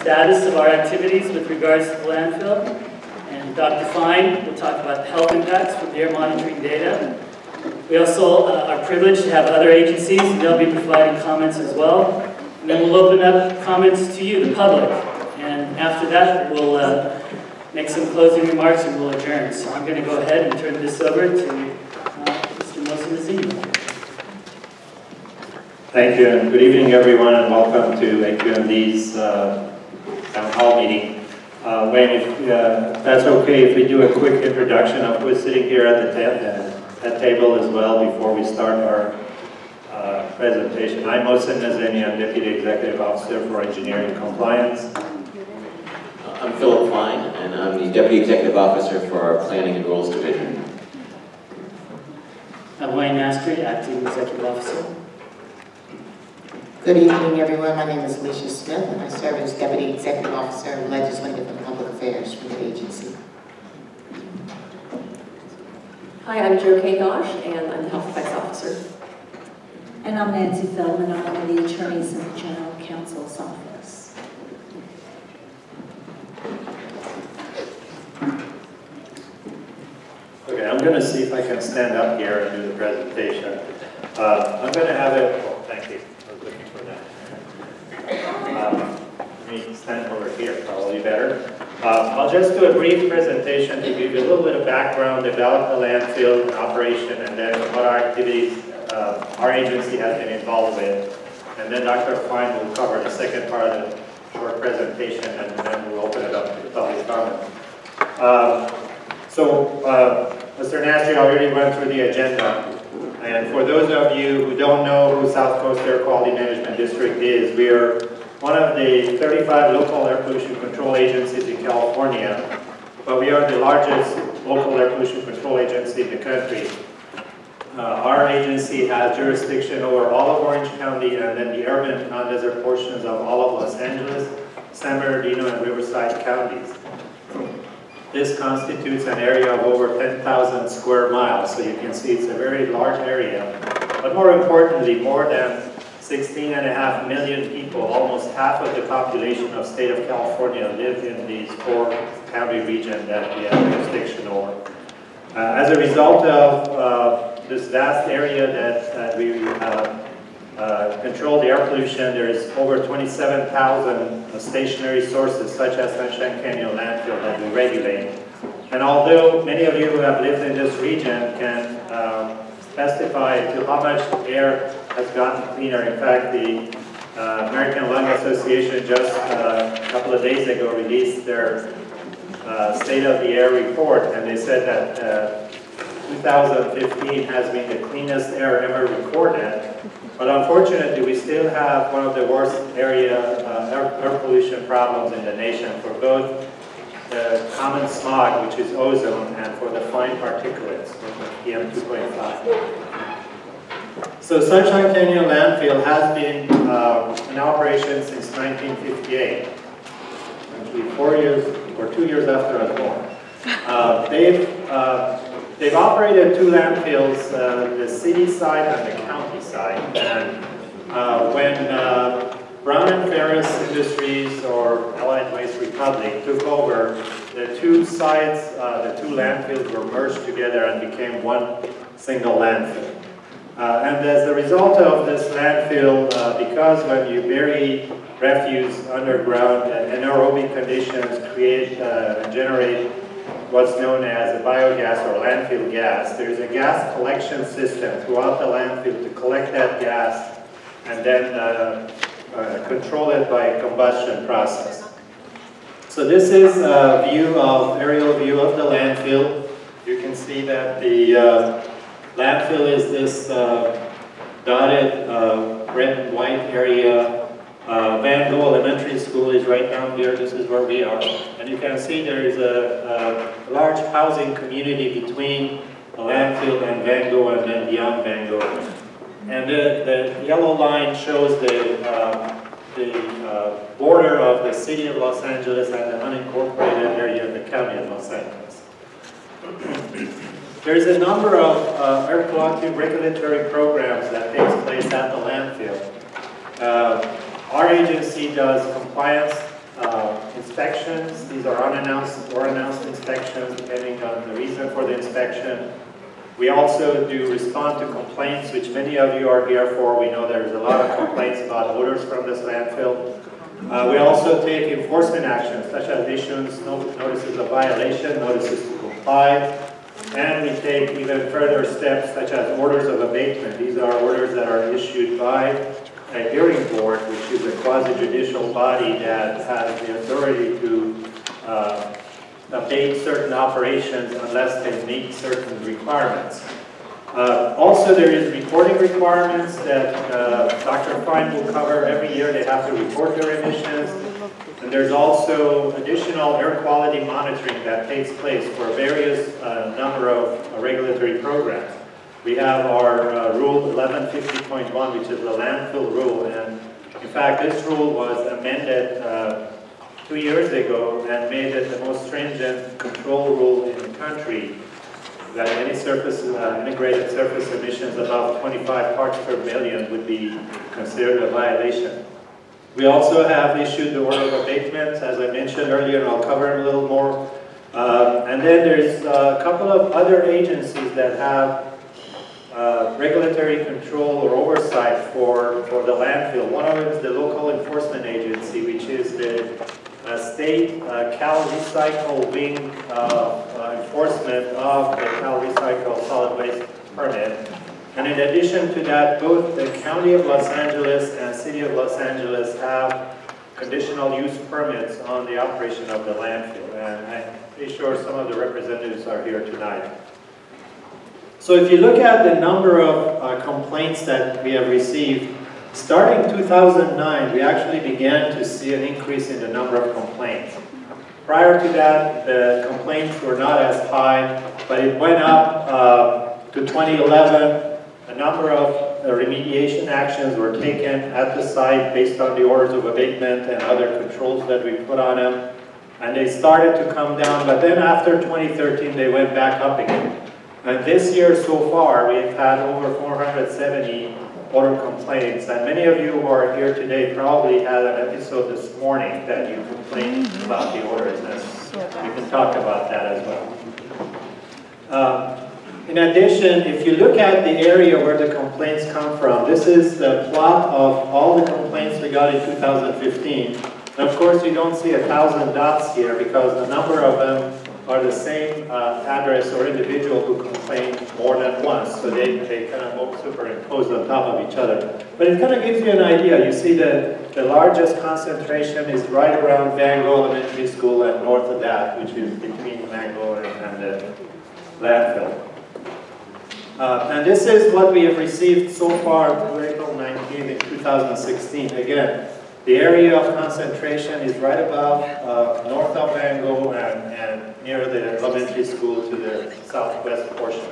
Status of our activities with regards to the landfill, and Dr. Fine will talk about the health impacts from the air monitoring data. We also are privileged to have other agencies, and they'll be providing comments as well. And then we'll open up comments to you, the public. And after that, we'll make some closing remarks and we'll adjourn. So I'm going to go ahead and turn this over to Mr. Mosinazini. Thank you, and good evening, everyone, and welcome to SCAQMD's town hall meeting. Wayne, if that's okay, if we do a quick introduction of who's sitting here at the table as well before we start our presentation. I'm Mosinazini, I'm Deputy Executive Officer for Engineering Compliance. I'm Philip Fine, and I'm the Deputy Executive Officer for our Planning and Rules Division. I'm Wayne Mastry, Acting Executive Officer. Good evening, everyone. My name is Alicia Smith, and I serve as Deputy Executive Officer of Legislative and Public Affairs for the agency. Hi, I'm Gogh, and I'm the Health Effects Officer. And I'm Nancy Feldman. I'm one of the attorneys in the General Counsel's office. Okay, I'm going to see if I can stand up here and do the presentation. I'm going to have it, oh, thank you. I was looking for that. Let me stand over here, probably better. I'll just do a brief presentation to give you a little bit of background about the landfill and operation, and then what our activities our agency has been involved with. And then Dr. Fine will cover the second part of the short presentation, and then we'll open it up to the public comment. Mr. Nastri already went through the agenda. And for those of you who don't know who South Coast Air Quality Management District is, we are one of the 35 local air pollution control agencies in California, but we are the largest local air pollution control agency in the country. Our agency has jurisdiction over all of Orange County and then the urban non-desert portions of all of Los Angeles, San Bernardino, and Riverside counties. This constitutes an area of over 10,000 square miles, so you can see it's a very large area. But more importantly, more than 16.5 million people, almost half of the population of the state of California, live in these 4-county region that we have jurisdiction over. As a result of this vast area that we control the air pollution, there's over 27,000 stationary sources such as Sunshine Canyon Landfill that we regulate. And although many of you who have lived in this region can testify to how much air has gotten cleaner. In fact, the American Lung Association just a couple of days ago released their State of the Air report, and they said that 2015 has been the cleanest air ever recorded. But unfortunately, we still have one of the worst air pollution problems in the nation for both the common smog, which is ozone, and for the fine particulates, PM 2.5. So Sunshine Canyon Landfill has been in operation since 1958, actually 4 years or 2 years after I was born. They've operated 2 landfills, the city side and the county side. And when Brown and Ferris Industries or Allied Waste Republic took over, the 2 sides, the 2 landfills were merged together and became one single landfill. And as a result of this landfill, because when you bury refuse underground, anaerobic conditions create and generate what's known as a biogas or landfill gas. There's a gas collection system throughout the landfill to collect that gas and then control it by a combustion process. So this is a aerial view of the landfill. You can see that the landfill is this dotted red and white area. Van Gogh Elementary School is right down here. This is where we are. And you can see there is a large housing community between the landfill and Van Gogh and then beyond Van Gogh. And the yellow line shows the border of the city of Los Angeles and the unincorporated area of the county of Los Angeles. There's a number of air quality regulatory programs that takes place at the landfill. Our agency does compliance inspections. These are unannounced or announced inspections, depending on the reason for the inspection. We also do respond to complaints, which many of you are here for. We know there's a lot of complaints about odors from this landfill. We also take enforcement actions, such as issuance notices of violation, notices to comply, and we take even further steps, such as orders of abatement. These are orders that are issued by a hearing board, which is a quasi-judicial body that has the authority to abate certain operations unless they meet certain requirements. Also, there is reporting requirements that Dr. Fine will cover every year. They have to report their emissions. And there's also additional air quality monitoring that takes place for various number of regulatory programs. We have our Rule 1150.1, which is the landfill rule. And in fact, this rule was amended 2 years ago and made it the most stringent control rule in the country, that any surface, integrated surface emissions above 25 parts per million would be considered a violation. We also have issued the order of abatement, as I mentioned earlier, and I'll cover it a little more. And then there's a couple of other agencies that have regulatory control or oversight for the landfill. One of them is the local enforcement agency, which is the state Cal Recycle wing enforcement of the Cal Recycle solid waste permit. And in addition to that, both the County of Los Angeles and City of Los Angeles have conditional use permits on the operation of the landfill. And I'm pretty sure some of the representatives are here tonight. So if you look at the number of complaints that we have received, starting 2009, we actually began to see an increase in the number of complaints. Prior to that, the complaints were not as high, but it went up to 2011. A number of remediation actions were taken at the site based on the orders of abatement and other controls that we put on them. And they started to come down, but then after 2013, they went back up again. And this year so far, we've had over 470 odor complaints. And many of you who are here today probably had an episode this morning that you complained about the odors, and we can talk about that as well. In addition, if you look at the area where the complaints come from, this is the plot of all the complaints we got in 2015. And of course, you don't see 1,000 dots here because the number of them are the same address or individual who complained more than once. So they kind of superimposed on top of each other. But it kind of gives you an idea. You see the largest concentration is right around Van Gogh Elementary School and north of that, which is between Van Gogh and the landfill. And this is what we have received so far through April 19th in 2016. Again, the area of concentration is right above north of Van Gogh and near the elementary school to the southwest portion.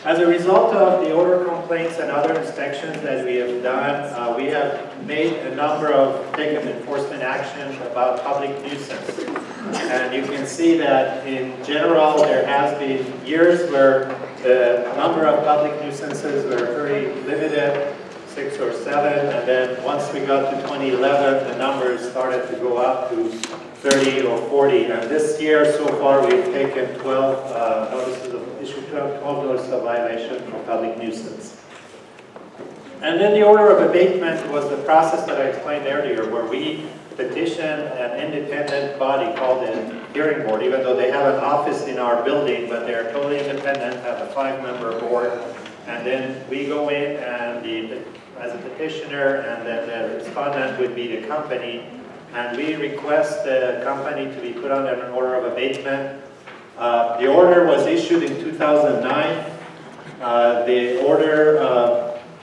As a result of the odor complaints and other inspections that we have done, we have made a number of taken enforcement actions about public nuisance. And you can see that in general there has been years where the number of public nuisances were very limited, 6 or 7, and then once we got to 2011 the numbers started to go up to 30 or 40, and this year so far we've taken 12 notices of issued 12 notices of violation for public nuisance. And then the order of abatement was the process that I explained earlier, where we petition an independent body called the hearing board, even though they have an office in our building, but they're totally independent, have a 5-member board, and then we go in and as a petitioner, and then the respondent would be the company, and we request the company to be put under an order of abatement. The order was issued in 2009. The order,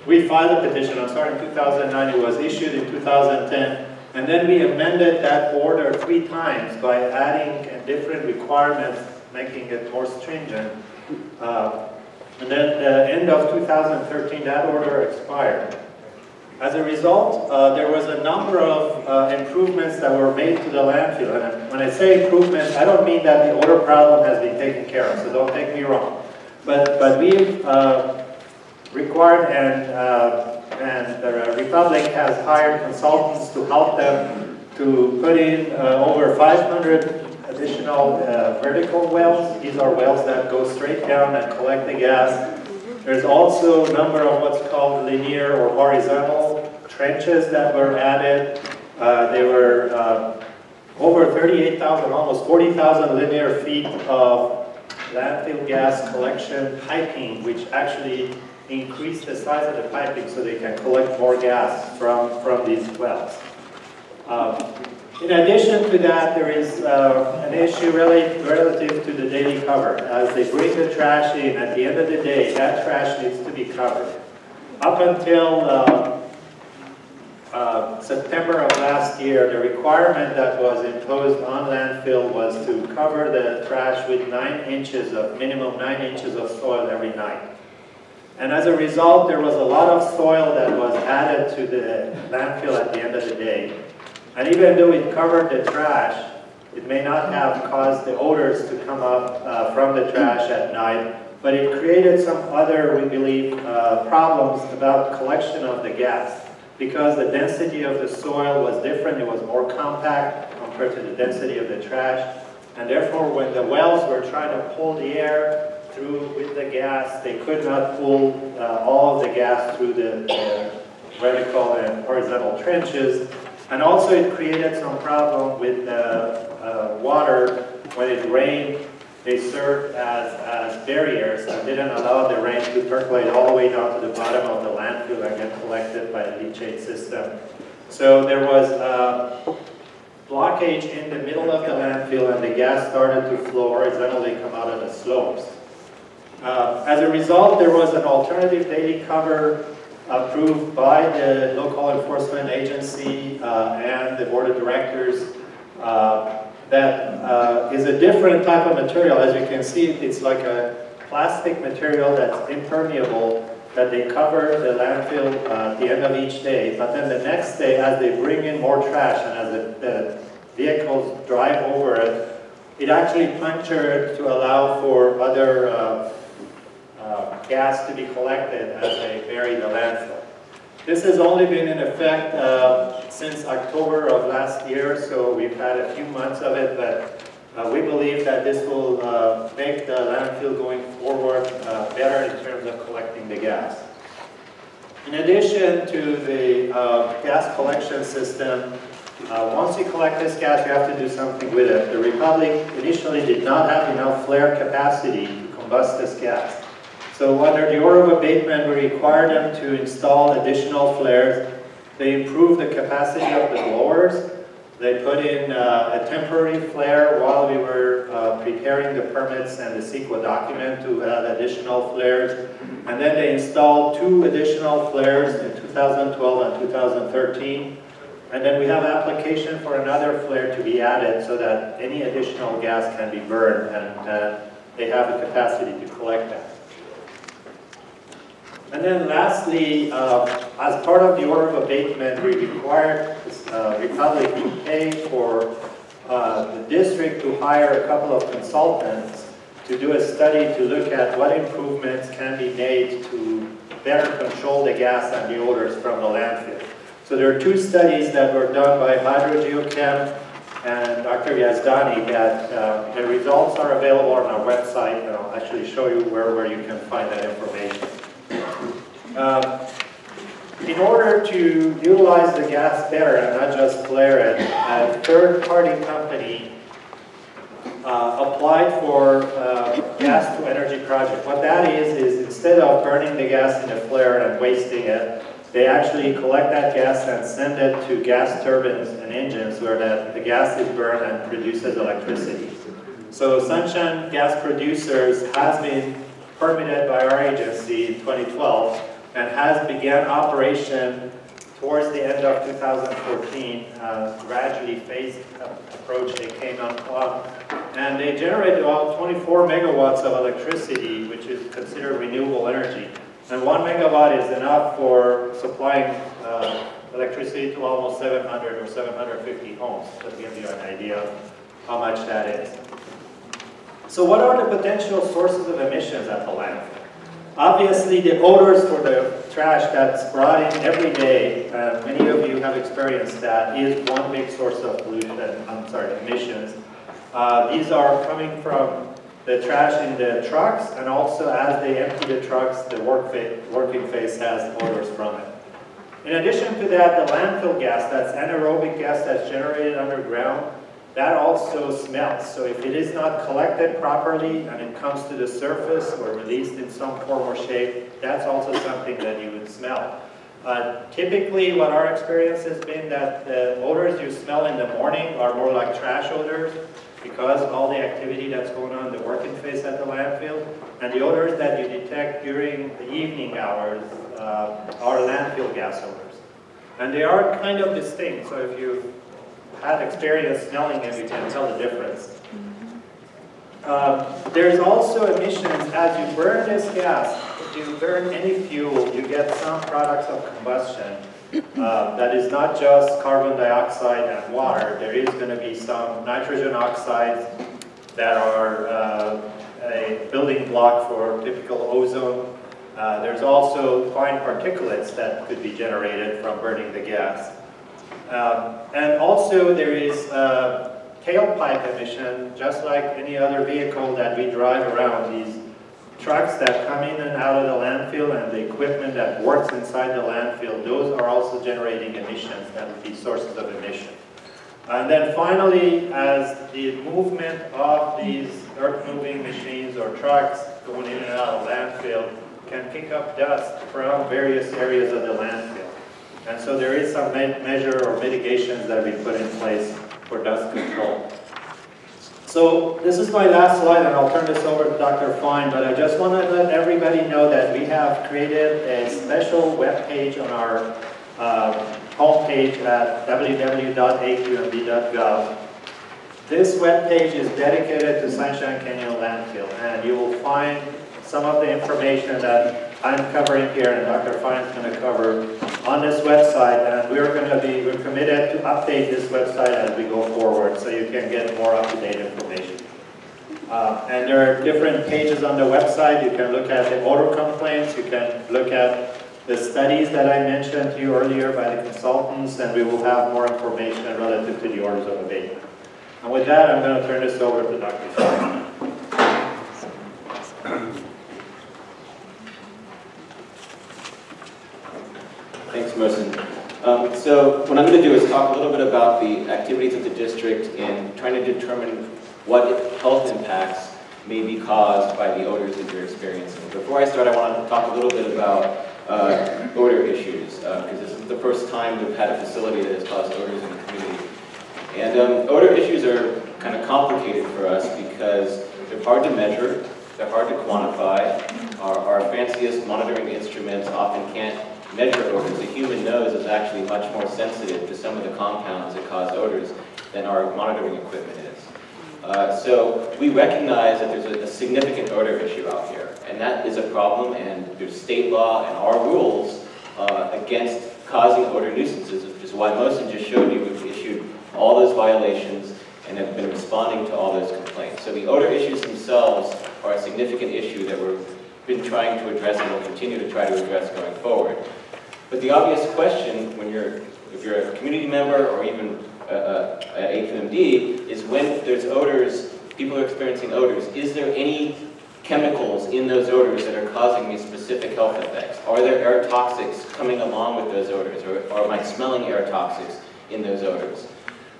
we filed a petition, I'm sorry, in 2009, it was issued in 2010, and then we amended that order 3 times by adding different requirements, making it more stringent. And then at the end of 2013, that order expired. As a result, there was a number of improvements that were made to the landfill. And when I say improvements, I don't mean that the odor problem has been taken care of, so don't take me wrong. But we've required and the Republic has hired consultants to help them to put in over 500 additional vertical wells. These are wells that go straight down and collect the gas. There's also a number of what's called linear or horizontal trenches that were added. They were over 38,000, almost 40,000 linear feet of landfill gas collection piping, which actually increased the size of the piping so they can collect more gas from these wells. In addition to that, there is an issue relative to the daily cover. As they bring the trash in, at the end of the day, that trash needs to be covered. Up until September of last year, the requirement that was imposed on landfill was to cover the trash with minimum 9 inches of soil every night. And as a result, there was a lot of soil that was added to the landfill at the end of the day. And even though it covered the trash, it may not have caused the odors to come up from the trash at night, but it created some other, we believe, problems about collection of the gas. Because the density of the soil was different, it was more compact compared to the density of the trash. And therefore, when the wells were trying to pull the air through with the gas, they could not pull all of the gas through the vertical and horizontal trenches. And also it created some problem with the water. When it rained, they served as barriers and didn't allow the rain to percolate all the way down to the bottom of the landfill and get collected by the leachate system. So there was a blockage in the middle of the landfill and the gas started to flow horizontally come out of the slopes. As a result, there was an alternative daily cover approved by the local enforcement agency and the board of directors that is a different type of material. As you can see, it's like a plastic material that's impermeable that they cover the landfill at the end of each day. But then the next day, as they bring in more trash and as the vehicles drive over it, it actually punctured to allow for other gas to be collected as they bury the landfill. This has only been in effect since October of last year, so we've had a few months of it, but we believe that this will make the landfill going forward better in terms of collecting the gas. In addition to the gas collection system, once you collect this gas, you have to do something with it. The Republic initially did not have enough flare capacity to combust this gas. So under the order of abatement, we required them to install additional flares. They improved the capacity of the blowers. They put in a temporary flare while we were preparing the permits and the CEQA document to add additional flares. And then they installed 2 additional flares in 2012 and 2013. And then we have application for another flare to be added so that any additional gas can be burned and they have the capacity to collect that. And then lastly, as part of the order of abatement, we required Republic to pay for the district to hire a couple of consultants to do a study to look at what improvements can be made to better control the gas and the odors from the landfill. So there are 2 studies that were done by Hydrogeochem and Dr. Yazdani that the results are available on our website, and I'll actually show you where you can find that information. In order to utilize the gas better and not just flare it, a third-party company applied for gas to energy project. What that is instead of burning the gas in a flare and wasting it, they actually collect that gas and send it to gas turbines and engines where the gas is burned and produces electricity. So Sunshine Gas Producers has been permitted by our agency in 2012 and has began operation towards the end of 2014, gradually phased approach they came on. And they generated about 24 megawatts of electricity, which is considered renewable energy. And 1 megawatt is enough for supplying electricity to almost 700 or 750 homes, to give you an idea of how much that is. So what are the potential sources of emissions at the landfill? Obviously, the odors for the trash that's brought in every day, many of you have experienced that, is one big source of pollution, emissions. These are coming from the trash in the trucks, and also as they empty the trucks, the working phase has odors from it. In addition to that, the landfill gas, that's anaerobic gas that's generated underground, that also smells. So if it is not collected properly and it comes to the surface or released in some form or shape, that's also something that you would smell. Typically, what our experience has been that the odors you smell in the morning are more like trash odors because of all the activity that's going on in the working phase at the landfill. And the odors that you detect during the evening hours are landfill gas odors. And they are kind of distinct, so if you had experience smelling it, you can tell the difference. There's also emissions as you burn this gas. If you burn any fuel, you get some products of combustion. That is not just carbon dioxide and water. There is going to be some nitrogen oxides that are a building block for typical ozone. There's also fine particulates that could be generated from burning the gas. And also there is tailpipe emission, just like any other vehicle that we drive around. These trucks that come in and out of the landfill and the equipment that works inside the landfill, those are also generating emissions that would be sources of emission. And then finally, as the movement of these earth-moving machines or trucks going in and out of landfill can pick up dust from various areas of the landfill. And so there is some measure or mitigations that we put in place for dust control. So this is my last slide, and I'll turn this over to Dr. Fine, but I just want to let everybody know that we have created a special web page on our homepage at www.aqmd.gov. This web page is dedicated to Sunshine Canyon Landfill, and you will find some of the information that I'm covering here and Dr. Fine is going to cover on this website, and we're committed to update this website as we go forward so you can get more up-to-date information. And there are different pages on the website. You can look at the odor complaints, you can look at the studies that I mentioned to you earlier by the consultants, and we will have more information relative to the orders of abatement. And with that, I'm going to turn this over to Dr. Fine. Thanks, Merson. So what I'm going to do is talk a little bit about the activities of the district in trying to determine what health impacts may be caused by the odors that you're experiencing. Before I start, I want to talk a little bit about odor issues, because this is the first time we've had a facility that has caused odors in the community. And odor issues are kind of complicated for us because they're hard to measure, they're hard to quantify. Our fanciest monitoring instruments often can't measure odors. The human nose is actually much more sensitive to some of the compounds that cause odors than our monitoring equipment is. So we recognize that there's a significant odor issue out here, and that is a problem, and there's state law and our rules against causing odor nuisances, which is why Mohsen just showed you we've issued all those violations and have been responding to all those complaints. So the odor issues themselves are a significant issue that we've been trying to address and will continue to try to address going forward. But the obvious question, if you're a community member or even at AQMD, is when there's odors, people are experiencing odors, is there any chemicals in those odors that are causing me specific health effects? Are there air toxics coming along with those odors, or am I smelling air toxics in those odors?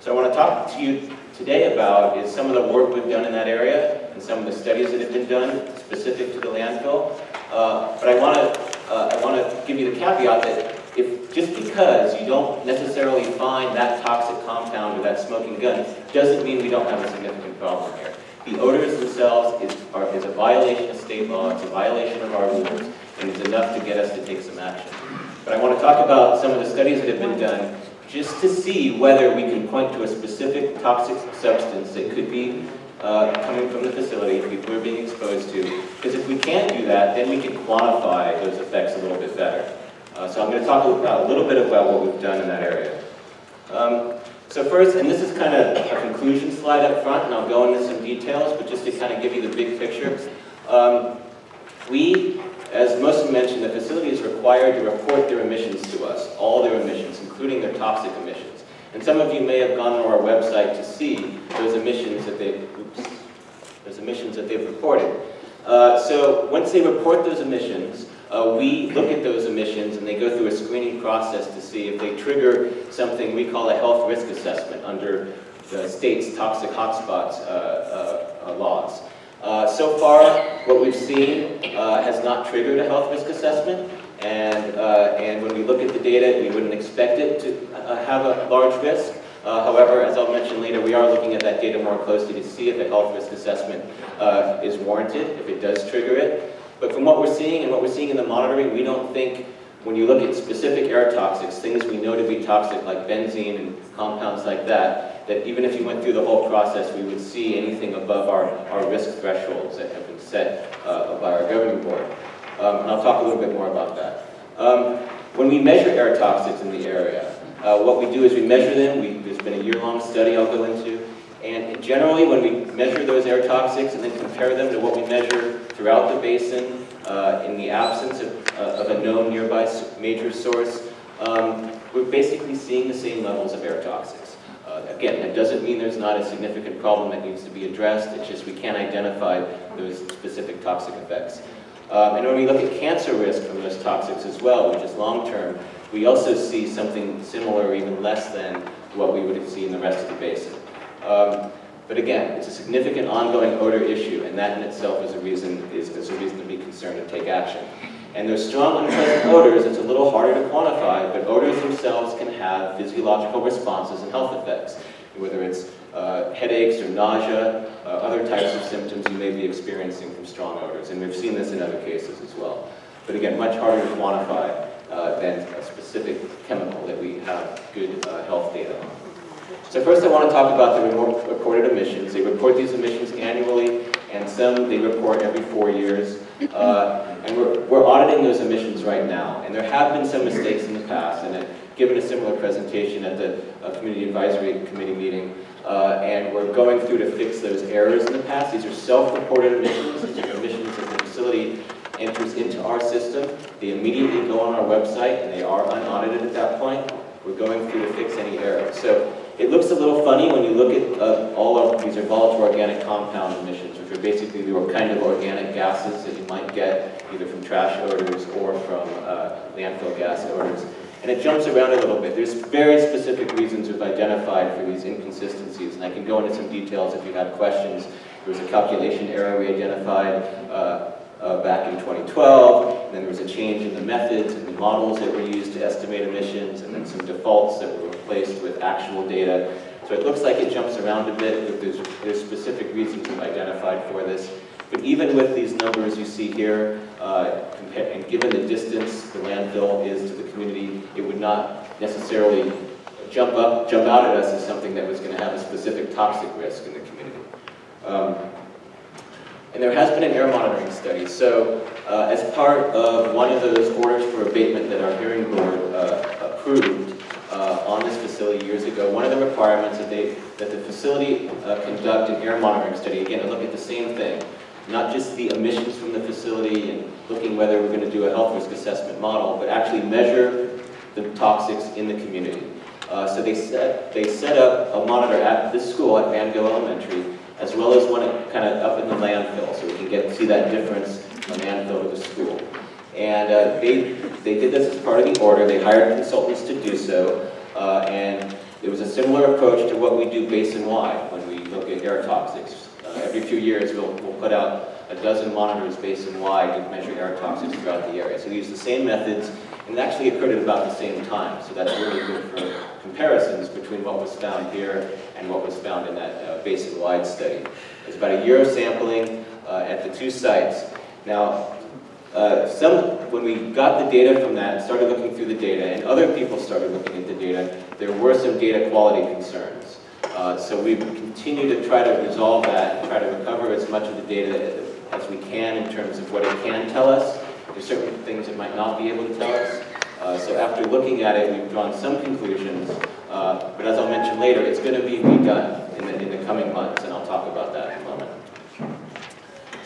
So I want to talk to you today about is some of the work we've done in that area and some of the studies that have been done specific to the landfill. But I want to give you the caveat that just because you don't necessarily find that toxic compound or that smoking gun doesn't mean we don't have a significant problem here. The odors themselves is a violation of state law, it's a violation of our rules, and it's enough to get us to take some action. But I want to talk about some of the studies that have been done just to see whether we can point to a specific toxic substance that could be coming from the facility people are being exposed to. Because if we can't do that, then we can quantify those effects a little bit better. So I'm going to talk about a little bit about what we've done in that area. So first, and this is kind of a conclusion slide up front, and I'll go into some details, but just to kind of give you the big picture. We, as Mosin mentioned, the facility is required to report their emissions to us, all their emissions, including their toxic emissions. And some of you may have gone to our website to see those emissions that they've reported. So once they report those emissions, we look at those emissions and they go through a screening process to see if they trigger something we call a health risk assessment under the state's toxic hotspots laws. So far, what we've seen has not triggered a health risk assessment, and when we look at the data, we wouldn't expect it to have a large risk. However, as I'll mention later, we are looking at that data more closely to see if a health risk assessment is warranted, if it does trigger it. But from what we're seeing and what we're seeing in the monitoring, we don't think, when you look at specific air toxics, things we know to be toxic like benzene and compounds like that, that even if you went through the whole process, we would see anything above our risk thresholds that have been set by our governing board. And I'll talk a little bit more about that. When we measure air toxics in the area, what we do is we measure them. There's been a year-long study I'll go into. And generally, when we measure those air toxics and then compare them to what we measure throughout the basin in the absence of a known nearby major source, we're basically seeing the same levels of air toxics. Again, that doesn't mean there's not a significant problem that needs to be addressed. It's just we can't identify those specific toxic effects. And when we look at cancer risk from those toxics as well, which is long-term, we also see something similar or even less than what we would see in the rest of the basin. But again, it's a significant ongoing odor issue, and that in itself is a reason to be concerned and take action. And those strong unpleasant odors, it's a little harder to quantify, but odors themselves can have physiological responses and health effects, whether it's headaches or nausea, other types of symptoms you may be experiencing from strong odors. And we've seen this in other cases as well. But again, much harder to quantify than a specific chemical that we have good health data on. So first I want to talk about the reported emissions. They report these emissions annually, and some they report every 4 years. And we're auditing those emissions right now. And there have been some mistakes in the past, and I've given a similar presentation at the Community Advisory Committee meeting, and we're going through to fix those errors in the past. These are self-reported emissions. These are emissions that the facility enters into our system. They immediately go on our website, and they are unaudited at that point. We're going through to fix any errors. So it looks a little funny when you look at all of these are volatile organic compound emissions, which are basically the kind of organic gases that you might get either from trash odors or from landfill gas odors. And it jumps around a little bit. There's very specific reasons we've identified for these inconsistencies, and I can go into some details if you have questions. There was a calculation error we identified back in 2012, and then there was a change in the methods and the models that were used to estimate emissions, and then some defaults that were replaced with actual data. So it looks like it jumps around a bit, but there's specific reasons we've identified for this. But even with these numbers you see here, and given the distance the landfill is to the community, it would not necessarily jump out at us as something that was going to have a specific toxic risk in the community. And there has been an air monitoring study. So as part of one of those orders for abatement that our hearing board approved on this facility years ago, one of the requirements that the facility conduct an air monitoring study, again, to look at the same thing, not just the emissions from the facility and looking whether we're going to do a health risk assessment model, but actually measure the toxics in the community. So they set up a monitor at this school at Gogh Elementary, as well as one kind of up in the landfill, so we can see that difference from landfill to the school. And they did this as part of the order. They hired consultants to do so, and it was a similar approach to what we do basin-wide when we look at air toxics. Every few years, we'll put out a dozen monitors basin-wide to measure air toxics throughout the area. So they use the same methods, and it actually occurred at about the same time. So that's really good for comparisons between what was found here and what was found in that basin-wide study. It's about a year of sampling at the 2 sites. Now, when we got the data from that, started looking through the data, and other people started looking at the data, there were some data quality concerns. So we continue to try to resolve that and try to recover as much of the data as we can in terms of what it can tell us. There's certain things it might not be able to tell us. So after looking at it, we've drawn some conclusions, but as I'll mention later, it's going to be redone in the coming months, and I'll talk about that in a moment.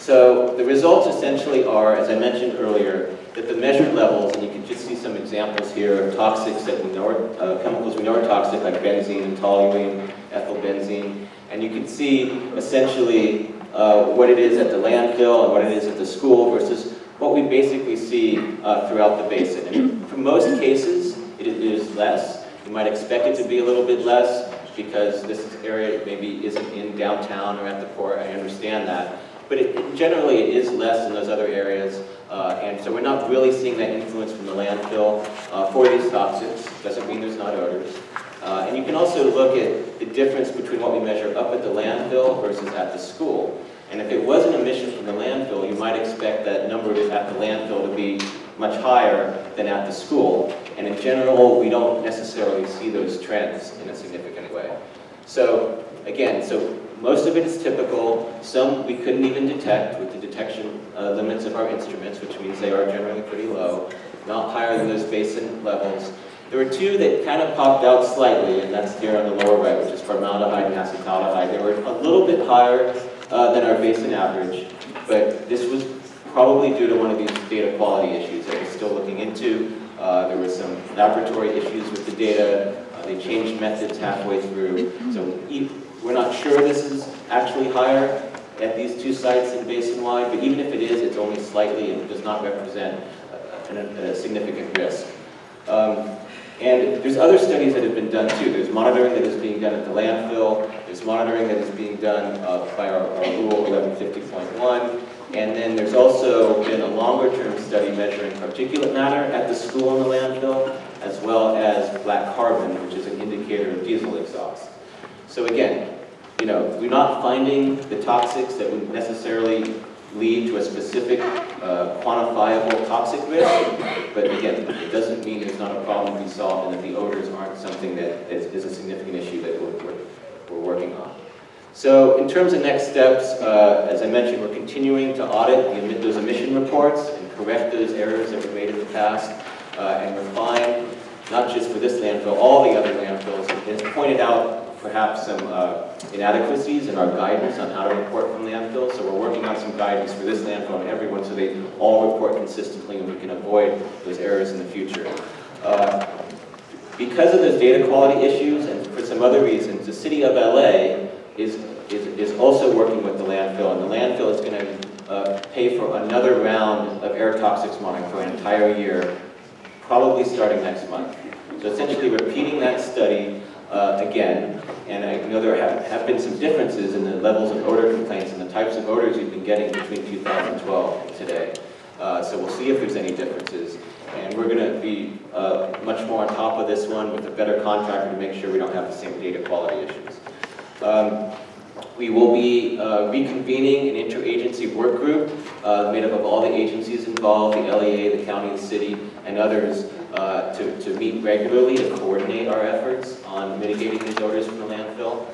So the results essentially are, as I mentioned earlier, that the measured levels, and you can just see some examples here of toxics that we know are, chemicals we know are toxic, like benzene and toluene, ethylbenzene, and you can see essentially what it is at the landfill and what it is at the school versus what we basically see throughout the basin. And for most cases, it is less. You might expect it to be a little bit less because this area maybe isn't in downtown or at the port. I understand that. But generally, it is less in those other areas. And so we're not really seeing that influence from the landfill for these toxics. Doesn't mean there's not odors. And you can also look at the difference between what we measure up at the landfill versus at the school. And if it was an emission from the landfill, you might expect that number at the landfill to be much higher than at the school. And in general, we don't necessarily see those trends in a significant way. So again, most of it is typical. Some we couldn't even detect with the detection limits of our instruments, which means they are generally pretty low, not higher than those basin levels. There were two that kind of popped out slightly, and that's here on the lower right, which is formaldehyde and acetaldehyde. They were a little bit higher than our basin average, but this was probably due to one of these data quality issues that we're still looking into. There were some laboratory issues with the data. They changed methods halfway through. So we're not sure this is actually higher at these two sites in basin-wide, but even if it is, it's only slightly and does not represent a significant risk. And there's other studies that have been done too. There's monitoring that is being done at the landfill. There's monitoring that is being done by our Rule 1150.1. And then there's also been a longer-term study measuring particulate matter at the school and the landfill, as well as black carbon, which is an indicator of diesel exhaust. So again, we're not finding the toxics that would necessarily lead to a specific quantifiable toxic risk, but again, it doesn't mean there's not a problem to be solved and that the odors aren't something that is a significant issue that we're working on. So in terms of next steps, as I mentioned, we're continuing to audit those emission reports and correct those errors that were made in the past and refine, not just for this landfill, all the other landfills, and pointed out perhaps some inadequacies in our guidance on how to report from landfills. So we're working on some guidance for this landfill and everyone so they all report consistently and we can avoid those errors in the future. Because of those data quality issues and for some other reasons, the City of LA is also working with the landfill, and the landfill is going to pay for another round of air toxics monitoring for an entire year, probably starting next month. So essentially repeating that study again, and I know there have been some differences in the levels of odor complaints and the types of odors you've been getting between 2012 and today. So we'll see if there's any differences. And we're going to be much more on top of this one with a better contractor to make sure we don't have the same data quality issues. We will be reconvening an interagency work group made up of all the agencies involved, the LEA, the county, the city, and others, to meet regularly to coordinate our efforts on mitigating these odors from the landfill.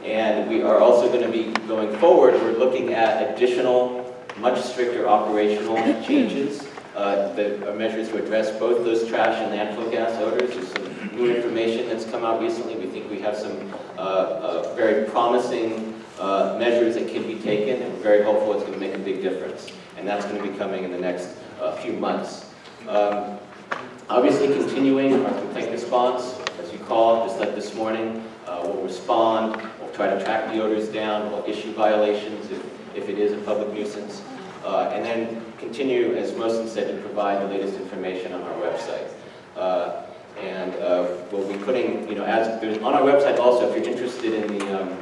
And we are also going to be, going forward, we're looking at additional, much stricter operational changes that are measures to address both those trash and landfill gas odors. There's some new information that's come out recently. We think we have some very promising measures that can be taken, and we're very hopeful it's going to make a big difference. And that's going to be coming in the next few months. Obviously, continuing our complaint response, as you call it, just like this morning, we'll respond, we'll try to track the odors down, we'll issue violations if it is a public nuisance, and then continue, as Mohsen said, to provide the latest information on our website. And we'll be putting, as there's on our website also, if you're interested in the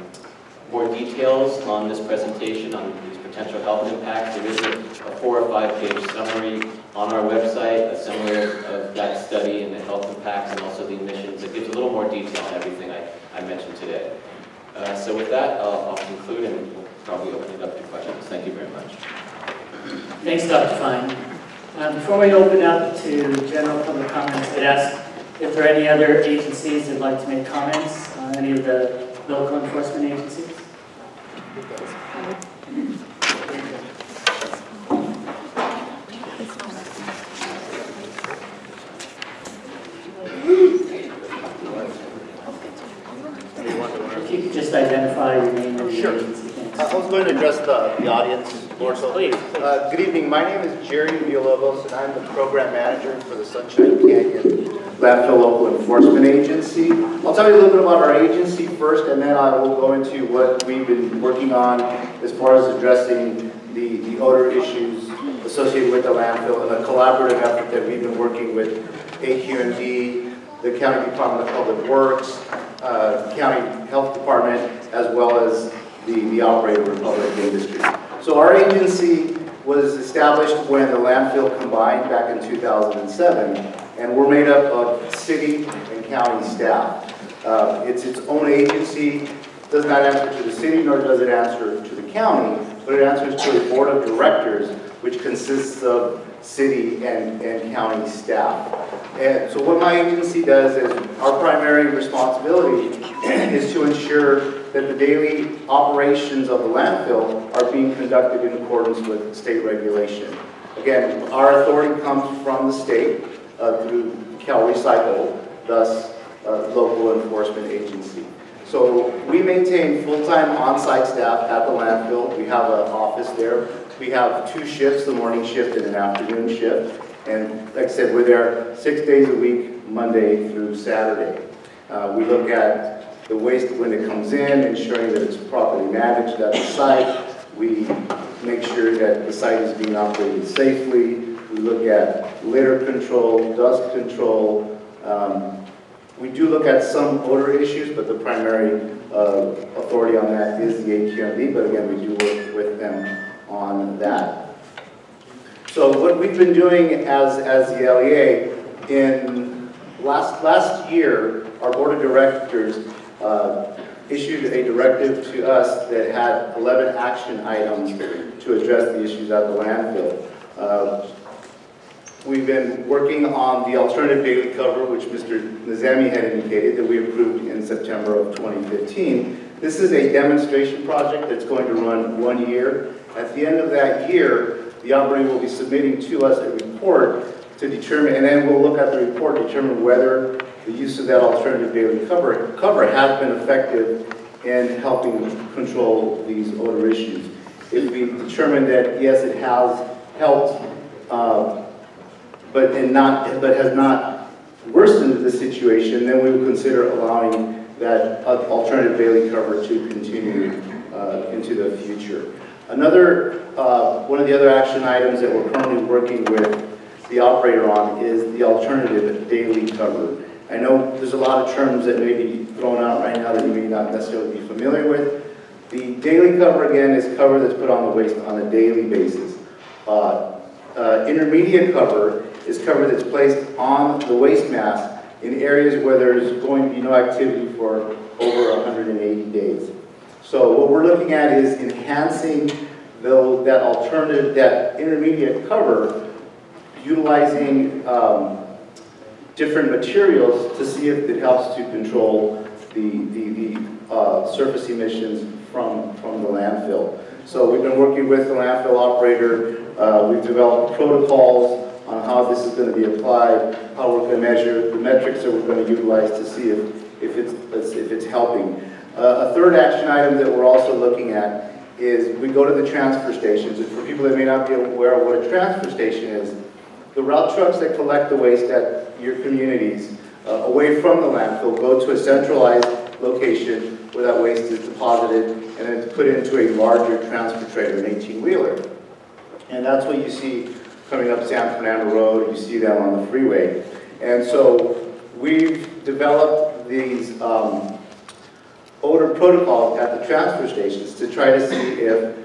more details on this presentation, on these potential health impacts, there is a 4 or 5 page summary on our website, a summary of that study and the health impacts and also the emissions. It gives a little more detail on everything I mentioned today. So with that, I'll conclude and we'll probably open it up to questions. Thank you very much. Thanks, Dr. Fine. Before we open up to general public comments, I'd ask if there are any other agencies that would like to make comments on any of the local enforcement agencies. If you could just identify your name and your agency. Thanks. I was going to address the audience more so. Please. Good evening. My name is Jerry Villalobos, and I'm the program manager for the Sunshine Canyon Landfill Local Enforcement Agency. I'll tell you a little bit about our agency first, and then I will go into what we've been working on as far as addressing the odor issues associated with the landfill and a collaborative effort that we've been working with SCAQMD, the County Department of Public Works, County Health Department, as well as the operator of public industry. So our agency was established when the landfill combined back in 2007, and we're made up of city and county staff. It's its own agency, does not answer to the city, nor does it answer to the county, but it answers to the board of directors, which consists of city and county staff. And so what my agency does is, our primary responsibility is to ensure that the daily operations of the landfill are being conducted in accordance with state regulation. Again, our authority comes from the state through CalRecycle, thus local enforcement agency. So we maintain full-time on-site staff at the landfill. We have an office there. We have 2 shifts, the morning shift and an afternoon shift. And like I said, we're there 6 days a week, Monday through Saturday. We look at the waste when it comes in, ensuring that it's properly managed at the site. We make sure that the site is being operated safely. We look at litter control, dust control. We do look at some odor issues, but the primary authority on that is the SCAQMD, but again, we do work with them on that. So what we've been doing as the LEA, in last year, our board of directors issued a directive to us that had 11 action items to address the issues at the landfill. We've been working on the alternative daily cover, which Mr. Nizami had indicated that we approved in September of 2015. This is a demonstration project that's going to run 1 year. At the end of that year, the operator will be submitting to us a report to determine, and then we'll look at the report to determine whether the use of that alternative daily cover has been effective in helping control these odor issues. If we determine that yes, it has helped, but has not worsened the situation, then we will consider allowing that alternative daily cover to continue into the future. Another one of the other action items that we're currently working with the operator on is the alternative daily cover. I know there's a lot of terms that may be thrown out right now that you may not necessarily be familiar with. The daily cover, again, is cover that's put on the waste on a daily basis. Intermediate cover is cover that's placed on the waste mass in areas where there's going to be no activity for over 180 days. So what we're looking at is enhancing that intermediate cover, utilizing different materials to see if it helps to control the surface emissions from the landfill. So we've been working with the landfill operator. We've developed protocols on how this is going to be applied, how we're going to measure the metrics that we're going to utilize to see if it's helping. A third action item that we're also looking at is we go to the transfer stations. And for people that may not be aware of what a transfer station is, the route trucks that collect the waste at your communities away from the landfill go to a centralized location where that waste is deposited and then it's put into a larger transfer trailer, an 18-wheeler. And that's what you see coming up San Fernando Road. You see that on the freeway. And so we've developed these odor protocols at the transfer stations to try to see if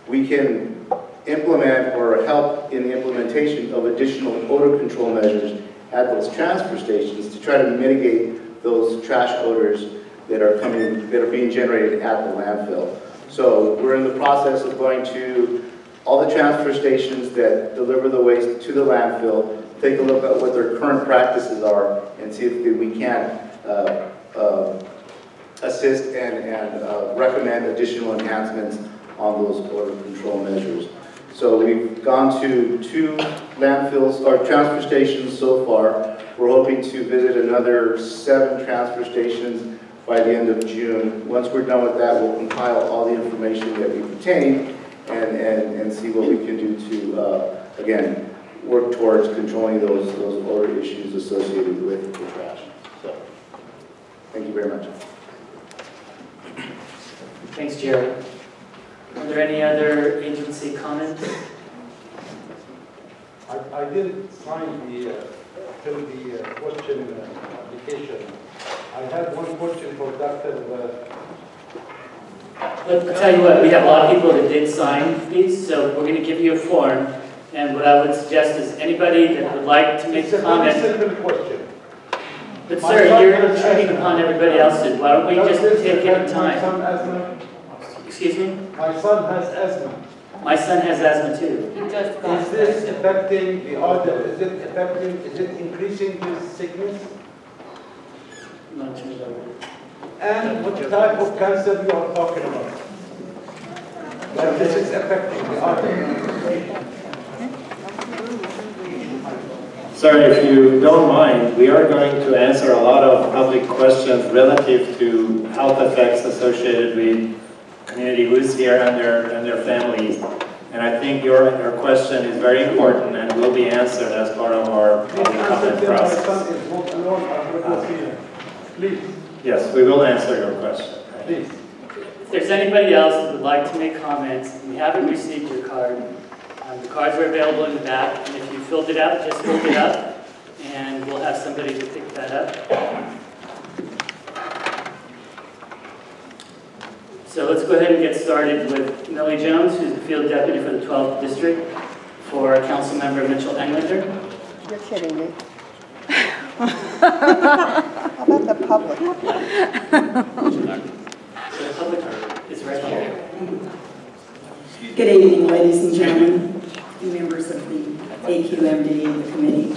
we can implement or help in the implementation of additional odor control measures at those transfer stations to try to mitigate those trash odors that are being generated at the landfill. So we're in the process of going to all the transfer stations that deliver the waste to the landfill, take a look at what their current practices are, and see if we can assist and recommend additional enhancements on those odor control measures. So we've gone to 2 landfills or transfer stations so far. We're hoping to visit another 7 transfer stations by the end of June. Once we're done with that, we'll compile all the information that we've obtained and see what we can do to, again, work towards controlling those odor issues associated with the trash. So, thank you very much. Thanks, Jerry. Are there any other agency comments? I didn't sign fill the question application. I had one question for Dr. I'll tell you what, we have a lot of people that did sign these, so we're going to give you a form. And what I would suggest is anybody that would like to make a comment. It's a very simple question. But sir, you're intruding upon everybody else's. Why don't we just take any time? My son asthma. Excuse me? My son has asthma. My son has asthma too. Is this affecting the odor? Is it increasing his sickness? Not too low. And what type of cancer you are talking about? That this is affecting the odor. Sir, if you don't mind, we are going to answer a lot of public questions relative to health effects associated with community who's here and their families. And I think your question is very important and will be answered as part of our public comment process. My son is not alone. I will see him. Please. Yes, we will answer your question. Please. If there's anybody else that would like to make comments, and you haven't received your card, the cards are available in the back, and if you filled it out, just fill it up, and we'll have somebody to pick that up. So let's go ahead and get started with Millie Jones, who's the field deputy for the 12th District, for Councilmember Mitchell Englander. You're kidding me. How about the public? So the public is right here. Good evening, ladies and gentlemen, members of the AQMD, the committee.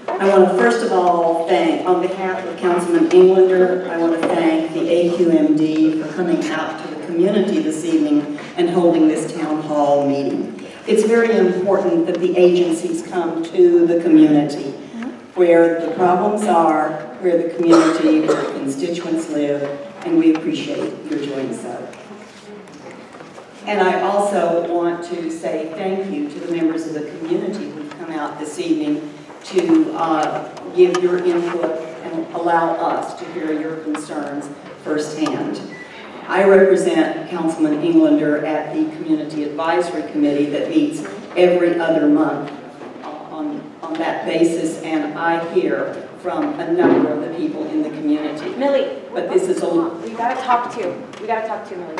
I want to first of all thank, on behalf of Councilman Englander, I want to thank the AQMD for coming out to the community this evening and holding this town hall meeting. It's very important that the agencies come to the community, where the problems are, where the community, where the constituents live, and we appreciate your doing so. And I also want to say thank you to the members of the community who've come out this evening to give your input and allow us to hear your concerns firsthand. I represent Councilman Englander at the Community Advisory Committee that meets every other month on that basis, and I hear from a number of the people in the community. Millie, but this is a... We gotta talk to Millie.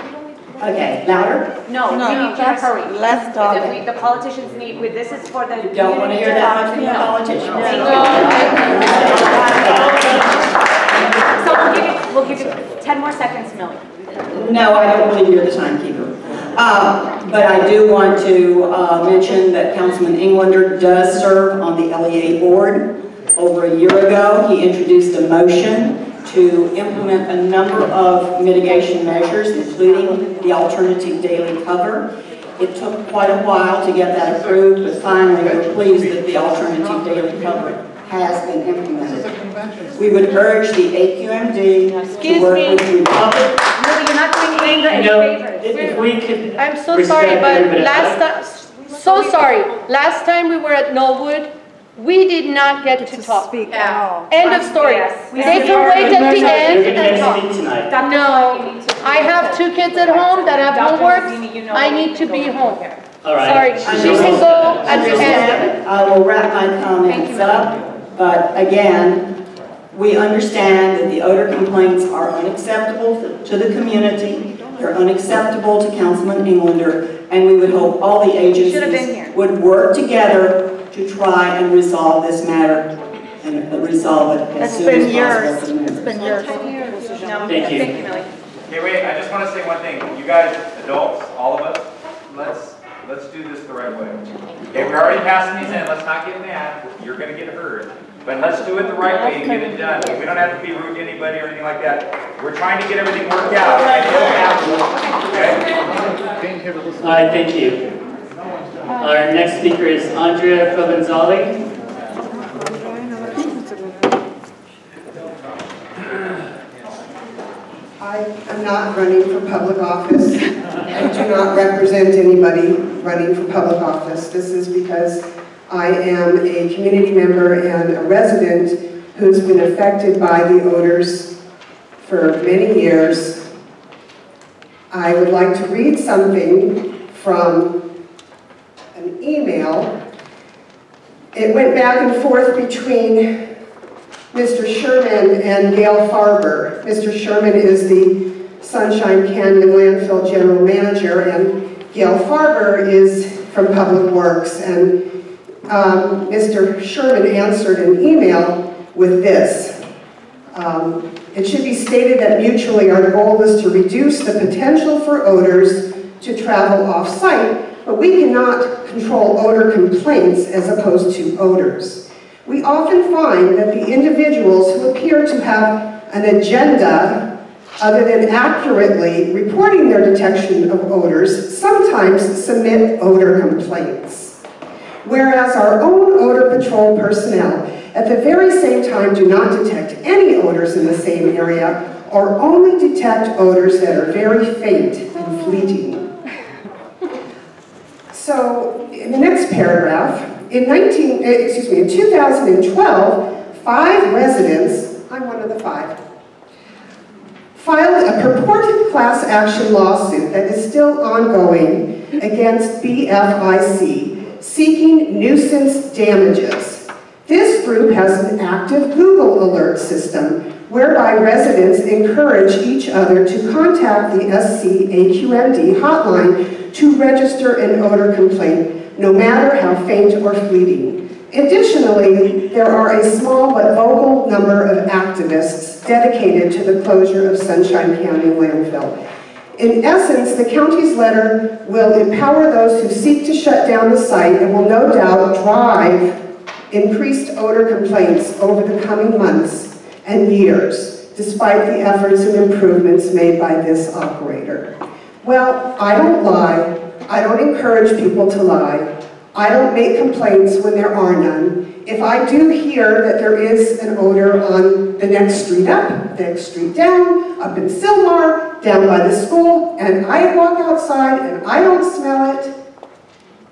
Okay, louder? No, we need to hurry. Let's talk. The politicians need, this is for the... You don't want to hear that much from the politicians? So we'll give you 10 more seconds, Millie. No, I don't believe you're the timekeeper. But I do want to mention that Councilman Englander does serve on the LEA board. Over a year ago, he introduced a motion to implement a number of mitigation measures, including the alternative daily cover. It took quite a while to get that approved, but finally we're pleased that the alternative daily cover has been implemented. We would urge the AQMD to work with the Republic. No, you're not doing Linda any favors. If we could I'm so sorry, but last time we were at Knollwood, we did not get to talk. Speak at all. End of story. Yes. They can wait at the end and talk. Tonight. No, I have 2 kids at home that have homework. I need to be home. All right. Sorry, she can go at the end. I will wrap my comments up, but again, we understand that the odor complaints are unacceptable to the community. They're unacceptable to Councilman Englander, and we would hope all the agencies would work together to try and resolve this matter and resolve it as soon as possible. It's been years. Thank you. Thank you, Millie. Okay, wait, I just want to say one thing. You guys, adults, all of us, let's do this the right way. Okay, we're already passing these in. Let's not get mad. You're going to get hurt. But let's do it the right way and get it done. We don't have to be rude to anybody or anything like that. We're trying to get everything worked out. Okay? All right, thank you. Our next speaker is Andrea Provenzali. am not running for public office. I do not represent anybody running for public office. This is because I am a community member and a resident who's been affected by the odors for many years. I would like to read something from an email. It went back and forth between Mr. Sherman and Gail Farber. Mr. Sherman is the Sunshine Canyon Landfill General Manager, and Gail Farber is from Public Works. And Mr. Sherman answered an email with this. It should be stated that mutually our goal is to reduce the potential for odors to travel off-site, but we cannot control odor complaints as opposed to odors. We often find that the individuals who appear to have an agenda other than accurately reporting their detection of odors sometimes submit odor complaints. Whereas our own odor patrol personnel at the very same time do not detect any odors in the same area or only detect odors that are very faint and fleeting. So in the next paragraph, in 2012, 5 residents, I'm one of the 5, filed a purported class action lawsuit that is still ongoing against BFIC, seeking nuisance damages. This group has an active Google alert system whereby residents encourage each other to contact the SCAQMD hotline to register an odor complaint, no matter how faint or fleeting. Additionally, there are a small but vocal number of activists dedicated to the closure of Sunshine Canyon Landfill. In essence, the county's letter will empower those who seek to shut down the site and will no doubt drive increased odor complaints over the coming months and years, despite the efforts and improvements made by this operator. Well, I don't lie. I don't encourage people to lie. I don't make complaints when there are none. If I do hear that there is an odor on the next street up, the next street down, up in Silmar, down by the school, and I walk outside and I don't smell it,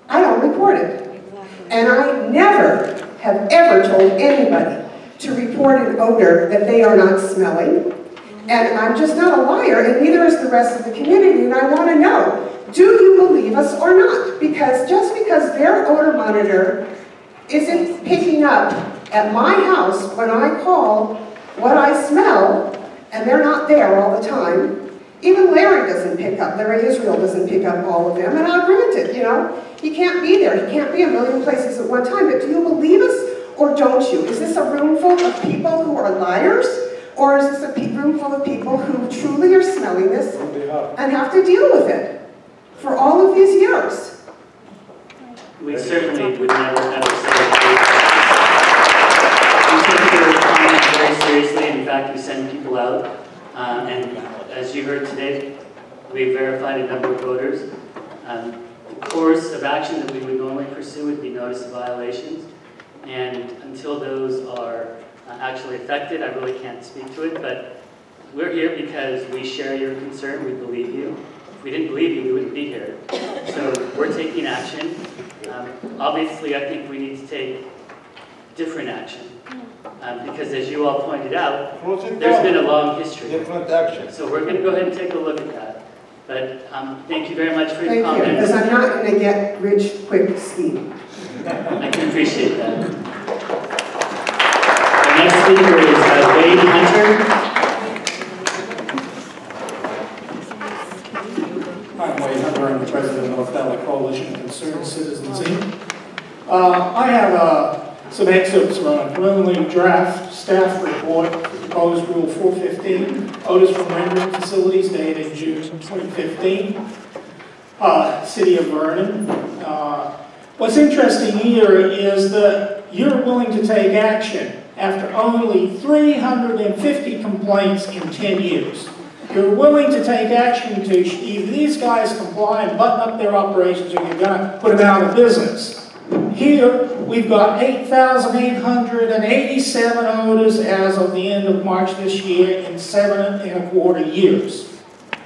I don't report it. And I never have ever told anybody to report an odor that they are not smelling. And I'm just not a liar, and neither is the rest of the community, and I want to know, do you believe us or not? Because just because their odor monitor isn't picking up at my house when I call what I smell, and they're not there all the time, even Larry doesn't pick up, Larry Israel doesn't pick up all of them, and I'll grant it, you know, he can't be there, he can't be a million places at one time, but do you believe us or don't you? Is this a room full of people who are liars? Or is this a room full of people who truly are smelling this and have to deal with it for all of these years? We certainly would never ever say we take your comments very seriously. In fact, we send people out. And as you heard today, we verified a number of odors. The course of action that we would normally pursue would be notice of violations. And until those are actually affected, I really can't speak to it, but we're here because we share your concern, we believe you. If we didn't believe you, we wouldn't be here. So we're taking action. Obviously, I think we need to take different action. Because as you all pointed out, there's been a long history. Different action. So we're going to go ahead and take a look at that. But thank you very much for your comments. Thank you, because I'm not going to get rich quick scheme. I can appreciate that. Our next speaker is Wade Hunter. I'm Wade Hunter. I'm the president of North Valley Coalition of Concerned Citizens, Inc. I have some excerpts from a preliminary draft staff report for proposed Rule 415, odors from rendering facilities dated June 2015, City of Vernon. What's interesting here is that you're willing to take action after only 350 complaints in 10 years. You're willing to take action to either these guys comply and button up their operations or you're going to put them out of business. Here, we've got 8,887 odors as of the end of March this year in 7.25 years.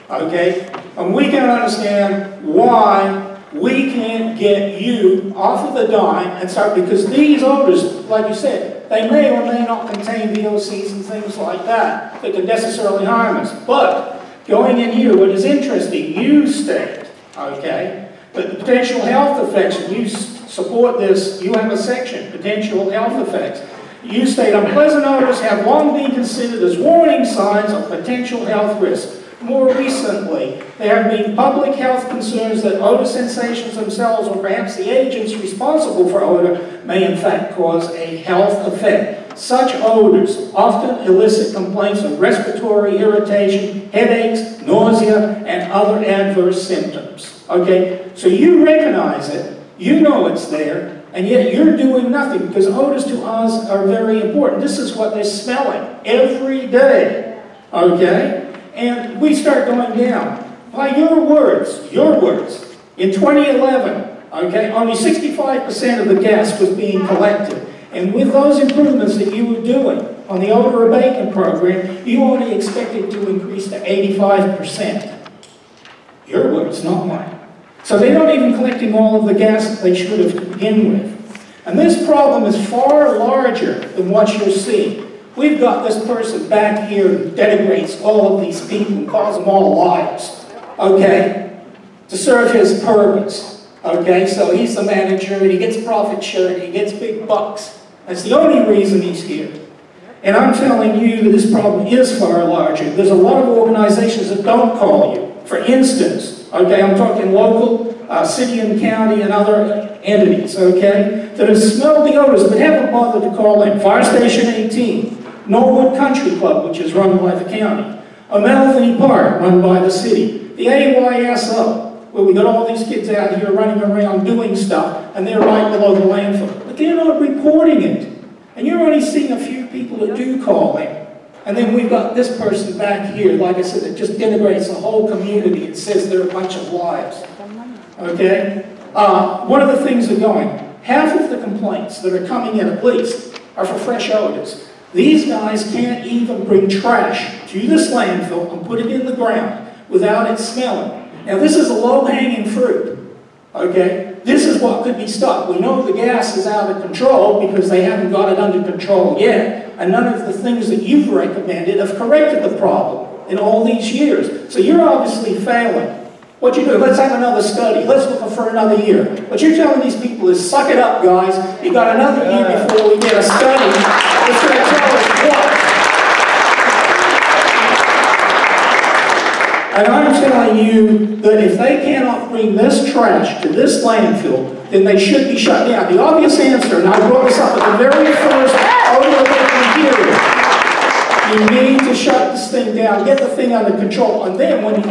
Okay? And we can understand why we can't get you off of the dime and start, because these odors, like you said, they may or may not contain VOCs and things like that that can necessarily harm us. But going in here, what is interesting, you state, okay, that the potential health effects, and you support this, you have a section, potential health effects. You state, unpleasant odors have long been considered as warning signs of potential health risks. More recently, there have been public health concerns that odor sensations themselves, or perhaps the agents responsible for odor, may in fact cause a health effect. Such odors often elicit complaints of respiratory irritation, headaches, nausea, and other adverse symptoms. Okay, so you recognize it, you know it's there, and yet you're doing nothing, because odors to us are very important. This is what they're smelling every day. Okay? And we start going down. By your words, in 2011, okay, only 65% of the gas was being collected. And with those improvements that you were doing on the odor abatement program, you only expected to increase to 85%. Your words, not mine. So they're not even collecting all of the gas that they should have to begin with. And this problem is far larger than what you're seeing. We've got this person back here who denigrates all of these people and calls them all liars, okay, to serve his purpose, okay? So he's the manager, and he gets profit sharing, he gets big bucks. That's the only reason he's here. And I'm telling you that this problem is far larger. There's a lot of organizations that don't call you. For instance, okay, I'm talking local, city and county and other entities, okay, that have smelled the odors but haven't bothered to call in. Fire Station 18. Knollwood Country Club, which is run by the county. Amalfi Park, run by the city. The AYSO, where we got all these kids out here running around doing stuff, and they're right below the landfill. But they're not reporting it. And you're only seeing a few people that do call in. And then we've got this person back here, like I said, that just denigrates the whole community and says they're a bunch of liars. Okay? One of the things that are going, half of the complaints that are coming in at least are for fresh odors. These guys can't even bring trash to this landfill and put it in the ground without it smelling. Now this is a low-hanging fruit, okay? This is what could be stopped. We know the gas is out of control because they haven't got it under control yet, and none of the things that you've recommended have corrected the problem in all these years. So you're obviously failing. What you do, let's have another study, let's look for another year. What you're telling these people is, suck it up, guys. You got another year before we get a study that's going to tell us what. And I'm telling you that if they cannot bring this trash to this landfill, then they should be shut down. The obvious answer, and I brought this up at the very first odor abatement hearing, you need to shut this thing down, get the thing under control, and then when you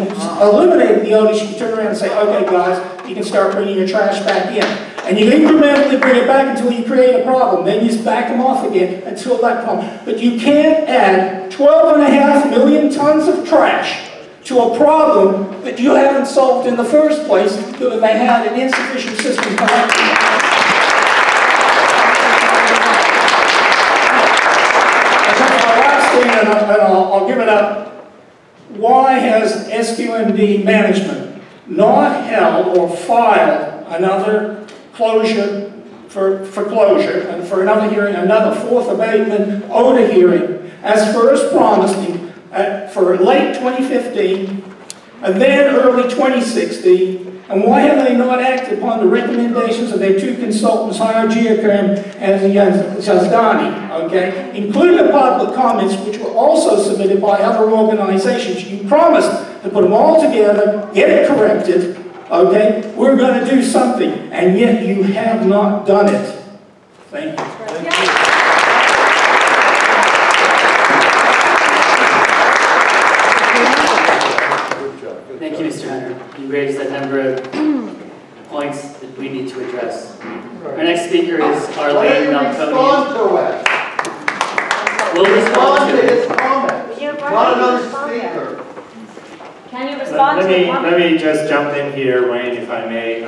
eliminate the odors, you can turn around and say, okay guys, you can start bringing your trash back in. And you incrementally bring it back until you create a problem. Then you just back them off again until that problem. But you can't add 12.5 million tons of trash to a problem that you haven't solved in the first place because they had an insufficient system collecting. And I'll give it up. Why has SCAQMD management not held or filed another closure for closure and for another hearing, another fourth abatement odor hearing as first promised for late 2015 and then early 2016? And why have they not acted upon the recommendations of their two consultants, SCAQMD and Yazdani, okay? Including the public comments, which were also submitted by other organizations. You promised to put them all together, get it corrected, okay? We're going to do something, and yet you have not done it. Thank you. Thank you, Mr. Hunter. You raised a number of points that we need to address. Our next speaker is Arlene Malconian. We'll respond to his comment. Not another speaker. Can you respond to him? Let me just jump in here, Wayne, if I may.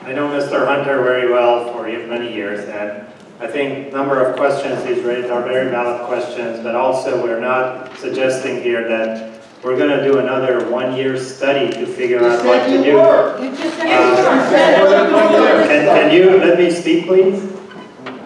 I know Mr. Hunter very well for many years, and I think a number of questions he's raised are very valid questions, but also we're not suggesting here that we're going to do another one-year study to figure out what to do. Can you let me speak, please?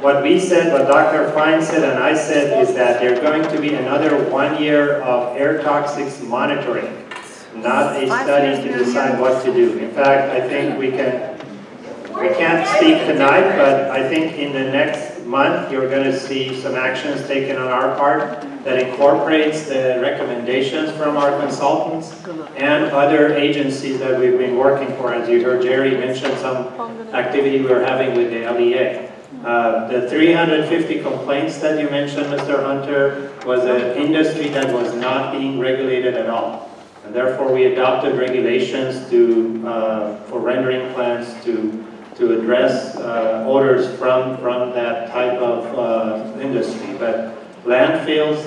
What we said, what Dr. Fine said, and I said, is that there's going to be another 1 year of air toxics monitoring, not a study to decide what to do. In fact, I think we can't speak tonight, but I think in the next month you're going to see some actions taken on our part that incorporates the recommendations from our consultants and other agencies that we've been working for. As you heard Jerry mention some activity we're having with the LEA. The 350 complaints that you mentioned, Mr. Hunter, was an industry that was not being regulated at all. And therefore we adopted regulations for rendering plants to address odors from that type of industry. But landfills,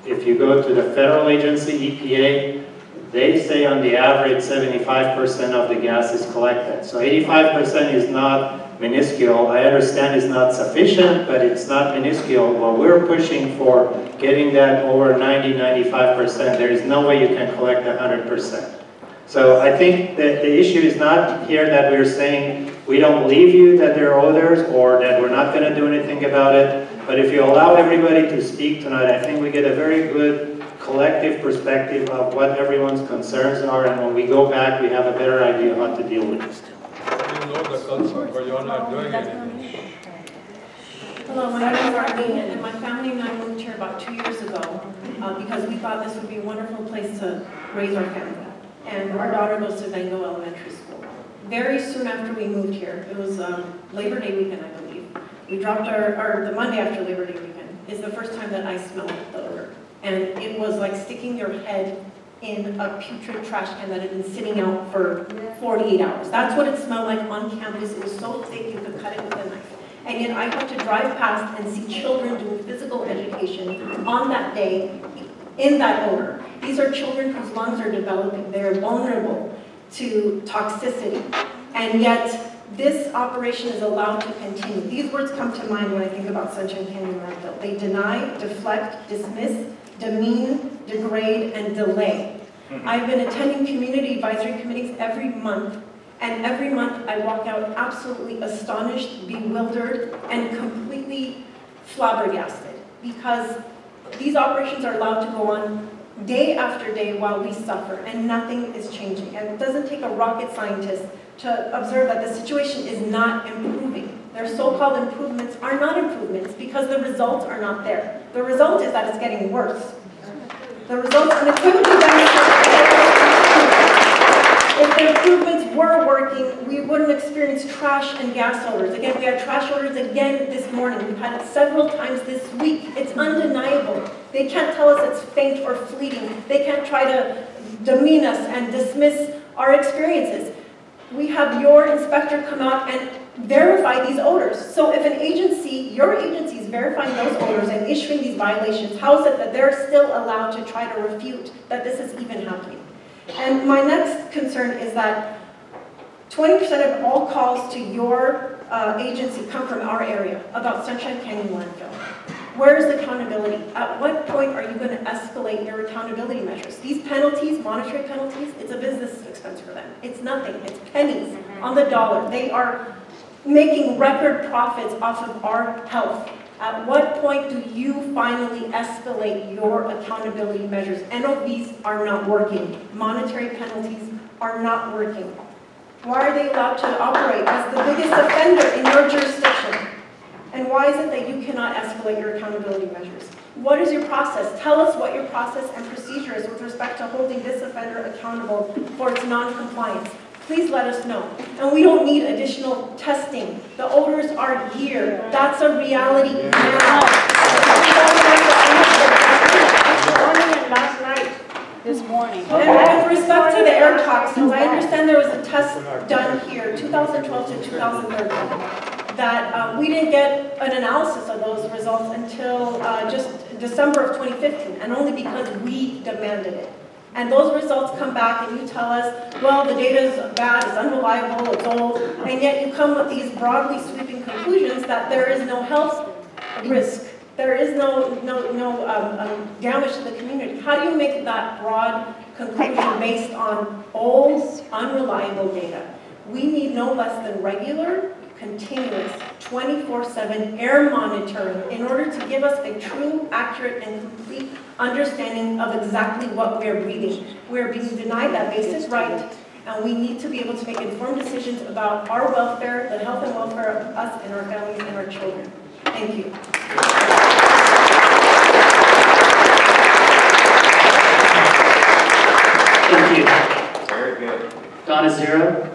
if you go to the federal agency, EPA, they say on the average 75% of the gas is collected. So 85% is not minuscule. I understand it's not sufficient, but it's not minuscule. Well, we're pushing for getting that over 90–95%. There is no way you can collect 100%. So I think that the issue is not here that we're saying we don't believe you that there are odors or that we're not going to do anything about it. But if you allow everybody to speak tonight, I think we get a very good collective perspective of what everyone's concerns are, and when we go back, we have a better idea how to deal with it. You know the concern, but you're not doing anything. Hello, my name is Arlene, and my family and I moved here about 2 years ago because we thought this would be a wonderful place to raise our family. And our daughter goes to Gogh Elementary School. Very soon after we moved here, it was Labor Day weekend, I believe. We dropped the Monday after Labor Day weekend is the first time that I smelled the odor. And it was like sticking your head in a putrid trash can that had been sitting out for 48 hours. That's what it smelled like on campus. It was so thick you could cut it with a knife. And yet I had to drive past and see children doing physical education on that day in that odor. These are children whose lungs are developing. They are vulnerable to toxicity. And yet this operation is allowed to continue. These words come to mind when I think about Sunshine Canyon Landfill. They deny, deflect, dismiss, demean, degrade, and delay. I've been attending community advisory committees every month, and every month I walk out absolutely astonished, bewildered, and completely flabbergasted because these operations are allowed to go on day after day while we suffer, and nothing is changing. And it doesn't take a rocket scientist to observe that the situation is not improving. Their so-called improvements are not improvements because the results are not there. The result is that it's getting worse. The results unequivocally demonstrate if the improvements were working, we wouldn't experience trash and gas odors. Again, we had trash odors again this morning. We've had it several times this week. It's undeniable. They can't tell us it's faint or fleeting. They can't try to demean us and dismiss our experiences. We have your inspector come out and verify these odors. So if an agency, your agency is verifying those odors and issuing these violations, how is it that they're still allowed to try to refute that this is even happening? And my next concern is that 20% of all calls to your agency come from our area about Sunshine Canyon Landfill. Where is the accountability? At what point are you going to escalate your accountability measures? These penalties, monetary penalties, it's a business expense for them. It's nothing. It's pennies on the dollar. They are making record profits off of our health. At what point do you finally escalate your accountability measures? NOVs are not working. Monetary penalties are not working. Why are they allowed to operate as the biggest offender in your jurisdiction? And why is it that you cannot escalate your accountability measures? What is your process? Tell us what your process and procedure is with respect to holding this offender accountable for its non-compliance. Please let us know. And we don't need additional testing. The odors are here. That's a reality now. Last night, this morning. And with respect to the air toxins, I understand there was a test done here, 2012 to 2013. That we didn't get an analysis of those results until just December of 2015, and only because we demanded it. and those results come back and you tell us, well, the data is bad, it's unreliable, it's old, and yet you come with these broadly sweeping conclusions that there is no health risk, there is no damage to the community. How do you make that broad conclusion based on old, unreliable data? We need no less than regular, continuous, 24/7 air monitoring in order to give us a true, accurate, and complete understanding of exactly what we are breathing. We are being denied that basic right, and we need to be able to make informed decisions about our welfare, the health and welfare of us and our families and our children. Thank you. Thank you. Very good. Donna Zero.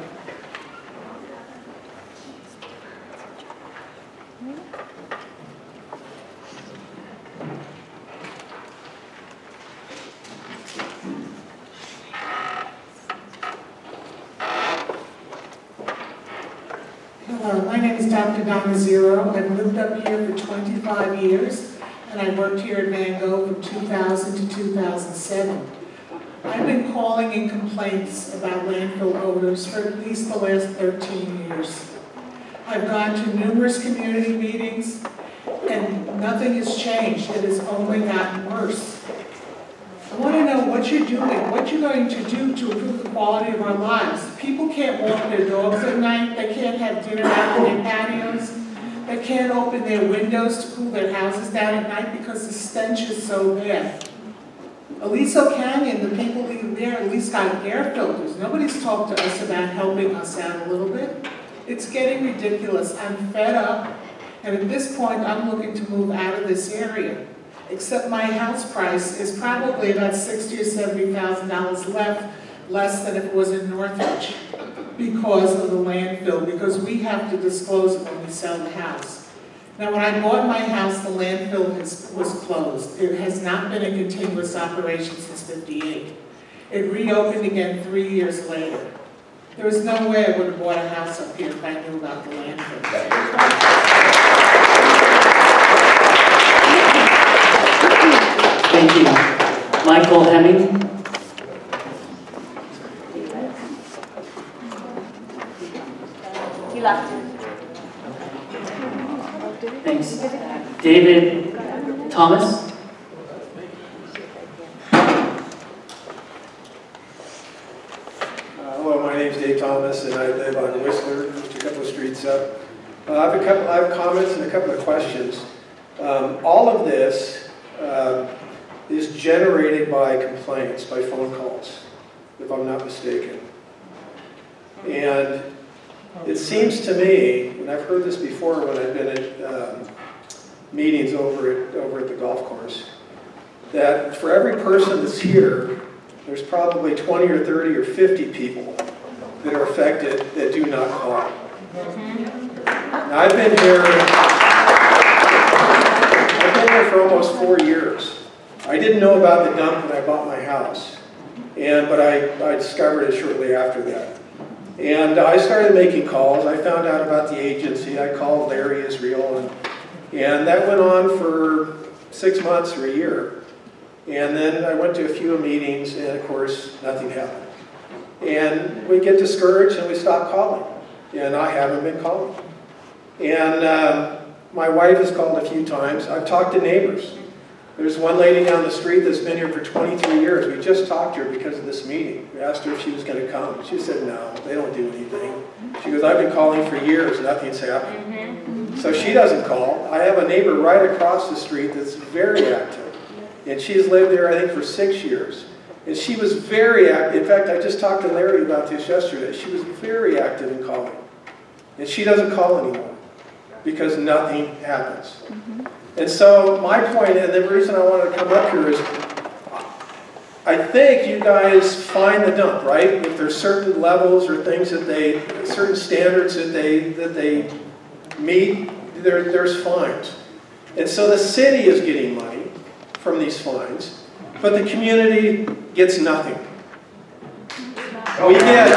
Hello, my name is Dr. Donna Zero. I've lived up here for 25 years, and I worked here at Van Gogh from 2000 to 2007. I've been calling in complaints about landfill odors for at least the last 13 years. I've gone to numerous community meetings, and nothing has changed. It has only gotten worse. I want to know what you're doing, what you're going to do to improve the quality of our lives. People can't walk their dogs at night, they can't have dinner out in their patios, they can't open their windows to cool their houses down at night because the stench is so bad. Aliso Canyon, the people living there at least got air filters. Nobody's talked to us about helping us out a little bit. It's getting ridiculous. I'm fed up, and at this point I'm looking to move out of this area. Except my house price is probably about $60,000 or $70,000 less than if it was in Northridge because of the landfill, because we have to disclose it when we sell the house. Now, when I bought my house, the landfill was closed. It has not been a continuous operation since '58. It reopened again 3 years later. There was no way I would have bought a house up here if I knew about the landfill. Thank you. Michael Hemming. He left. Thanks. David Thomas. Hello, my name's Dave Thomas, and I live on Whistler, just a couple of streets up. I have comments and a couple of questions. All of this is generated by complaints, by phone calls, if I'm not mistaken. And it seems to me, and I've heard this before when I've been at meetings over at the golf course, that for every person that's here, there's probably 20 or 30 or 50 people that are affected that do not call. Now, I've been here for almost 4 years. I didn't know about the dump when I bought my house, but I discovered it shortly after that. And I started making calls. I found out about the agency. I called Larry Israel, and that went on for 6 months or a year. And then I went to a few meetings, and of course, nothing happened. And we get discouraged, and we stop calling. And I haven't been calling. And my wife has called a few times. I've talked to neighbors. There's one lady down the street that's been here for 23 years. We just talked to her because of this meeting. We asked her if she was going to come. She said, no, they don't do anything. She goes, I've been calling for years, nothing's happened. So she doesn't call. I have a neighbor right across the street that's very active. And she's lived there, I think, for 6 years. And she was very active. In fact, I just talked to Larry about this yesterday. She was very active in calling. And she doesn't call anymore because nothing happens. And so my point, and the reason I wanted to come up here is, I think you guys find the dump, right? If there's certain levels or things that certain standards that they meet, there's fines. And so the city is getting money from these fines, but the community gets nothing. We get,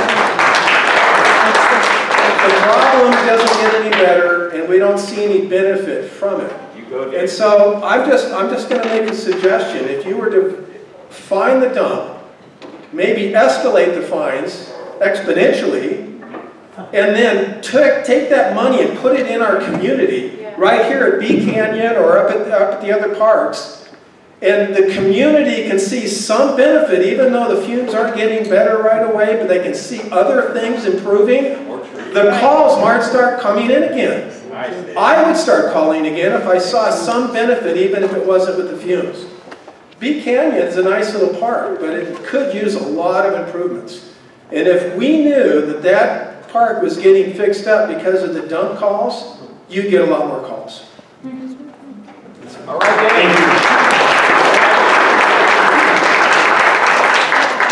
the problem doesn't get any better, and we don't see any benefit from it. And so I'm just going to make a suggestion. If you were to find the dump maybe escalate the fines exponentially, and then take that money and put it in our community, right here at Bee Canyon or up at the other parks, and the community can see some benefit, even though the fumes aren't getting better right away, but they can see other things improving, the calls might start coming in again. I would start calling again if I saw some benefit, even if it wasn't with the fumes. Bee Canyon is a nice little park, but it could use a lot of improvements. And if we knew that that park was getting fixed up because of the dump calls, you'd get a lot more calls. All right, thank you.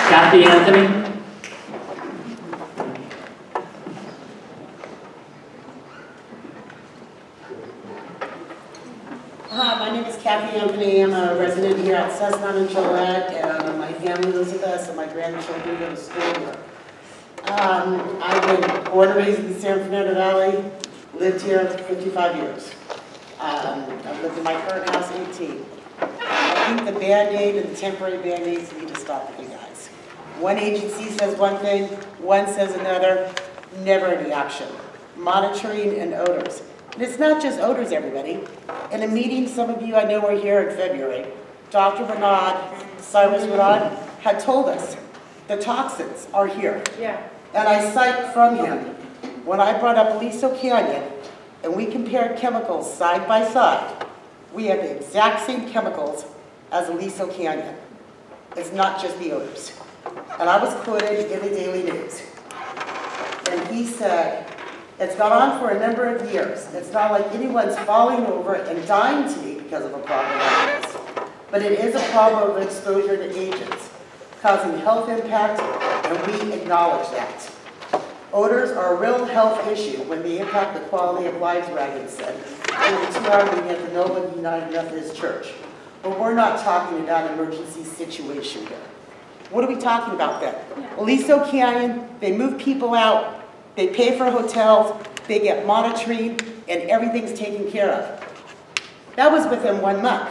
Kathy Anthony. Hi, my name is Kathy Anthony. I'm a resident here at Cessna and Gillette, and my family lives with us, and my grandchildren go to school here. I've been born and raised in the San Fernando Valley, lived here for 55 years. I've lived in my current house 18. I think the Band-Aid and the temporary Band-Aids need to stop with you guys. One agency says one thing, one says another, never any action. Monitoring and odors. And it's not just odors, everybody. In a meeting, some of you I know were here in February, Dr. Cyrus Renaud, had told us the toxins are here. Yeah. And I cite from him, when I brought up Aliso Canyon, and we compared chemicals side by side, we have the exact same chemicals as Aliso Canyon. It's not just the odors. And I was quoted in the Daily News. And he said, it's gone on for a number of years. It's not like anyone's falling over and dying today because of a problem like this. But it is a problem of exposure to agents, causing health impact, and we acknowledge that. Odors are a real health issue when they impact the quality of lives, Reagan said, during the 2-hour meeting at the Knollwood United Methodist Church. But we're not talking about an emergency situation here. What are we talking about then? Aliso Canyon, they move people out, they pay for hotels, they get monitoring, and everything's taken care of. That was within 1 month.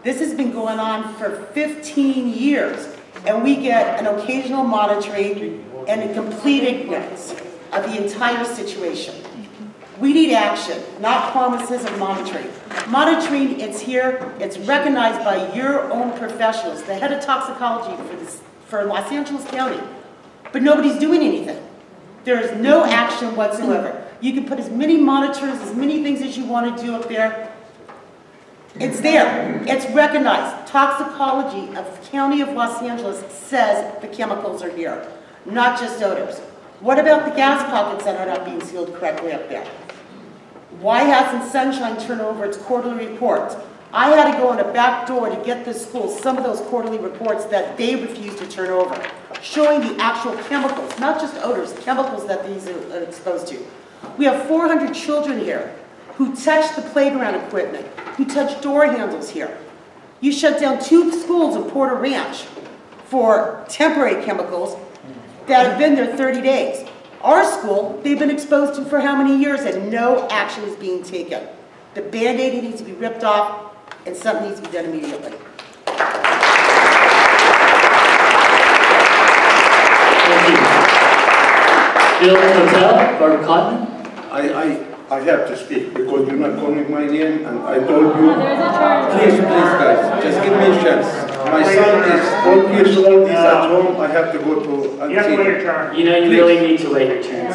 This has been going on for 15 years, and we get an occasional monitoring and a complete ignorance of the entire situation. We need action, not promises of monitoring. Monitoring, it's here, it's recognized by your own professionals, the head of toxicology for Los Angeles County, but nobody's doing anything. There is no action whatsoever. You can put as many monitors, as many things as you want to do up there. It's there. It's recognized. Toxicology of the County of Los Angeles says the chemicals are here, not just odors. What about the gas pockets that are not being sealed correctly up there? Why hasn't Sunshine turned over its quarterly reports? I had to go in a back door to get this school some of those quarterly reports that they refused to turn over, showing the actual chemicals, not just odors, chemicals that these are exposed to. We have 400 children here who touch the playground equipment, who touch door handles here. You shut down 2 schools in Porter Ranch for temporary chemicals that have been there 30 days. Our school, they've been exposed to for how many years, and no action is being taken. The Band-Aid needs to be ripped off, and something needs to be done immediately. Thank you. Bill Hotel, Barbara Cotton. I have to speak because you're not calling my name, and I told you. Please, guys, just give me a chance. My son is 12 years old, he's at home, I have to go to. You have to wait your turn. You know, you really need to wait your turn.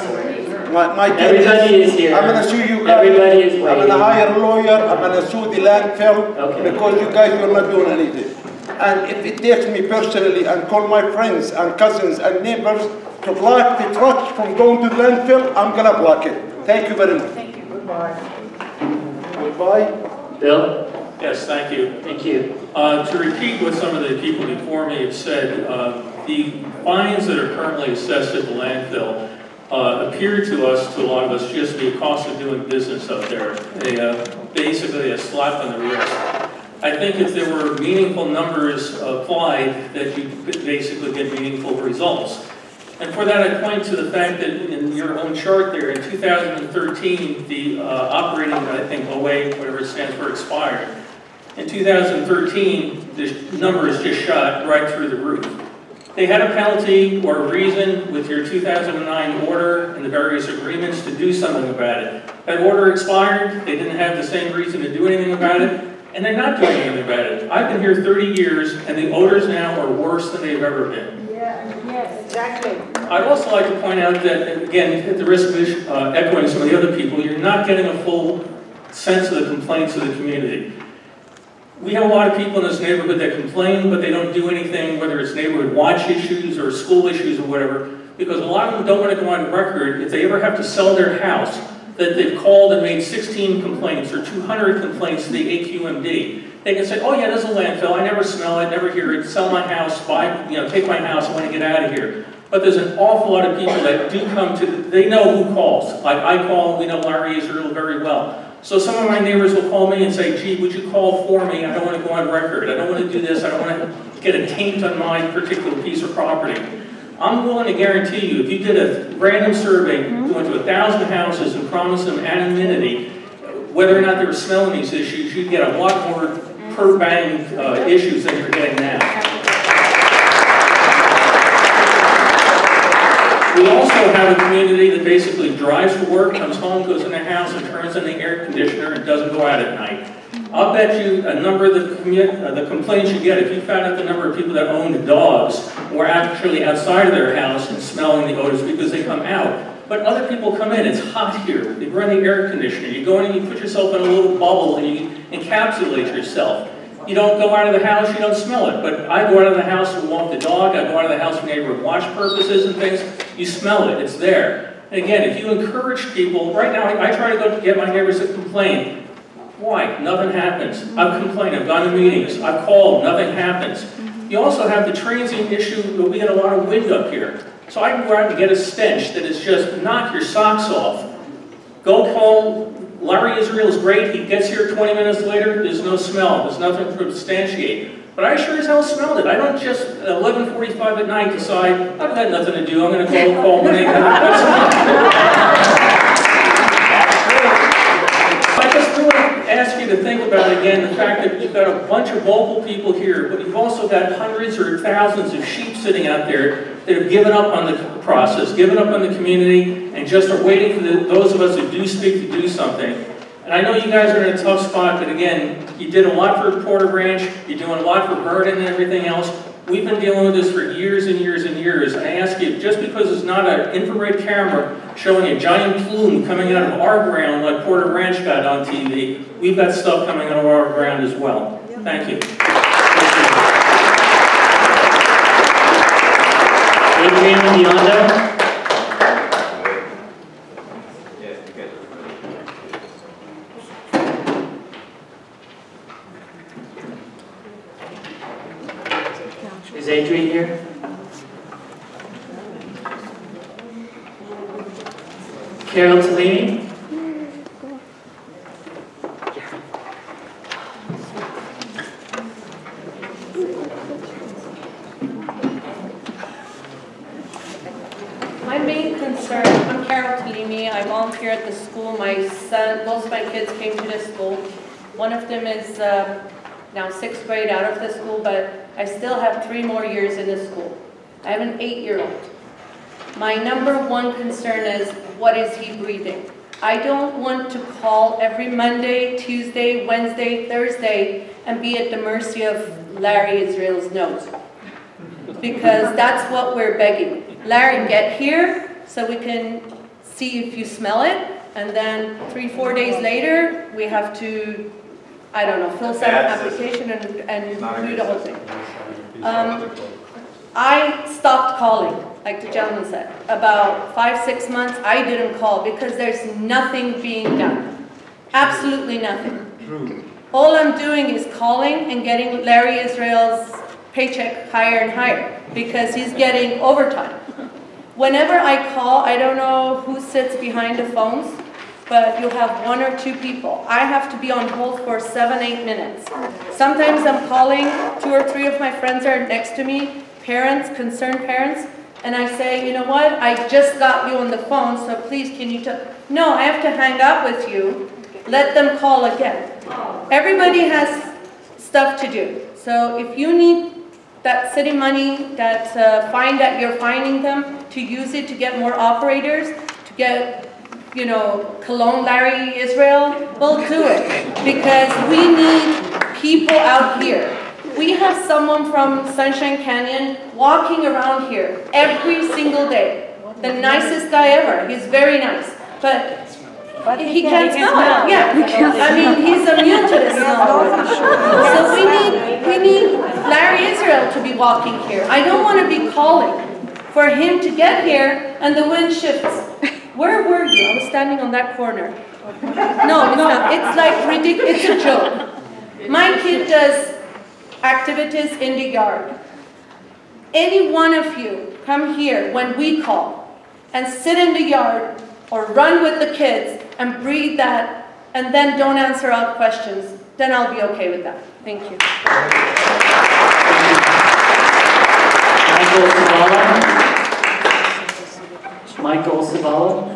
Everybody is here. I'm going to sue you guys. Everybody is waiting. I'm going to hire a lawyer, I'm going to sue the landfill because you guys are not doing anything. And if it takes me personally and call my friends and cousins and neighbors to block the trucks from going to the landfill, I'm going to block it. Thank you very much. Thank you. Goodbye. Goodbye. Bill? Yes, thank you. Thank you. To repeat what some of the people before me have said, the fines that are currently assessed at the landfill appear to us, to a lot of us, just be a cost of doing business up there. Basically a slap on the wrist. I think if there were meaningful numbers applied, that you could basically get meaningful results. And for that, I point to the fact that in your own chart there, in 2013, the operating, I think, OA, whatever it stands for, expired. In 2013, the number is just shot right through the roof. They had a penalty or a reason with your 2009 order and the various agreements to do something about it. That order expired, they didn't have the same reason to do anything about it, and they're not doing anything about it. I've been here 30 years, and the odors now are worse than they've ever been. Yes, exactly. I'd also like to point out that, again, at the risk of echoing some of the other people, you're not getting a full sense of the complaints of the community. We have a lot of people in this neighborhood that complain, but they don't do anything, whether it's neighborhood watch issues or school issues or whatever, because a lot of them don't want to go on record if they ever have to sell their house, that they've called and made 16 complaints or 200 complaints to the AQMD. They can say, oh yeah, there's a landfill, I never smell it, never hear it, sell my house, buy, take my house, I want to get out of here. But there's an awful lot of people that do come to, they know who calls. Like I call, we know Larry Israel very well. So some of my neighbors will call me and say, gee, would you call for me? I don't want to go on record. I don't want to do this. I don't want to get a taint on my particular piece of property. I'm willing to guarantee you, if you did a random survey, went to 1,000 houses and promised them anonymity, whether or not they were smelling these issues, you'd get a lot more per bang issues than you're getting now. We also have a community that basically drives to work, comes home, goes in the house, and turns on the air conditioner and doesn't go out at night. I'll bet you a number of the complaints you get, if you found out the number of people that own dogs were actually outside of their house and smelling the odors because they come out. But other people come in, it's hot here, they run the air conditioner, you go in and you put yourself in a little bubble and you encapsulate yourself. You don't go out of the house, you don't smell it. But I go out of the house and walk the dog, I go out of the house for neighborhood watch purposes and things, you smell it, it's there. And again, if you encourage people, right now I try to go get my neighbors to complain. Why? Nothing happens. I've complained, I've gone to meetings, I've called, nothing happens. You also have the transient issue that we get a lot of wind up here. So I can go out and get a stench that is just knock your socks off. Go call Larry Israel is great, he gets here 20 minutes later, there's no smell, there's nothing to substantiate. But I sure as hell smelled it. I don't just at 11:45 at night decide, I've got nothing to do, I'm going to call when they come. I just really ask you to think about, again, the fact that you've got a bunch of vocal people here, but you've also got hundreds or thousands of sheep sitting out there that have given up on the process, given up on the community, and just are waiting for those of us who do speak to do something. And I know you guys are in a tough spot, but again, you did a lot for Porter Branch, you're doing a lot for Vernon and everything else. We've been dealing with this for years and years and years. And I ask you, just because it's not an infrared camera showing a giant plume coming out of our ground like Porter Branch got on TV, we've got stuff coming out of our ground as well. Thank you. Adrian Biondo. Is Adrian here? Carol Tellini? My main concern, I'm Carol Tellini, I volunteer at the school. My son, most of my kids came to this school. One of them is now 6th grade out of the school, but I still have 3 more years in the school. I have an 8-year-old. My number one concern is, what is he breathing? I don't want to call every Monday, Tuesday, Wednesday, Thursday, and be at the mercy of Larry Israel's nose. Because that's what we're begging. Larry, get here so we can see if you smell it, and then 3-4 days later, we have to, I don't know, fill some application and do the whole thing. I stopped calling, like the gentleman said. About 5-6 months, I didn't call because there's nothing being done. Absolutely nothing. All I'm doing is calling and getting Larry Israel's paycheck higher and higher because he's getting overtime. Whenever I call, I don't know who sits behind the phones, but you'll have 1 or 2 people. I have to be on hold for 7-8 minutes. Sometimes I'm calling, 2 or 3 of my friends are next to me, parents, concerned parents, and I say, you know what, I just got you on the phone, so please can you tell? No, I have to hang up with you. Let them call again. Everybody has stuff to do. So if you need that city money, that fine that you're fining them, to use it to get more operators, to get, you know, Cologne Larry Israel, we'll do it. Because we need people out here. We have someone from Sunshine Canyon walking around here every single day. The nicest guy ever. He's very nice. But he can't smell it. Yeah. I mean, he's immune to the smell. So we need Larry Israel to be walking here. I don't want to be calling for him to get here and the wind shifts. Where were you? I was standing on that corner. No, it's not. It's like ridiculous. It's a joke. My kid does activities in the yard. Any one of you come here when we call and sit in the yard or run with the kids and breathe that and then don't answer all questions, then I'll be okay with that. Thank you. Michael Savala.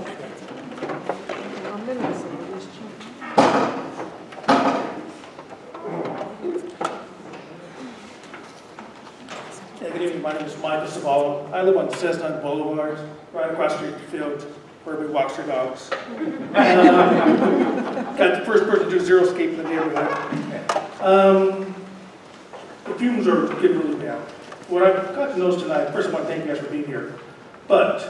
Good evening, my name is Michael Savala. I live on Cessna Boulevard, right across the street from the field, where we walk our dogs. Got the first person to do zero escape in the neighborhood. The fumes are getting really bad. What I've got to notice tonight, first I want to thank you guys for being here, but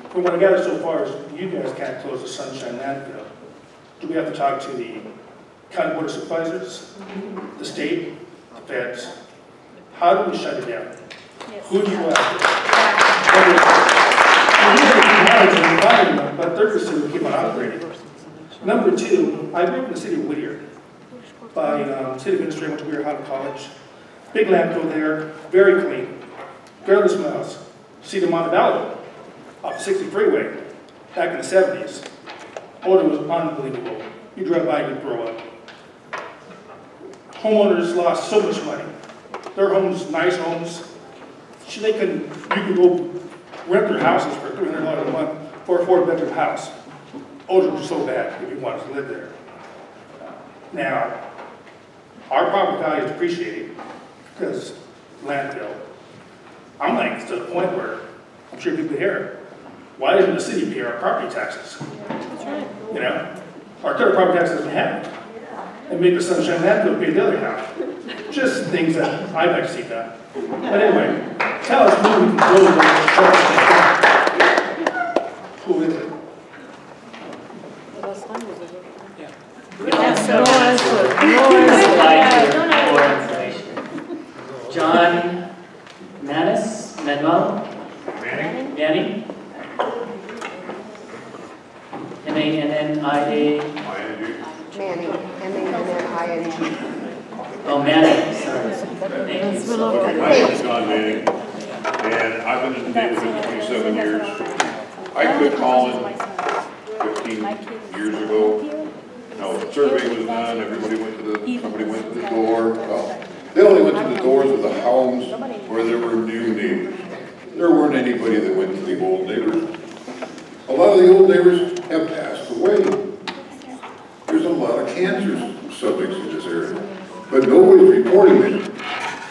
from what I gather so far is you guys can't close the Sunshine Landfill. Do we have to talk to the county board of supervisors, the state, the feds? How do we shut it down? Who do you go after? But third percent we keep on operating. Number two, I grew up in the city of Whittier. By city administrator, went to Whittier High College. Big landfill there, very clean, barely smells. See them on the Balboa, off the 60 freeway, back in the 70s. Odor was unbelievable. You drive by, you'd throw up. Homeowners lost so much money. Their homes, nice homes, you could go rent their houses for $300 a month for a 4-bedroom house. Odor was so bad if you wanted to live there. Now, our property value is depreciating because landfill. I'm like to the point where I'm sure people here, why doesn't the city pay our property taxes? You know, our current property taxes doesn't have it. And make the Sunshine Landfill pay the other half. Just things that I'd like to see done. But anyway, tell us who we can go to. Who is it? John Manuel? Manny? M-A-N-N-I-A. Manny, M-A-N-N-I-N-G. Oh, Manny, sorry. My name is John Manning, and I've been in the neighborhood 27 years. I quit calling 15 years ago. No, a survey was done, somebody went to the door. Well, they only went to the doors of the homes where there were new neighbors. There weren't anybody that went to the old neighbors. A lot of the old neighbors have passed away. There's a lot of cancer subjects in this area, but nobody's reporting it.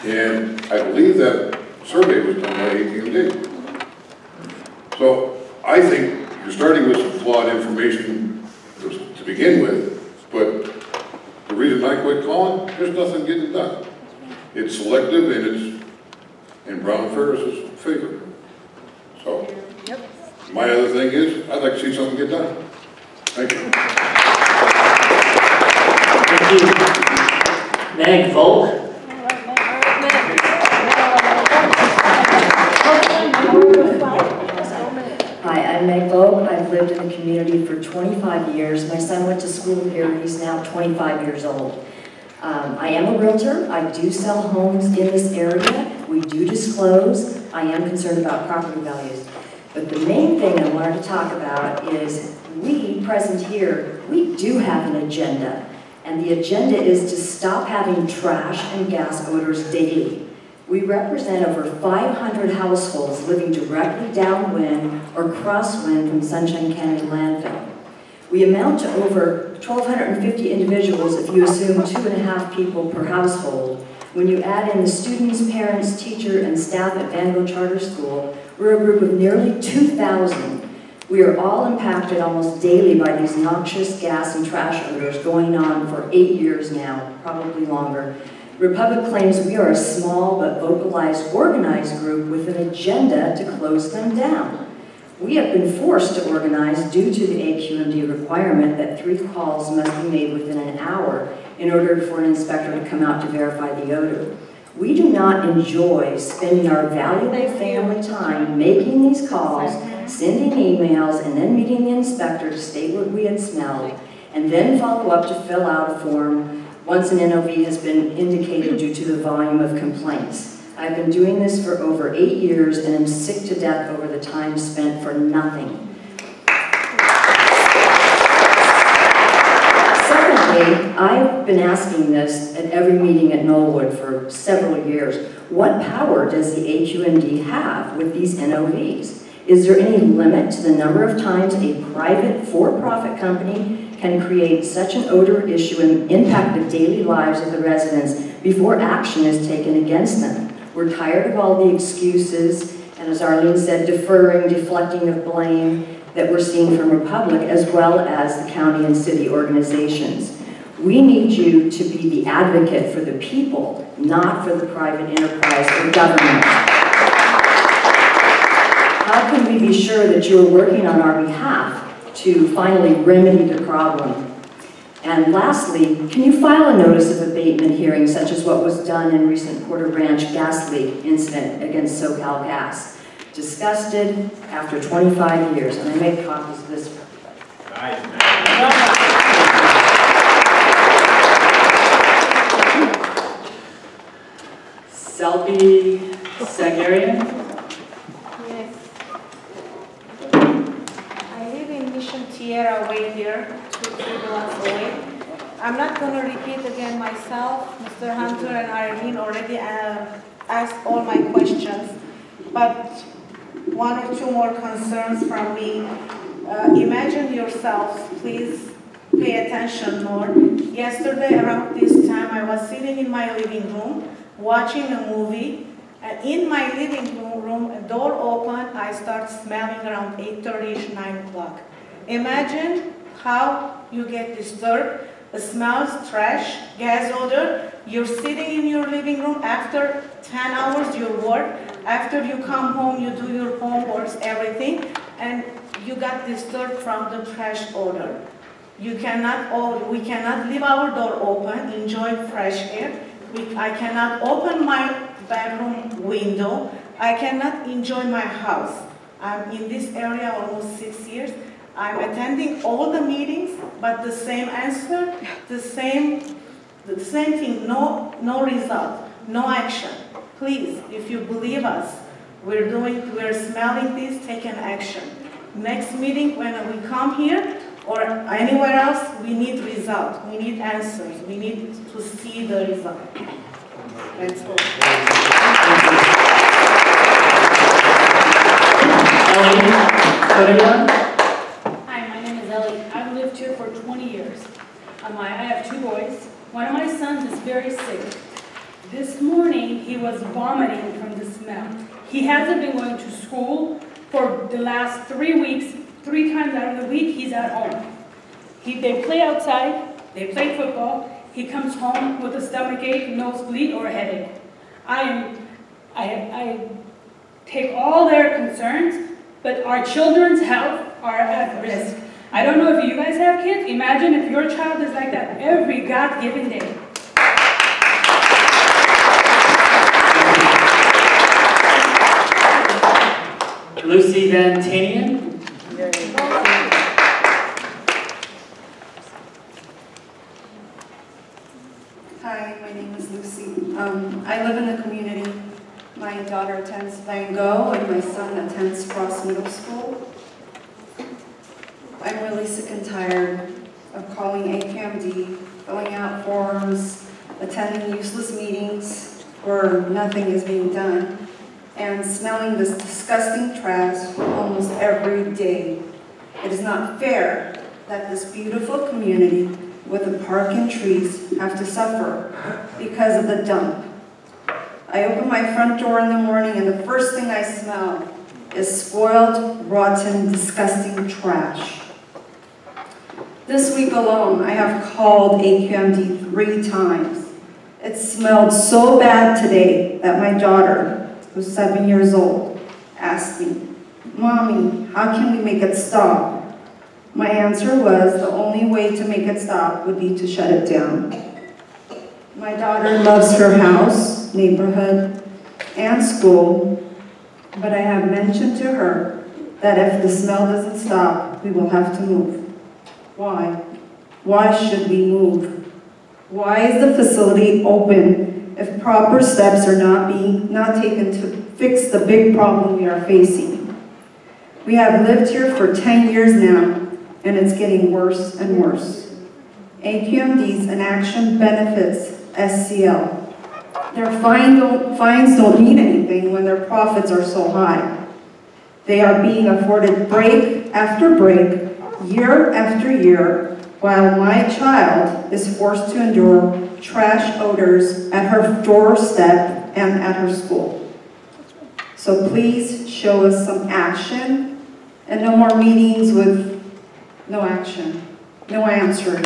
And I believe that survey was done by SCAQMD. So I think you're starting with some flawed information to begin with, but the reason I quit calling, there's nothing getting done. It's selective and it's in Brown Ferris's favor. So my other thing is, I'd like to see something get done. Thank you. Thank you. Meg Volk. Hi, I'm Meg Gogh. I've lived in the community for 25 years. My son went to school here. He's now 25 years old. I am a realtor. I do sell homes in this area. We do disclose. I am concerned about property values. But the main thing I wanted to talk about is we, present here, we do have an agenda. And the agenda is to stop having trash and gas odors daily. We represent over 500 households living directly downwind or crosswind from Sunshine Canyon Landfill. We amount to over 1,250 individuals if you assume 2.5 people per household. When you add in the students, parents, teacher, and staff at Van Gogh Charter School, we're a group of nearly 2,000. We are all impacted almost daily by these noxious gas and trash odors going on for 8 years now, probably longer. Republic claims we are a small but vocalized, organized group with an agenda to close them down. We have been forced to organize due to the AQMD requirement that 3 calls must be made within an hour in order for an inspector to come out to verify the odor. We do not enjoy spending our valuable family time making these calls, sending emails, and then meeting the inspector to state what we had smelled, and then follow up to fill out a form once an NOV has been indicated due to the volume of complaints. I've been doing this for over 8 years and am sick to death over the time spent for nothing. Secondly, I've been asking this at every meeting at Knollwood for several years. What power does the AQMD have with these NOVs? Is there any limit to the number of times a private for-profit company can create such an odor issue and impact the daily lives of the residents before action is taken against them? We're tired of all the excuses, and as Arlene said, deferring, deflecting of blame that we're seeing from Republic as well as the county and city organizations. We need you to be the advocate for the people, not for the private enterprise or government. How can we be sure that you're working on our behalf to finally remedy the problem? And lastly, can you file a notice of abatement hearing such as what was done in recent Porter Ranch gas leak incident against SoCal Gas? Disgusted after 25 years, and I make copies of this for everybody. Selby Sagarian. Yes. I live in Mission Tierra way here, 2-3 blocks away. I'm not going to repeat again myself. Mr. Hunter and Irene already asked all my questions, but 1 or 2 more concerns from me. Imagine yourselves, please pay attention more. Yesterday around this time I was sitting in my living room watching a movie, and in my living room, a door open, I start smelling around 8:30ish, 9 o'clock. Imagine how you get disturbed. It smells trash, gas odor. You're sitting in your living room after 10 hours you work. After you come home, you do your homework, everything, and you got disturbed from the trash odor. We cannot leave our door open, enjoy fresh air. I cannot open my bedroom window. I cannot enjoy my house. I'm in this area almost 6 years. I'm attending all the meetings, but the same answer, the same thing, no result, no action. Please, if you believe us, we're smelling this, take an action. Next meeting, when we come here or anywhere else, we need result, we need answers, we need to see the result. Let's go. Hi, my name is Ellie. I've lived here for 20 years. I have 2 boys. One of my sons is very sick. This morning, he was vomiting from the smell. He hasn't been going to school for the last 3 weeks. 3 times out of the week, he's at home. They play outside, they play football. He comes home with a stomachache, nosebleed, or a headache. I take all their concerns, but our children's health are at risk. I don't know if you guys have kids. Imagine if your child is like that every God-given day. Lucy Van Tanian. Hi, my name is Lucy. I live in the community. My daughter attends Van Gogh and my son attends Cross Middle School. I'm really sick and tired of calling AQMD, filling out forms, attending useless meetings where nothing is being done, and smelling this disgusting trash almost every day. It is not fair that this beautiful community with a park and trees have to suffer because of the dump I open my front door in the morning and the first thing I smell is spoiled, rotten, disgusting trash. This week alone, I have called AQMD 3 times. It smelled so bad today that my daughter, who's 7 years old, asked me, "Mommy, how can we make it stop?" My answer was the only way to make it stop would be to shut it down. My daughter loves her house, neighborhood, and school, but I have mentioned to her that if the smell doesn't stop, we will have to move. Why? Why should we move? Why is the facility open if proper steps are not taken to fix the big problem we are facing? We have lived here for 10 years now, and it's getting worse and worse. AQMD's inaction benefits SCL. Their fines don't mean anything when their profits are so high. They are being afforded break after break, year after year, while my child is forced to endure trash odors at her doorstep and at her school. So please show us some action and no more meetings with no action, no answers.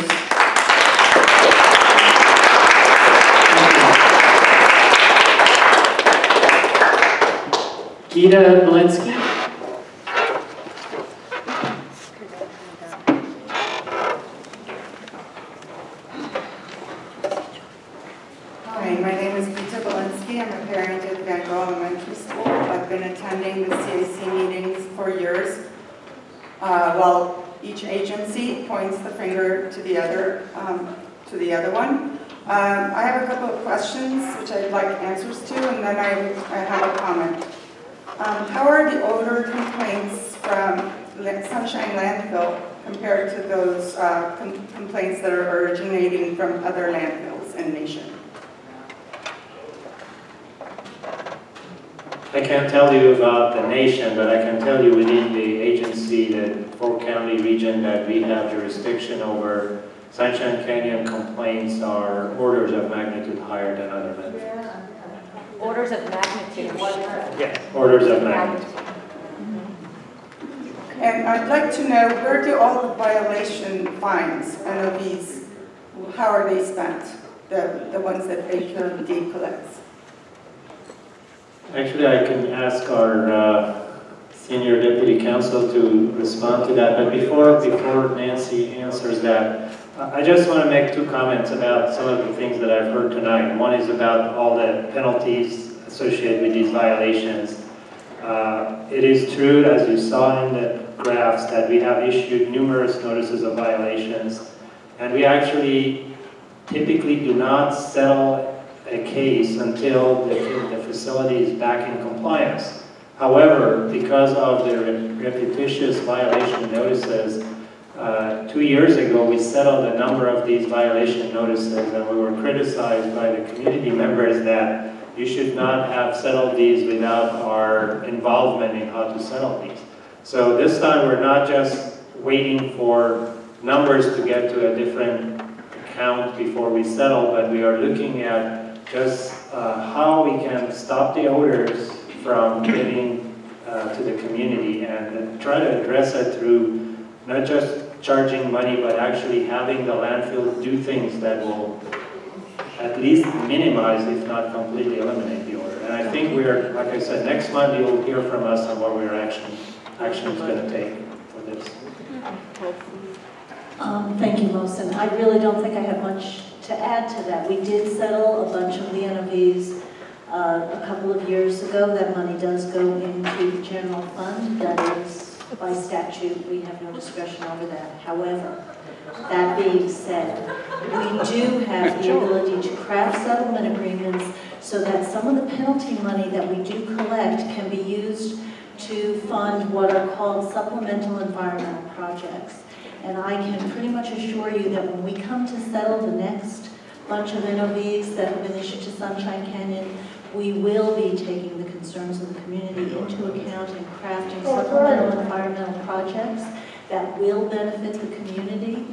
Gita Malinsky. Hi, my name is Gita Malinsky. I'm a parent at Gogh Elementary School. I've been attending the CAC meetings for years. While each agency points the finger to the other one. I have a couple of questions which I'd like answers to, and then I have a comment. How are the odor complaints from Sunshine Landfill compared to those complaints that are originating from other landfills in the nation? I can't tell you about the nation, but I can tell you within the agency, the 4-county region that we have jurisdiction over, Sunshine Canyon complaints are orders of magnitude higher than other landfills. Orders of magnitude. Yes, orders of magnitude. And I'd like to know, where do all the violation fines, NOVs, how are they spent? The ones that AQMD collects? Actually, I can ask our senior deputy counsel to respond to that, but before Nancy answers that, I just want to make 2 comments about some of the things that I've heard tonight. One is about all the penalties associated with these violations. It is true, as you saw in the graphs, that we have issued numerous notices of violations, and we actually typically do not settle a case until the facility is back in compliance. However, because of the repetitious violation notices, 2 years ago we settled a number of these violation notices, and we were criticized by the community members that you should not have settled these without our involvement in how to settle these. So this time we're not just waiting for numbers to get to a different account before we settle, but we are looking at just how we can stop the odors from getting to the community and try to address it through not just charging money, but actually having the landfill do things that will at least minimize, if not completely eliminate the odor. And I think we're, like I said, next month you'll hear from us on what we're action is going to take for this. Thank you, Mohsen. I really don't think I have much to add to that. We did settle a bunch of the NOVs a couple of years ago. That money does go into the general fund. That is, by statute, we have no discretion over that. However, that being said, we do have the ability to craft settlement agreements so that some of the penalty money that we do collect can be used to fund what are called supplemental environmental projects. And I can pretty much assure you that when we come to settle the next bunch of NOVs that have been issued to Sunshine Canyon, we will be taking the concerns of the community into account and crafting supplemental environmental projects that will benefit the community.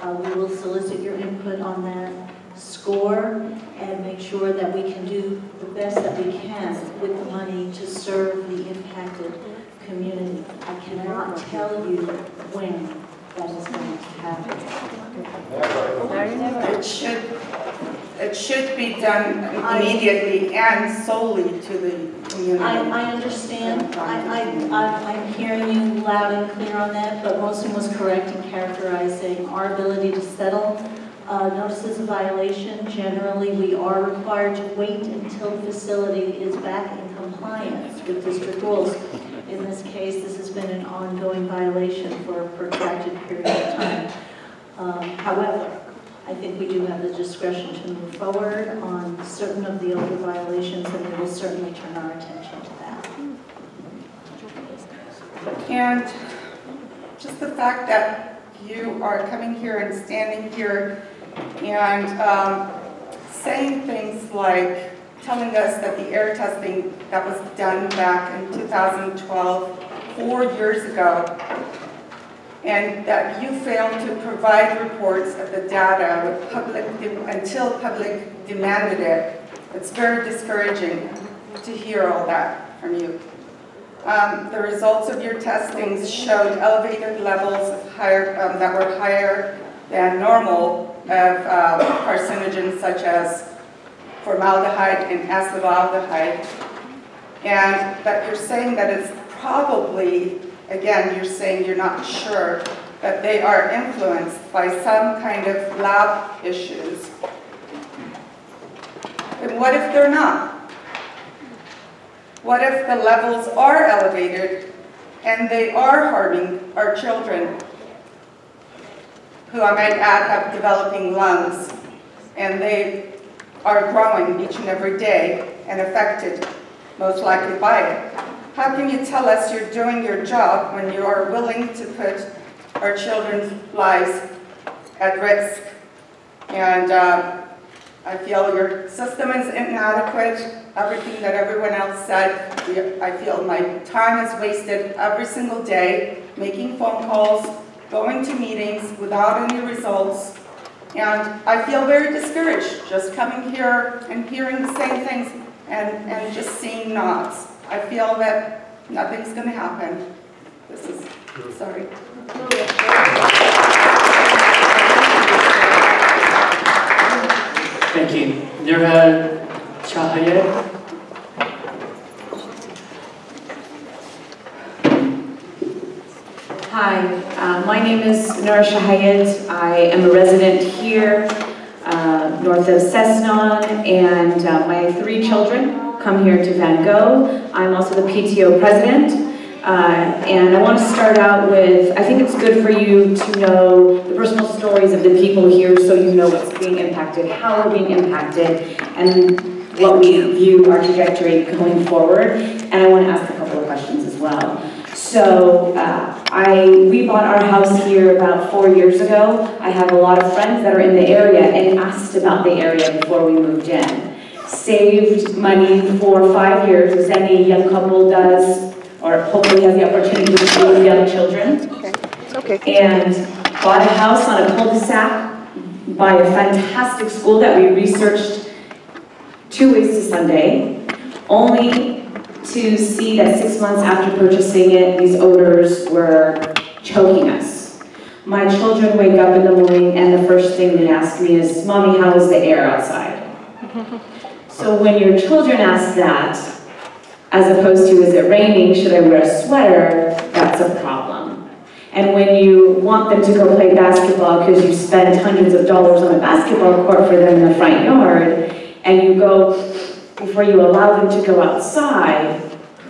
We will solicit your input on that score and make sure that we can do the best that we can with the money to serve the impacted community. I cannot tell you when that is going to happen. It should be done immediately and solely to the community. I understand. I'm hearing you loud and clear on that, but Wilson was correct in characterizing our ability to settle notices of violation. Generally, we are required to wait until the facility is back in compliance with district rules. In this case, this has been an ongoing violation for a protracted period of time. However, I think we do have the discretion to move forward on certain of the older violations, and we will certainly turn our attention to that. And just the fact that you are coming here and standing here and saying things like telling us that the air testing that was done back in 2012, 4 years ago, and that you failed to provide reports of the data with until public demanded it. It's very discouraging to hear all that from you. The results of your testings showed elevated levels of that were higher than normal of carcinogens such as formaldehyde and acetaldehyde, and that you're saying that it's probably, again, you're saying you're not sure, that they are influenced by some kind of lab issues. And what if they're not? What if the levels are elevated and they are harming our children, who I might add have developing lungs, and they are growing each and every day and affected most likely by it? How can you tell us you're doing your job when you are willing to put our children's lives at risk? And I feel your system is inadequate. Everything that everyone else said, I feel my time is wasted every single day, making phone calls, going to meetings without any results. And I feel very discouraged just coming here and hearing the same things and just seeing nods. I feel that nothing's going to happen. This is, sorry. Thank you. Nura Chahayed. Hi, my name is Nura Chahayed. I am a resident here, north of Cessnon, and my 3 children come here to Van Gogh. I'm also the PTO president, and I want to start out with, I think it's good for you to know the personal stories of the people here so you know what's being impacted, how we're being impacted, and what we view our trajectory going forward. And I want to ask a couple of questions as well. So we bought our house here about 4 years ago. I have a lot of friends that are in the area and asked about the area before we moved in. Saved money for 5 years, as any young couple does, or hopefully has the opportunity to do with young children. Okay. And bought a house on a cul-de-sac by a fantastic school that we researched 2 weeks to Sunday, only to see that 6 months after purchasing it, these odors were choking us. My children wake up in the morning and the first thing they ask me is, "Mommy, how is the air outside?" So when your children ask that, as opposed to, "Is it raining? Should I wear a sweater?" that's a problem. And when you want them to go play basketball because you spend hundreds of dollars on a basketball court for them in the front yard, and you go, before you allow them to go outside,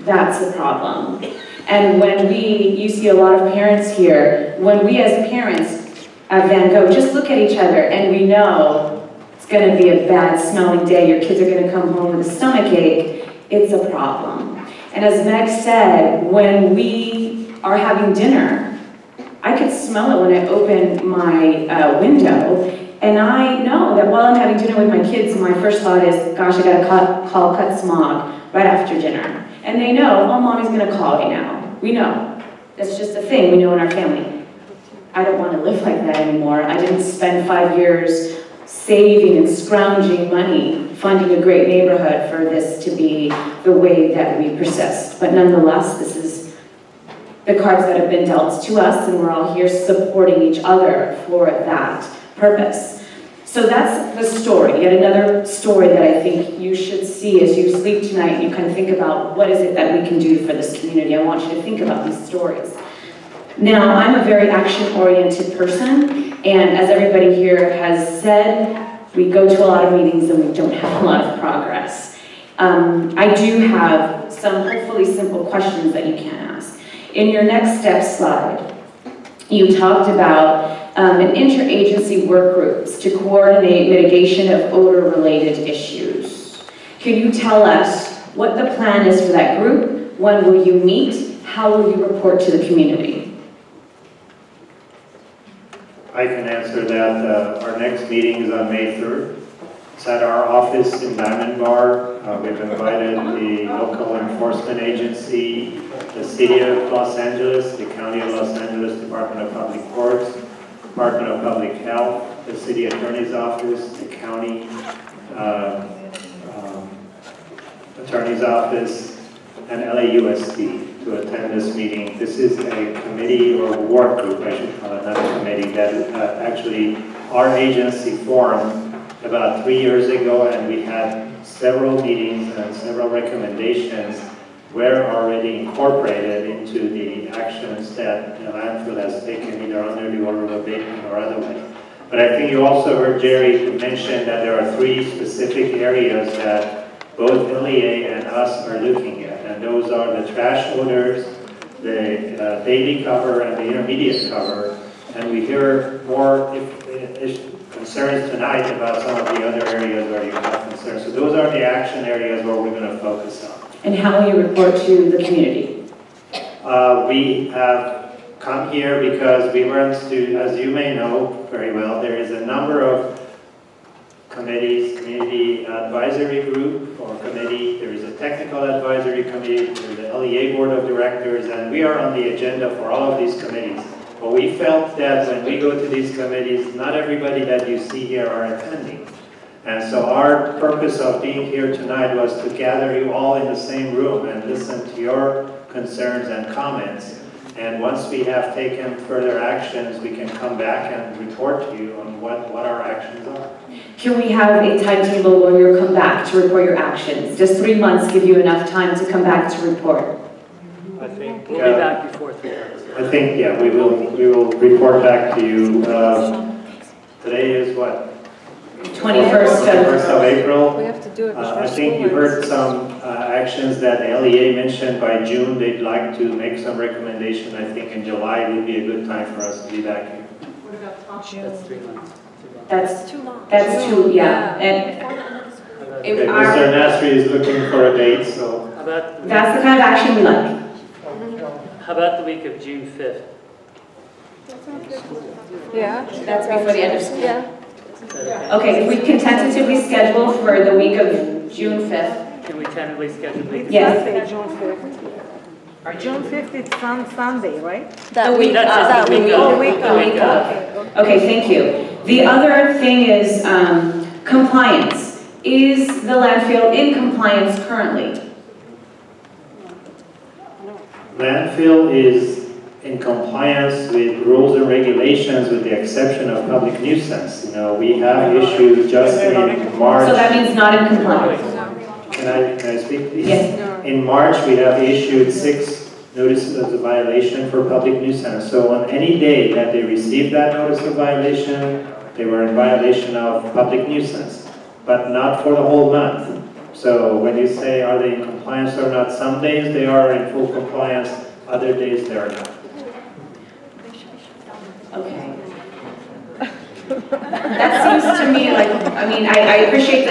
that's a problem. And when you see a lot of parents here, when we as parents at Van Gogh just look at each other and we know it's going to be a bad smelling day, your kids are going to come home with a stomach ache, it's a problem. And as Meg said, when we are having dinner, I could smell it when I open my window, and I know that while I'm having dinner with my kids, my first thought is, gosh, I gotta call cut smog right after dinner. And they know, oh, Mommy's gonna call me now. We know. That's just a thing we know in our family. I don't want to live like that anymore. I didn't spend 5 years saving and scrounging money, funding a great neighborhood for this to be the way that we persist. But nonetheless, this is the cards that have been dealt to us, and we're all here supporting each other for that purpose. So that's the story, yet another story that I think you should see as you sleep tonight and you kind of think about what is it that we can do for this community. I want you to think about these stories. Now, I'm a very action-oriented person, and as everybody here has said, we go to a lot of meetings and we don't have a lot of progress. I do have some hopefully simple questions that you can ask. In your next step slide, you talked about an interagency work groups to coordinate mitigation of odor-related issues. Can you tell us what the plan is for that group? When will you meet? How will you report to the community? I can answer that. Our next meeting is on May 3rd. It's at our office in Diamond Bar. We've invited the local enforcement agency, the City of Los Angeles, the County of Los Angeles Department of Public Works, Department of Public Health, the City Attorney's Office, the County Attorney's Office, and LAUSD to attend this meeting. This is a committee or a work group, I should call it, not a committee, that actually our agency formed about 3 years ago, and we had several meetings and several recommendations were already incorporated into the actions that the landfill has taken, either under the order of abatement or otherwise. But I think you also heard Jerry mention that there are 3 specific areas that both LEA and us are looking at, and those are the trash odors, the daily cover, and the intermediate cover. And we hear more concerns tonight about some of the other areas where you have concerns. So those are the action areas where we're going to focus on. And how will you report to the community? We have come here because we went to, as you may know very well, there is a number of committees, community advisory group or committee, there is a technical advisory committee, there is the LEA board of directors, and we are on the agenda for all of these committees. But we felt that when we go to these committees, not everybody that you see here are attending. And so our purpose of being here tonight was to gather you all in the same room and listen to your concerns and comments. And once we have taken further actions, we can come back and report to you on what our actions are. Can we have a timetable where you'll come back to report your actions? Does 3 months give you enough time to come back to report? I think we'll be back before 3 months. I think, yeah, we will report back to you. Today is what? 21st of April. We have to do it before I think you heard some actions that the LEA mentioned by June. They'd like to make some recommendation. I think in July would be a good time for us to be back here. What about June? That's 3 months. That's too long. That's too, yeah. And okay, Mr. Nasri is looking for a date, so. That's the kind of action we like. How about the week of June 5th? Yeah. That's before the end of school. Yeah. Okay, if we can tentatively schedule for the week of June 5th. Can we tentatively schedule the week? Yes. June 5th. June 5th is on Sunday, right? The week of. Okay, thank you. The other thing is compliance. Is the landfill in compliance currently? Landfill is in compliance with rules and regulations with the exception of public nuisance. You know, we have issued just in March. So that means not in compliance. Can I speak, please? Yes. In March, we have issued 6 notices of violation for public nuisance. So on any day that they received that notice of violation, they were in violation of public nuisance, but not for the whole month. So when you say, are they in compliance or not, some days they are in full compliance, other days they are not. Okay. That seems to me like, I mean, I appreciate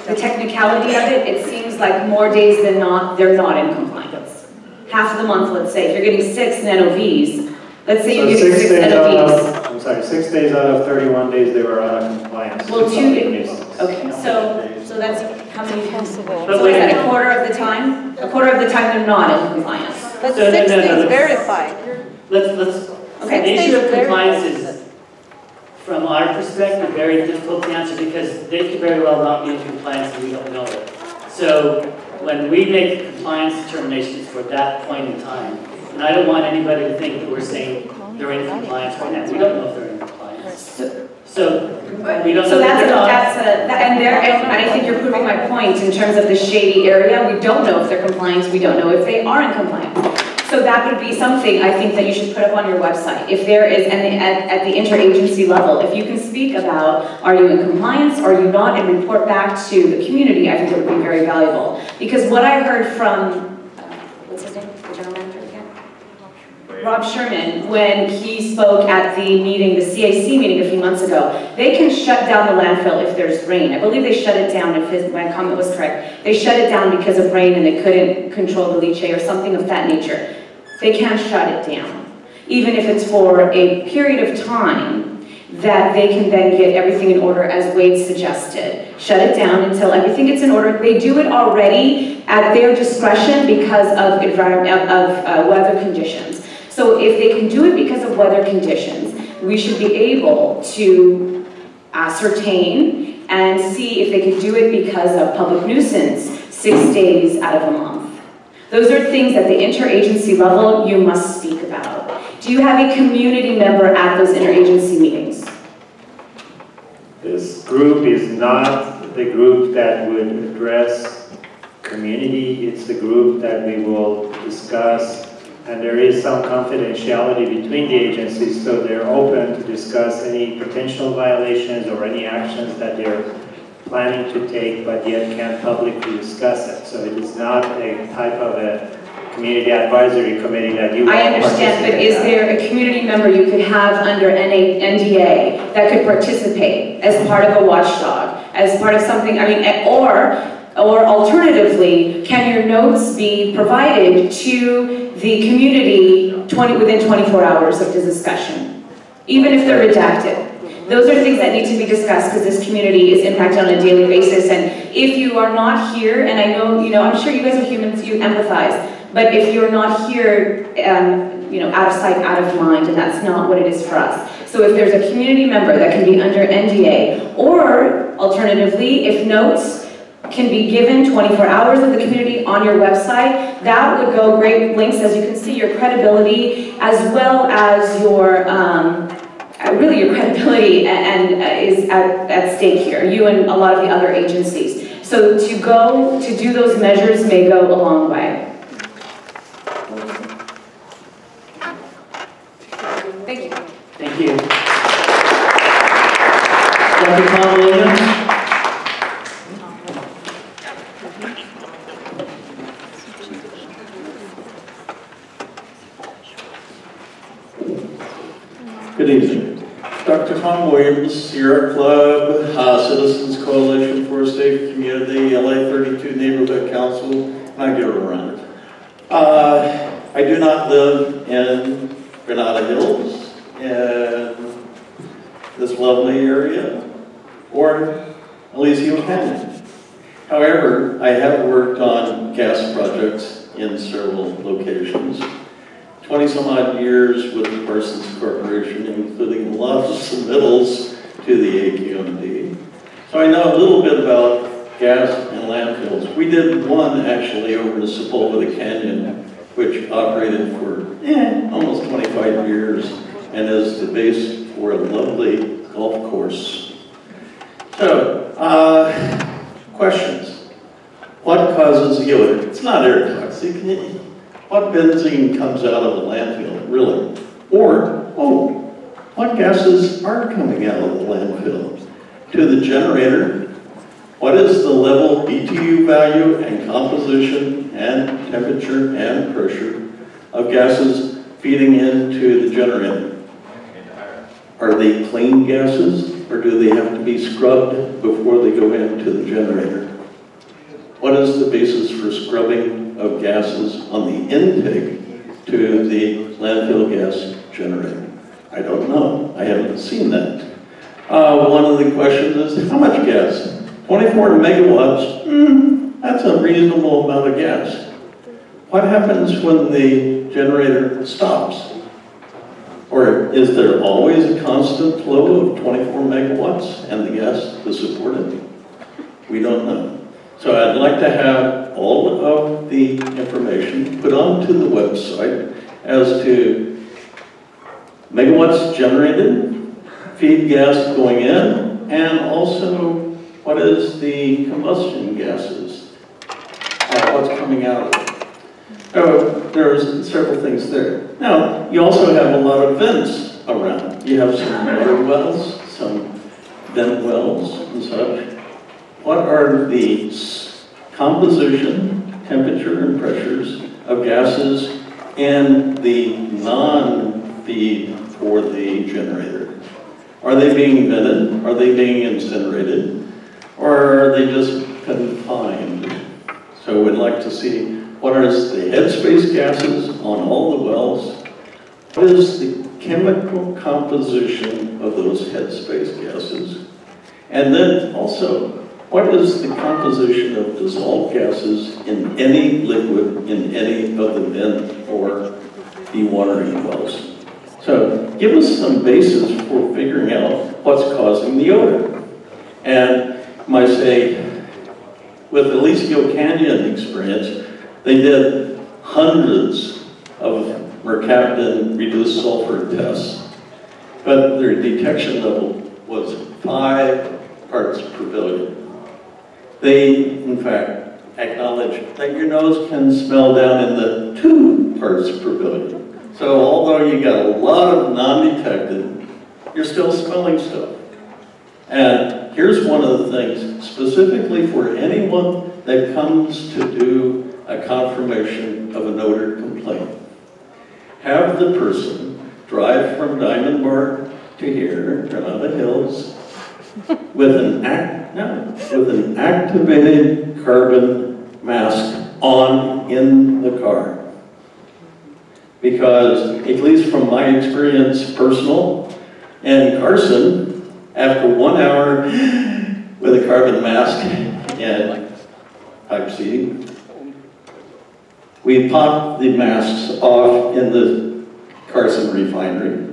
the technicality of it. It seems like more days than not, they're not in compliance. Half of the month, let's say, if you're getting 6 NOVs, let's say you're getting 6 NOVs. I'm sorry, 6 days out of 31 days they were out of compliance. Well, 2 days. Okay, so that's how many possible? So is that a quarter of the time? A quarter of the time they're not in compliance. But 6 days verified. Let's, okay, the issue of compliance is from our perspective, very difficult to answer because they could very well not be in compliance and we don't know it. So when we make compliance determinations for that point in time, and I don't want anybody to think that we're saying they're in compliance right now. We don't know if they're in compliance. So we don't know and I think you're proving my point in terms of the shady area. We don't know if they're compliant. We don't know if they are in compliance. So that would be something I think that you should put up on your website. If there is, and at the interagency level, if you can speak about, are you in compliance, are you not, and report back to the community, I think it would be very valuable. Because what I heard from, what's his name, the general manager again? Rob Sherman, when he spoke at the meeting, the CAC meeting a few months ago, they can shut down the landfill if there's rain. I believe they shut it down, if my comment was correct. They shut it down because of rain and they couldn't control the leachate or something of that nature. They can shut it down, even if it's for a period of time that they can then get everything in order as Wade suggested. Shut it down until everything gets in order. They do it already at their discretion because of weather conditions. So if they can do it because of weather conditions, we should be able to ascertain and see if they can do it because of public nuisance 6 days out of a month. Those are things at the interagency level you must speak about. Do you have a community member at those interagency meetings? This group is not the group that would address community. It's the group that we will discuss, and there is some confidentiality between the agencies, so they're open to discuss any potential violations or any actions that they're planning to take, but yet can't publicly discuss it. So it is not a type of a community advisory committee that you I understand, but is there a community member you could have under NDA that could participate as part of a watchdog, as part of something, I mean, or alternatively, can your notes be provided to the community within 24 hours of the discussion, even if they're redacted? Those are things that need to be discussed because this community is impacted on a daily basis. And if you are not here, and I know, I'm sure you guys are humans, you empathize, but if you're not here, out of sight, out of mind, and that's not what it is for us. So if there's a community member that can be under NDA, or alternatively, if notes can be given 24 hours of the community on your website, that would go great links, as you can see, your credibility, as well as your, really your credibility is at stake here, you and a lot of the other agencies. So to do those measures may go a long way. Thank you. Thank you. Dr. Tom Williams. Good evening. Dr. Tom Williams, Sierra Club, Citizens Coalition for a Safe Community, LA 32 Neighborhood Council, and I get around it. I do not live in Granada Hills, in this lovely area, or Elysium Canyon. However, I have worked on gas projects in several locations. 20 some odd years with the Parsons Corporation, including lots of submittals to the SCAQMD. So I know a little bit about gas and landfills. We did one actually over the Sepulveda Canyon, which operated for almost 25 years and is the base for a lovely golf course. So, questions. What causes the odor? It's not air toxic. What benzene comes out of the landfill, really? Or, what gases are coming out of the landfill? To the generator, what is the level BTU value and composition and temperature and pressure of gases feeding into the generator? Are they clean gases, or do they have to be scrubbed before they go into the generator? What is the basis for scrubbing of gases on the intake to the landfill gas generator? I don't know. I haven't seen that. One of the questions is, how much gas? 24 megawatts, that's a reasonable amount of gas. What happens when the generator stops? Or is there always a constant flow of 24 megawatts and the gas to support it? We don't know. So I'd like to have all of the information put onto the website as to megawatts generated, feed gas going in, and also what is the combustion gases, what's coming out of it. Oh, there's several things there. Now, you also have a lot of vents around. You have some water wells, some vent wells and such. What are the composition, temperature, and pressures of gases in the non-feed for the generator? Are they being vented? Are they being incinerated? Or are they just confined? So we'd like to see what are the headspace gases on all the wells? What is the chemical composition of those headspace gases? And then also, what is the composition of dissolved gases in any liquid in any of the vent or dewatering wells? So give us some basis for figuring out what's causing the odor. And I might say, with the Alicio Canyon experience, they did hundreds of mercaptan reduced sulfur tests, but their detection level was 5 parts per billion. They, in fact, acknowledge that your nose can smell down in the 2 parts per billion. So although you got a lot of non-detected, you're still smelling stuff. And here's one of the things, specifically for anyone that comes to do a confirmation of an odor complaint. Have the person drive from Diamond Bar to here, Granada Hills, with an activated carbon mask on in the car. Because, at least from my experience personal, in Carson, after 1 hour with a carbon mask and Type C, we popped the masks off in the Carson refinery.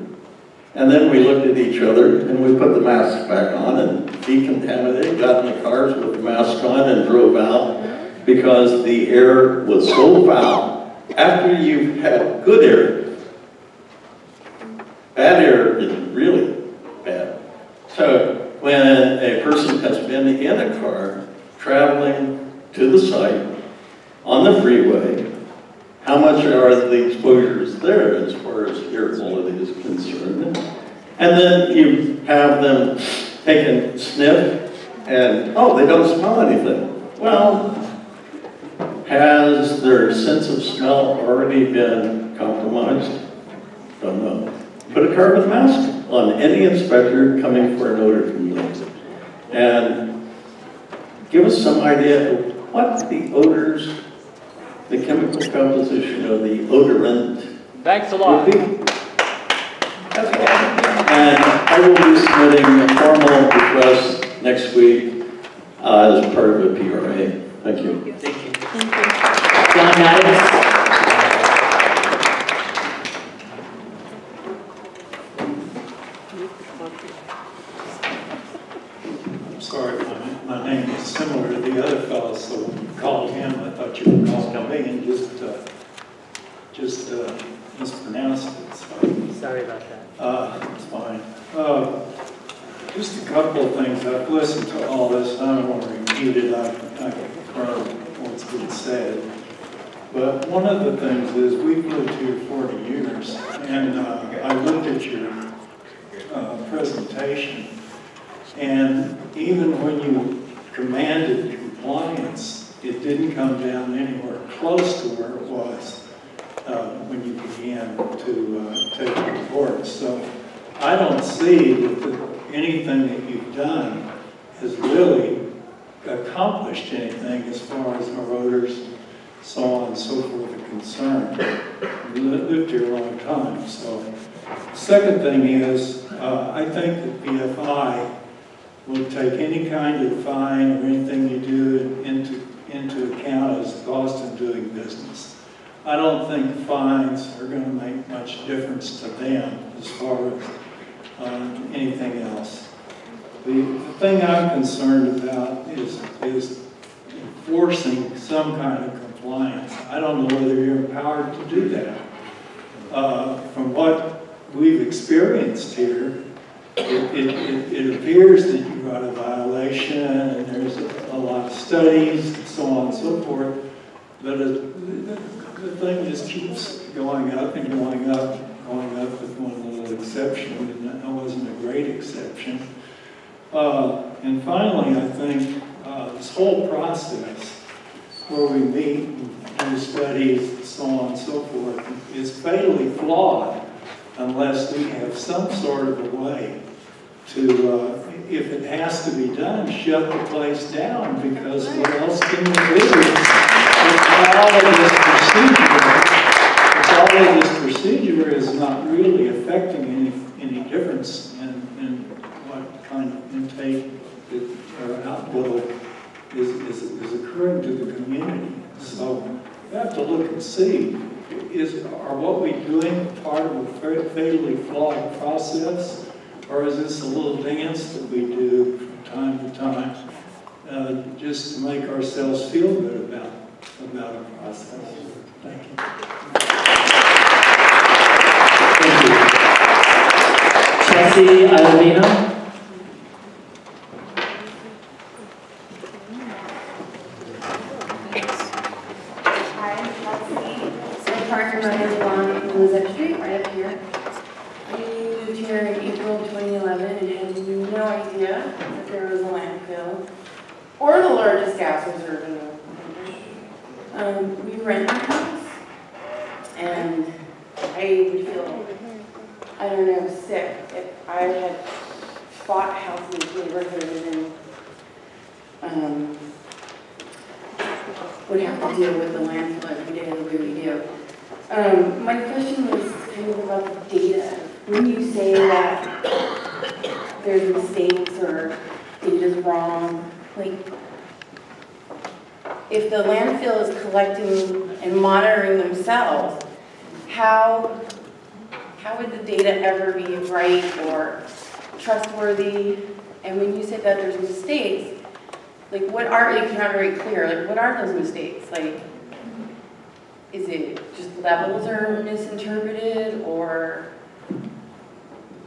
And then we looked at each other and we put the masks back on and decontaminated, got in the cars with the mask on and drove out because the air was so foul. After you've had good air, bad air is really bad. So when a person has been in a car traveling to the site on the freeway, how much are the exposures there as far as air quality is concerned? And then you have them take a sniff and, oh, they don't smell anything. Well, has their sense of smell already been compromised? Don't know. Put a carbon mask on any inspector coming for an odor complaint. And give us some idea of what the odors, the chemical composition of the odorant. Thanks a lot. That's all. And I will be submitting a formal request next week as part of a PRA. Thank you. Thank you. John Mattis. I'm sorry, my name is similar to the other fellow, so when you called him, I thought you were calling me and just mispronounced it. So. Sorry about that. It's fine. Just a couple of things. I've listened to all this. I don't want to repeat it. I confirm what's been said. But one of the things is we've lived here 40 years, and I looked at your presentation, and even when you commanded compliance, it didn't come down anywhere close to where it was when you began to take reports. So I don't see that anything that you've done has really accomplished anything as far as our odors, so on and so forth are concerned. We lived here a long time. So second thing is, I think that BFI will take any kind of fine or anything you do into account as the cost of doing business. I don't think fines are going to make much difference to them as far as anything else. The thing I'm concerned about is enforcing some kind of compliance. I don't know whether you're empowered to do that. From what we've experienced here, it appears that you've got a violation, and there's a lot of studies and so on and so forth, but the thing just keeps going up and going up, with one little exception, and that wasn't a great exception. And finally, I think this whole process where we meet and do studies and so on and so forth is fatally flawed unless we have some sort of a way to, if it has to be done, shut the place down, because what else can we do? All of this procedure is not really affecting any difference in what kind of intake or output is occurring to the community. So we have to look and see, are what we're doing part of a fatally flawed process, or is this a little dance that we do from time to time just to make ourselves feel good about a process? Thank you. Thank you. Chelsea Iovino. Street, right up here. We moved here in April 2011 and had no idea that there was a landfill or the largest gas reserve in the country. We rent a house, and I would feel, I don't know, sick if I had bought a house in this neighborhood and would have to deal with the landfill every day the way we do. My question was kind of about the data. When you say that there's mistakes or data's wrong, like, if the landfill is collecting and monitoring themselves, how would the data ever be right or trustworthy? And when you said that there's mistakes, like, what are, it's not very clear, like, what are those mistakes? Like, is it just levels are misinterpreted, or?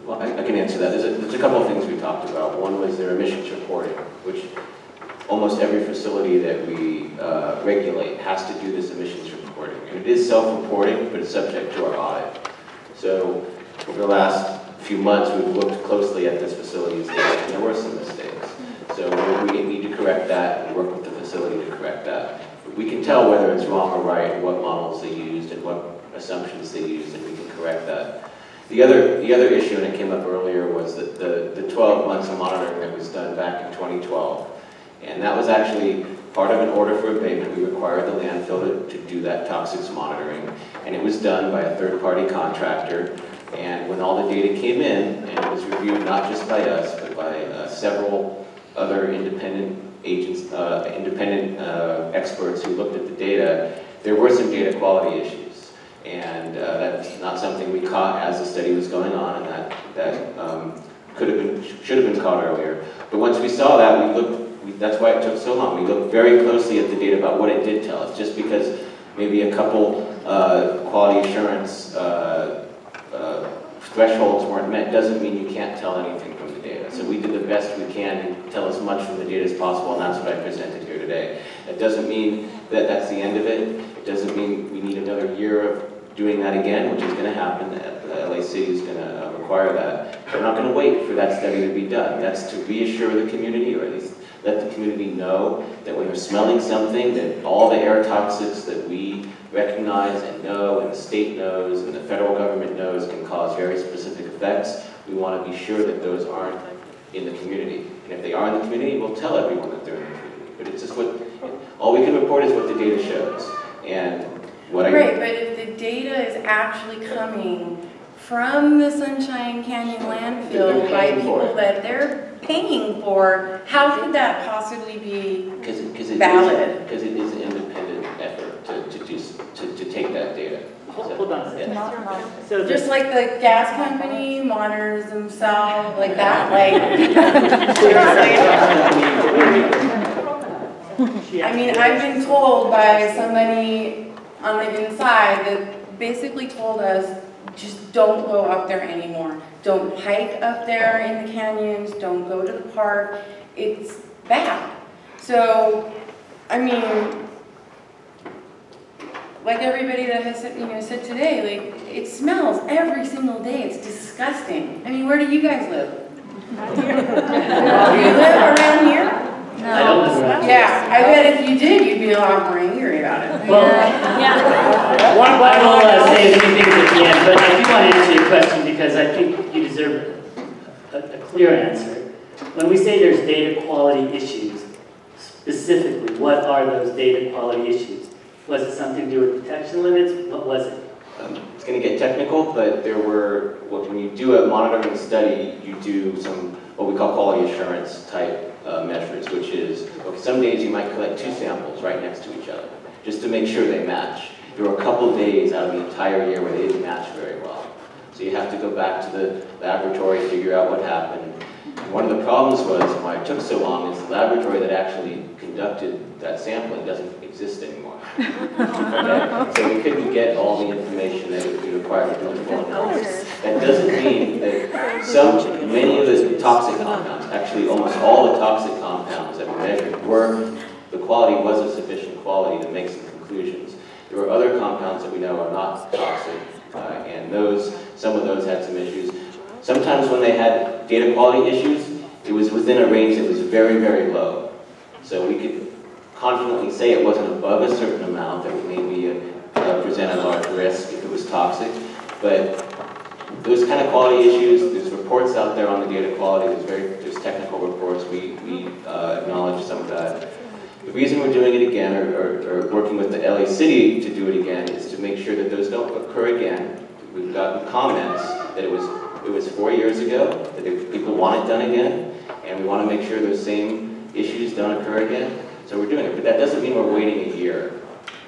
Well, I can answer that. There's a couple of things we talked about. One was their emissions reporting, which almost every facility that we regulate has to do this emissions reporting. And it is self-reporting, but it's subject to our audit. So over the last few months, we've looked closely at this facility's data, and there were some mistakes. So we need to correct that and work with the facility to correct that. We can tell whether it's wrong or right, and what models they used, and what assumptions they used, and we can correct that. The other issue, and it came up earlier, was that the 12 months of monitoring that was done back in 2012. And that was actually part of an order for abatement. We required the landfill to do that toxics monitoring. And it was done by a third-party contractor. And when all the data came in, and it was reviewed not just by us, but by several other independent agents, experts who looked at the data, there were some data quality issues. And that's not something we caught as the study was going on, and that should have been caught earlier. But once we saw that, that's why it took so long. We looked very closely at the data about what it did tell us. Just because maybe a couple quality assurance thresholds weren't met doesn't mean you can't tell anything from the data. So we did the best we can to tell as much from the data as possible, and that's what I presented here today. That doesn't mean that that's the end of it. It doesn't mean we need another year of doing that again, which is going to happen. The LAC is going to require that. We're not going to wait for that study to be done. That's to reassure the community, or at least let the community know that when they're smelling something, that all the air toxics that we recognize and know, and the state knows, and the federal government knows can cause very specific effects, we want to be sure that those aren't in the community. And if they are in the community, we'll tell everyone that they're in the community. But it's just all we can report is what the data shows. And Right, but if the data is actually coming from the Sunshine Canyon landfill by people that they're paying for, how could that possibly be valid? Because it is an independent effort to take that hold on a second. So Just like the gas company monitors themselves, like that, like, seriously. I mean, I've been told by somebody on the inside that basically told us, just don't go up there anymore. Don't hike up there in the canyons, don't go to the park. It's bad. So, I mean, like everybody that has said today, like, it smells every single day. It's disgusting. I mean, where do you guys live? Do you live around here? No. I don't live around here. Yeah, I bet if you did, you'd be a lot more angry about it. Well, I will say a few things at the end, but I do want to answer your question because I think you deserve a clear answer. When we say there's data quality issues, specifically, what are those data quality issues? Was it something to do with detection limits? What was it? It's going to get technical, but there were, when you do a monitoring study, you do some, what we call quality assurance type measures, which is, okay, some days you might collect 2 samples right next to each other, just to make sure they match. There were a couple of days out of the entire year where they didn't match very well. So you have to go back to the laboratory, figure out what happened. And one of the problems was, why it took so long, is the laboratory that actually conducted that sampling doesn't exist anymore. Okay? So we couldn't get all the information that would be required to do the full analysis. That doesn't mean that many of the toxic compounds, actually almost all the toxic compounds that we measured the quality wasn't sufficient quality to make some conclusions. There were other compounds that we know are not toxic, and some of those had some issues. Sometimes when they had data quality issues, it was within a range that was very, very low. So we could confidently say it wasn't above a certain amount that would maybe present a large risk if it was toxic. But those kind of quality issues, there's reports out there on the data quality, there's technical reports, we acknowledge some of that. The reason we're doing it again, or working with the LA City to do it again, is to make sure that those don't occur again. We've gotten comments that it was 4 years ago, that people want it done again, and we want to make sure those same issues don't occur again. So we're doing it, but that doesn't mean we're waiting a year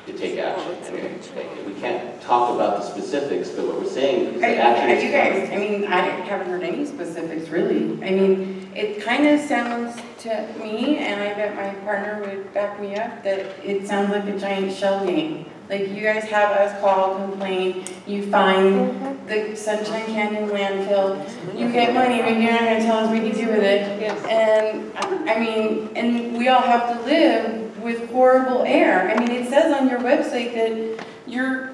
to take action. I mean, we can't talk about the specifics, but what we're saying is that action is guys, I mean, I haven't heard any specifics, really. I mean, it kind of sounds to me, and I bet my partner would back me up, that it sounds like a giant shell game. Like, you guys have us call, complain, you find the Sunshine Canyon landfill, you get money, but you're not going to tell us what you do with it. And, I mean, and we all have to live with horrible air. I mean, it says on your website that your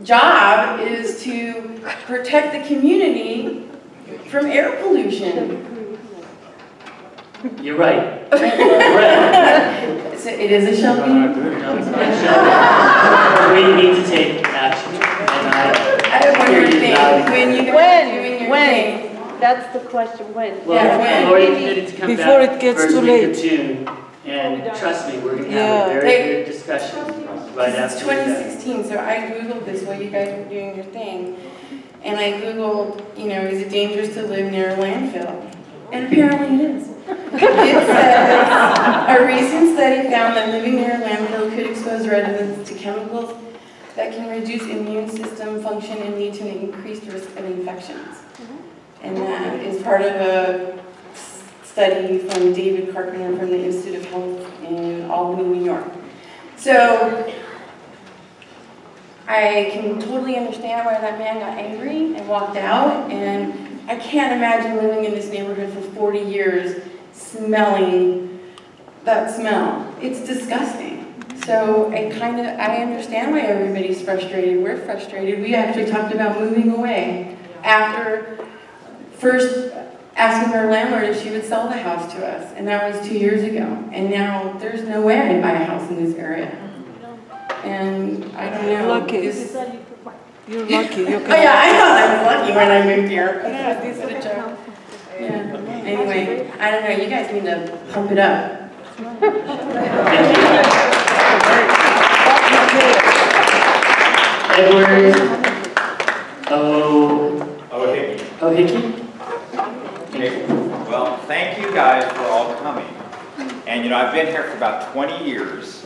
job is to protect the community from air pollution. You're right. So it is a shell game? No, it's not a shell game. We need to take action. And I wonder when you guys are doing your thing. That's the question, when? Well, we've already committed to come Before back it gets first too week late. of June. And trust me, we're going to have a very good discussion right It's after that. 2016, so I Googled this while you guys were doing your thing. And I Googled, is it dangerous to live near a landfill? And apparently it is. It says, a recent study found that living near a landfill could expose residents to chemicals that can reduce immune system function and lead to an increased risk of infections. And that is part of a study from David Carpenter from the Institute of Health in Albany, New York. So I can totally understand why that man got angry and walked out, and I can't imagine living in this neighborhood for 40 years smelling that smell. It's disgusting. So I understand why everybody's frustrated. We're frustrated. We actually talked about moving away after first asking our landlord if she would sell the house to us, and that was 2 years ago. And now there's no way I'd buy a house in this area. And I don't know. You're lucky. You oh yeah, I thought I was lucky when I moved here. Yeah. Anyway, I don't know. You guys need to pump it up. Edward Hickey. Okay. Well, thank you guys for all coming. And I've been here for about 20 years.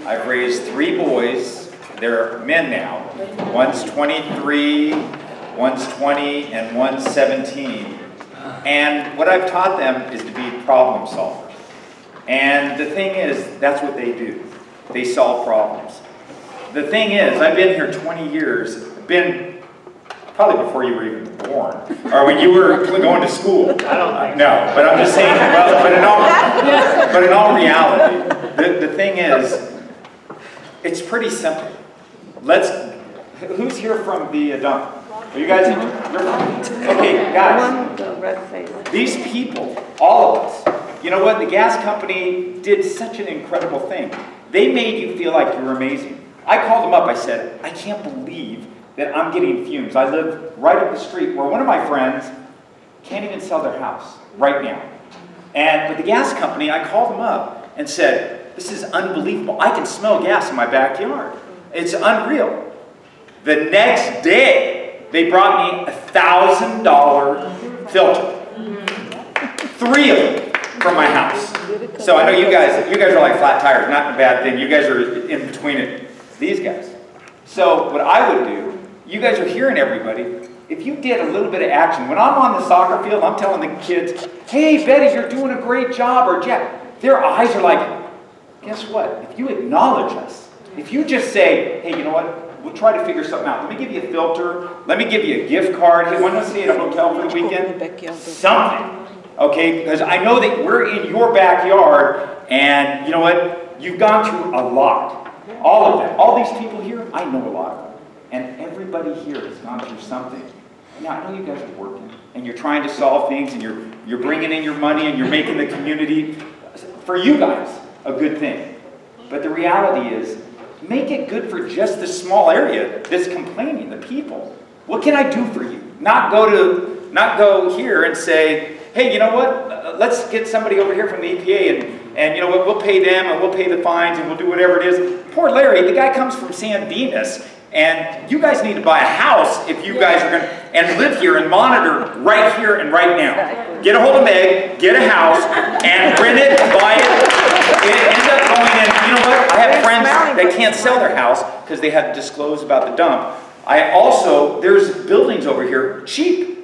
I've raised 3 boys. They're men now. One's 23, one's 20, and one's 17. And what I've taught them is to be problem solvers. And the thing is, that's what they do. They solve problems. The thing is, I've been here 20 years, been probably before you were even born, or when you were going to school. I don't think no, but I'm just saying, well, but in all reality, the thing is, it's pretty simple. Who's here from the dump? Are you guys in? Okay, guys. These people, all of us, you know what? The gas company did such an incredible thing. They made you feel like you were amazing. I called them up, I said, I can't believe that I'm getting fumes. I live right up the street where one of my friends can't even sell their house right now. And with the gas company, I called them up and said, this is unbelievable. I can smell gas in my backyard. It's unreal. The next day, they brought me a $1,000 filter. 3 of them from my house. So I know you guys are like flat tires, not a bad thing. You guys are in between these guys. So what I would do, you guys are hearing everybody, if you did a little bit of action, when I'm on the soccer field, I'm telling the kids, hey, Betty, you're doing a great job, or Jack, their eyes are like, guess what? If you acknowledge us, if you just say, hey, you know what? We'll try to figure something out. Let me give you a filter. Let me give you a gift card. Hey, want to stay at a hotel for the weekend? Something. Okay? Because I know that we're in your backyard, and you know what? You've gone through a lot. All of them. All these people here, I know a lot of them. And everybody here has gone through something. Now, I know you guys are working, and you're trying to solve things, and you're bringing in your money, and you're making the community, for you guys, a good thing. But the reality is, make it good for just this small area that's complaining, the people. What can I do for you? Not go here and say, hey, you know what? Let's get somebody over here from the EPA and you know what? We'll pay them and we'll pay the fines and we'll do whatever it is. Poor Larry, the guy comes from San Dimas, and you guys need to buy a house if you guys are going to, and live here and monitor right here and right now. Get a hold of Meg, get a house, and rent it, buy it. It ends up going in, you know what? I have friends that can't sell their house because they had to disclose about the dump. There's buildings over here, cheap.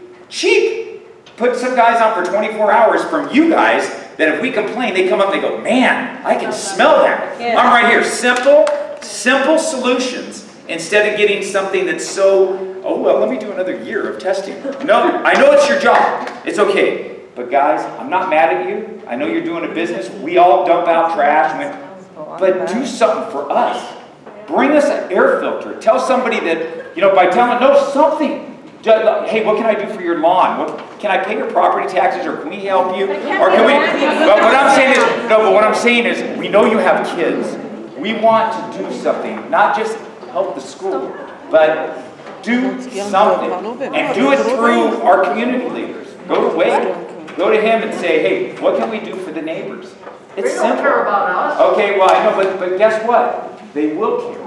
Put some guys on for 24 hours from you guys that if we complain, they come up, they go, man, I can smell that. Yeah. I'm right here. Simple solutions instead of getting something that's so, oh, well, let me do another year of testing. No, I know it's your job. It's okay. But guys, I'm not mad at you. I know you're doing a business. We all dump out trash. But do something for us. Bring us an air filter. Tell somebody that, you know, by telling, no, something. Hey, what can I do for your lawn? Can I pay your property taxes, or can we help you? Or can we? But what I'm saying is, we know you have kids. We want to do something, not just help the school, but do something, and do it through our community leaders. Go to Wade, go to him, and say, hey, what can we do for the neighbors? It's simple. They don't care about us. Okay, well I know, but guess what? They will care.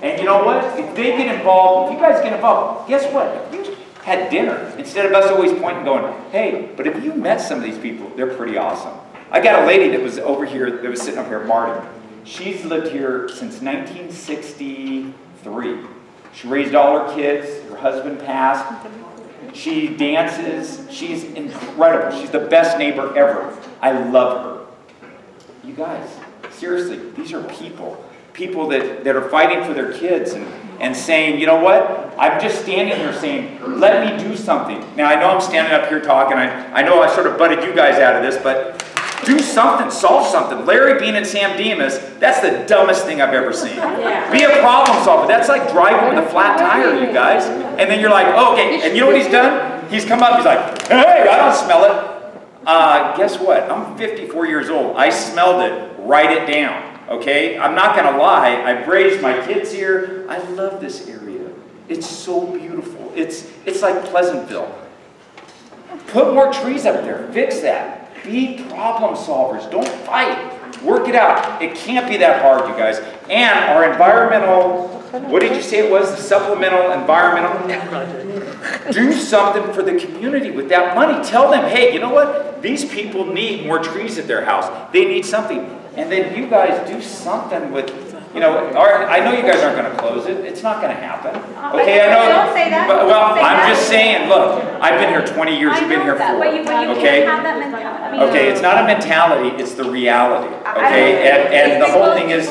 And you know what? If they get involved, if you guys get involved, guess what? If you had dinner, instead of us always pointing going, hey, but if you met some of these people, they're pretty awesome. I got a lady that was over here, that was sitting up here, Marty. She's lived here since 1963. She raised all her kids, her husband passed. She dances, she's incredible. She's the best neighbor ever. I love her. You guys, seriously, these are people that are fighting for their kids and saying, you know what, I'm just standing here saying, let me do something. Now, I know I'm standing up here talking, I know I sort of butted you guys out of this, but do something, solve something. Larry being in San Dimas, that's the dumbest thing I've ever seen. Yeah. Be a problem solver. That's like driving with a flat tire, you guys. And then you're like, oh, okay, and you know what he's done? He's come up, he's like, hey, I don't smell it. Guess what? I'm 54 years old. I smelled it. Write it down. Okay? I'm not going to lie. I've raised my kids here. I love this area. It's so beautiful. It's like Pleasantville. Put more trees up there. Fix that. Be problem solvers. Don't fight. Work it out. It can't be that hard, you guys. And our environmental, what did you say it was? The supplemental environmental? Do something for the community with that money. Tell them, hey, you know what? These people need more trees at their house. They need something. And then you guys do something with you know, I know you guys aren't going to close it. It's not going to happen. Okay, I know. Don't say that. But, well, Don't say I'm that. just saying, look, I've been here 20 years. You've been here 4. But you okay? can't have that mentality. I mean, Okay, it's not a mentality, it's the reality. Okay, and the whole thing is,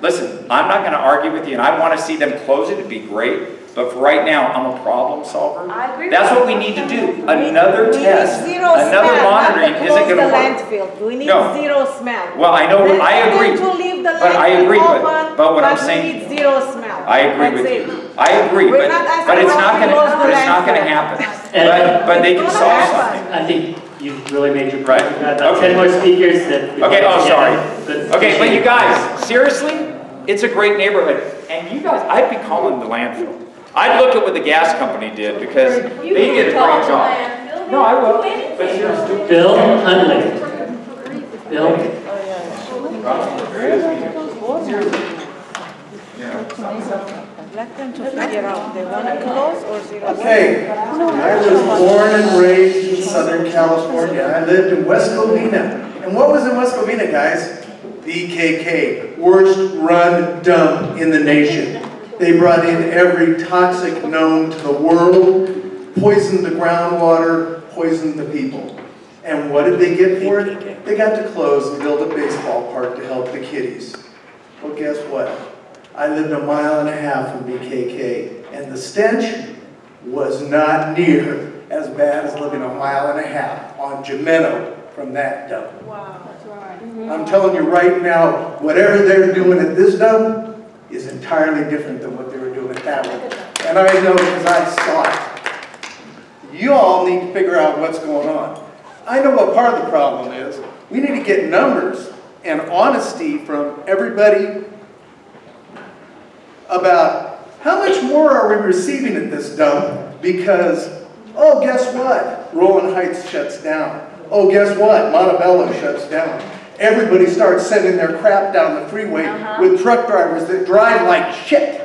listen, I'm not going to argue with you, and I want to see them close it. It'd be great. But for right now, I'm a problem solver. I agree. That's what we need to do. Another test, Zero another smell, monitoring not to isn't close going to the work. landfill. We need No. zero smell. Well, I know, I agree. To leave the But I agree, open, but what I'm we saying, need zero smell. I agree That's with it. you. I agree, We're but not asking but it's for not going to close the but it's not going to landfill. happen. But they can It's solve gonna something. I think you've really made your point. Right. We've got about Okay. 10 more speakers that. Okay, oh, sorry. But Okay, but you guys, seriously, it's a great neighborhood. And you guys, I'd be calling the landfill. I'd look at what the gas company did because they did a great job. No, I will. But seriously. Bill Huntley. Bill? Let them to figure out, they want to close or zero? Okay, I was born and raised in Southern California. I lived in West Covina. And what was in West Covina, guys? BKK, worst run dump in the nation. They brought in every toxic known to the world, poisoned the groundwater, poisoned the people. And what did they get for it? They got to close and build a baseball park to help the kiddies. Well, guess what? I lived 1.5 miles from BKK, and the stench was not near as bad as living 1.5 miles on Jimeno from that dump. Wow, that's right. I'm telling you right now, whatever they're doing at this dump is entirely different than what they were doing at that one. And I know because I saw it. You all need to figure out what's going on. I know what part of the problem is. We need to get numbers and honesty from everybody about how much more are we receiving at this dump because, oh, guess what? Rolling Heights shuts down. Oh, guess what? Montebello shuts down. Everybody starts sending their crap down the freeway with truck drivers that drive like shit.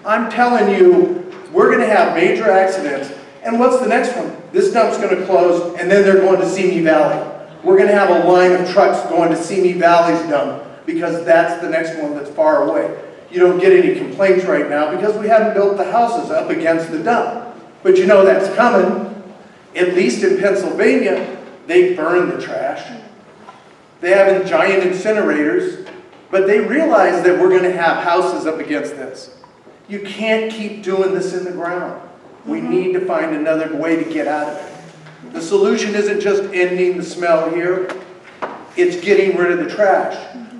I'm telling you, we're going to have major accidents. And what's the next one? This dump's going to close, and then they're going to Simi Valley. We're going to have a line of trucks going to Simi Valley's dump because that's the next one that's far away. You don't get any complaints right now because we haven't built the houses up against the dump. But you know that's coming. At least in Pennsylvania, they burn the trash. They have giant incinerators, but they realize that we're going to have houses up against this. You can't keep doing this in the ground. We need to find another way to get out of it. The solution isn't just ending the smell here. It's getting rid of the trash.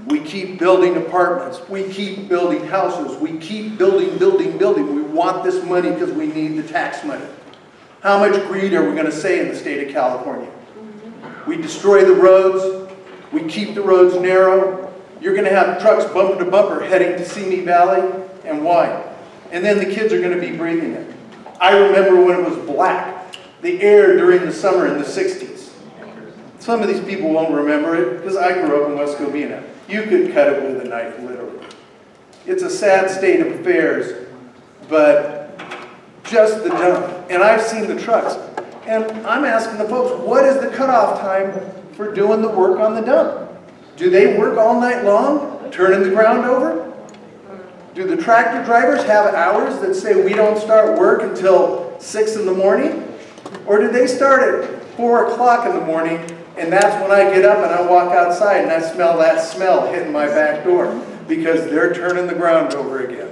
We keep building apartments. We keep building houses. We keep building. We want this money because we need the tax money. How much greed are we going to say in the state of California? We destroy the roads. We keep the roads narrow. You're going to have trucks bumper to bumper heading to Simi Valley. And why? And then the kids are going to be breathing it. I remember when it was black, the air during the summer in the 60s. Some of these people won't remember it because I grew up in West Covina. You could cut it with a knife, literally. It's a sad state of affairs, but just the dump. And I've seen the trucks. And I'm asking the folks, what is the cutoff time for doing the work on the dump? Do they work all night long, turning the ground over? Do the tractor drivers have hours that say we don't start work until 6 in the morning? Or do they start at 4 o'clock in the morning and that's when I get up and I walk outside and I smell that smell hitting my back door because they're turning the ground over again?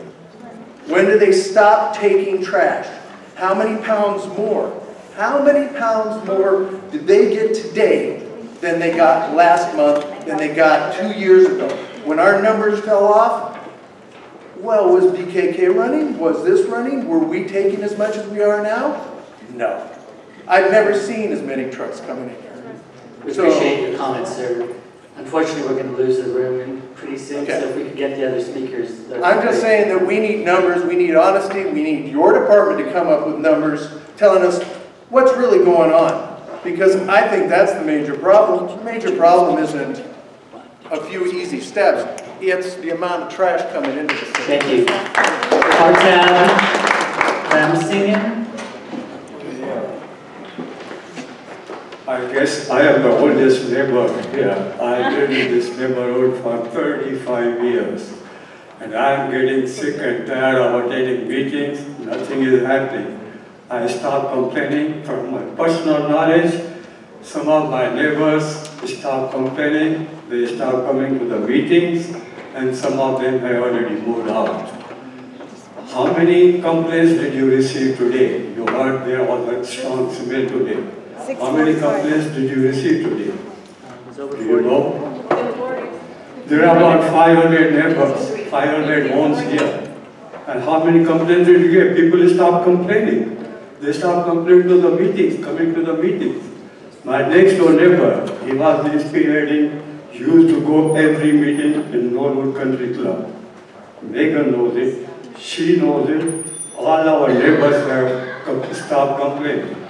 When do they stop taking trash? How many pounds more? How many pounds more did they get today than they got last month, than they got 2 years ago? When our numbers fell off, well, was BKK running? Was this running? Were we taking as much as we are now? No. I've never seen as many trucks coming in here. We appreciate your comments, sir. Unfortunately, we're going to lose the room pretty soon, so if we could get the other speakers. I'm just saying that we need numbers, we need honesty, we need your department to come up with numbers telling us what's really going on. Because I think that's the major problem. The major problem isn't a few easy steps. It's the amount of trash coming into the city. Thank you. Artab Ramsingen. I I guess I am the oldest neighbor here. I live in this neighborhood for 35 years. And I'm getting sick and tired of attending meetings. Nothing is happening. I start complaining from my personal knowledge. Some of my neighbors start complaining. They start coming to the meetings, and some of them have already moved out. How many complaints did you receive today? You heard there was a strong smell today. How many complaints did you receive today? Do you know? There are about 500 neighbors, 500 homes here. And how many complaints did you get? People stop complaining. They stop complaining to the meetings, coming to the meetings. My next door neighbor, he was spearheading, used to go every meeting in Knollwood Country Club. Megan knows it, she knows it, all our neighbors have stopped complaining.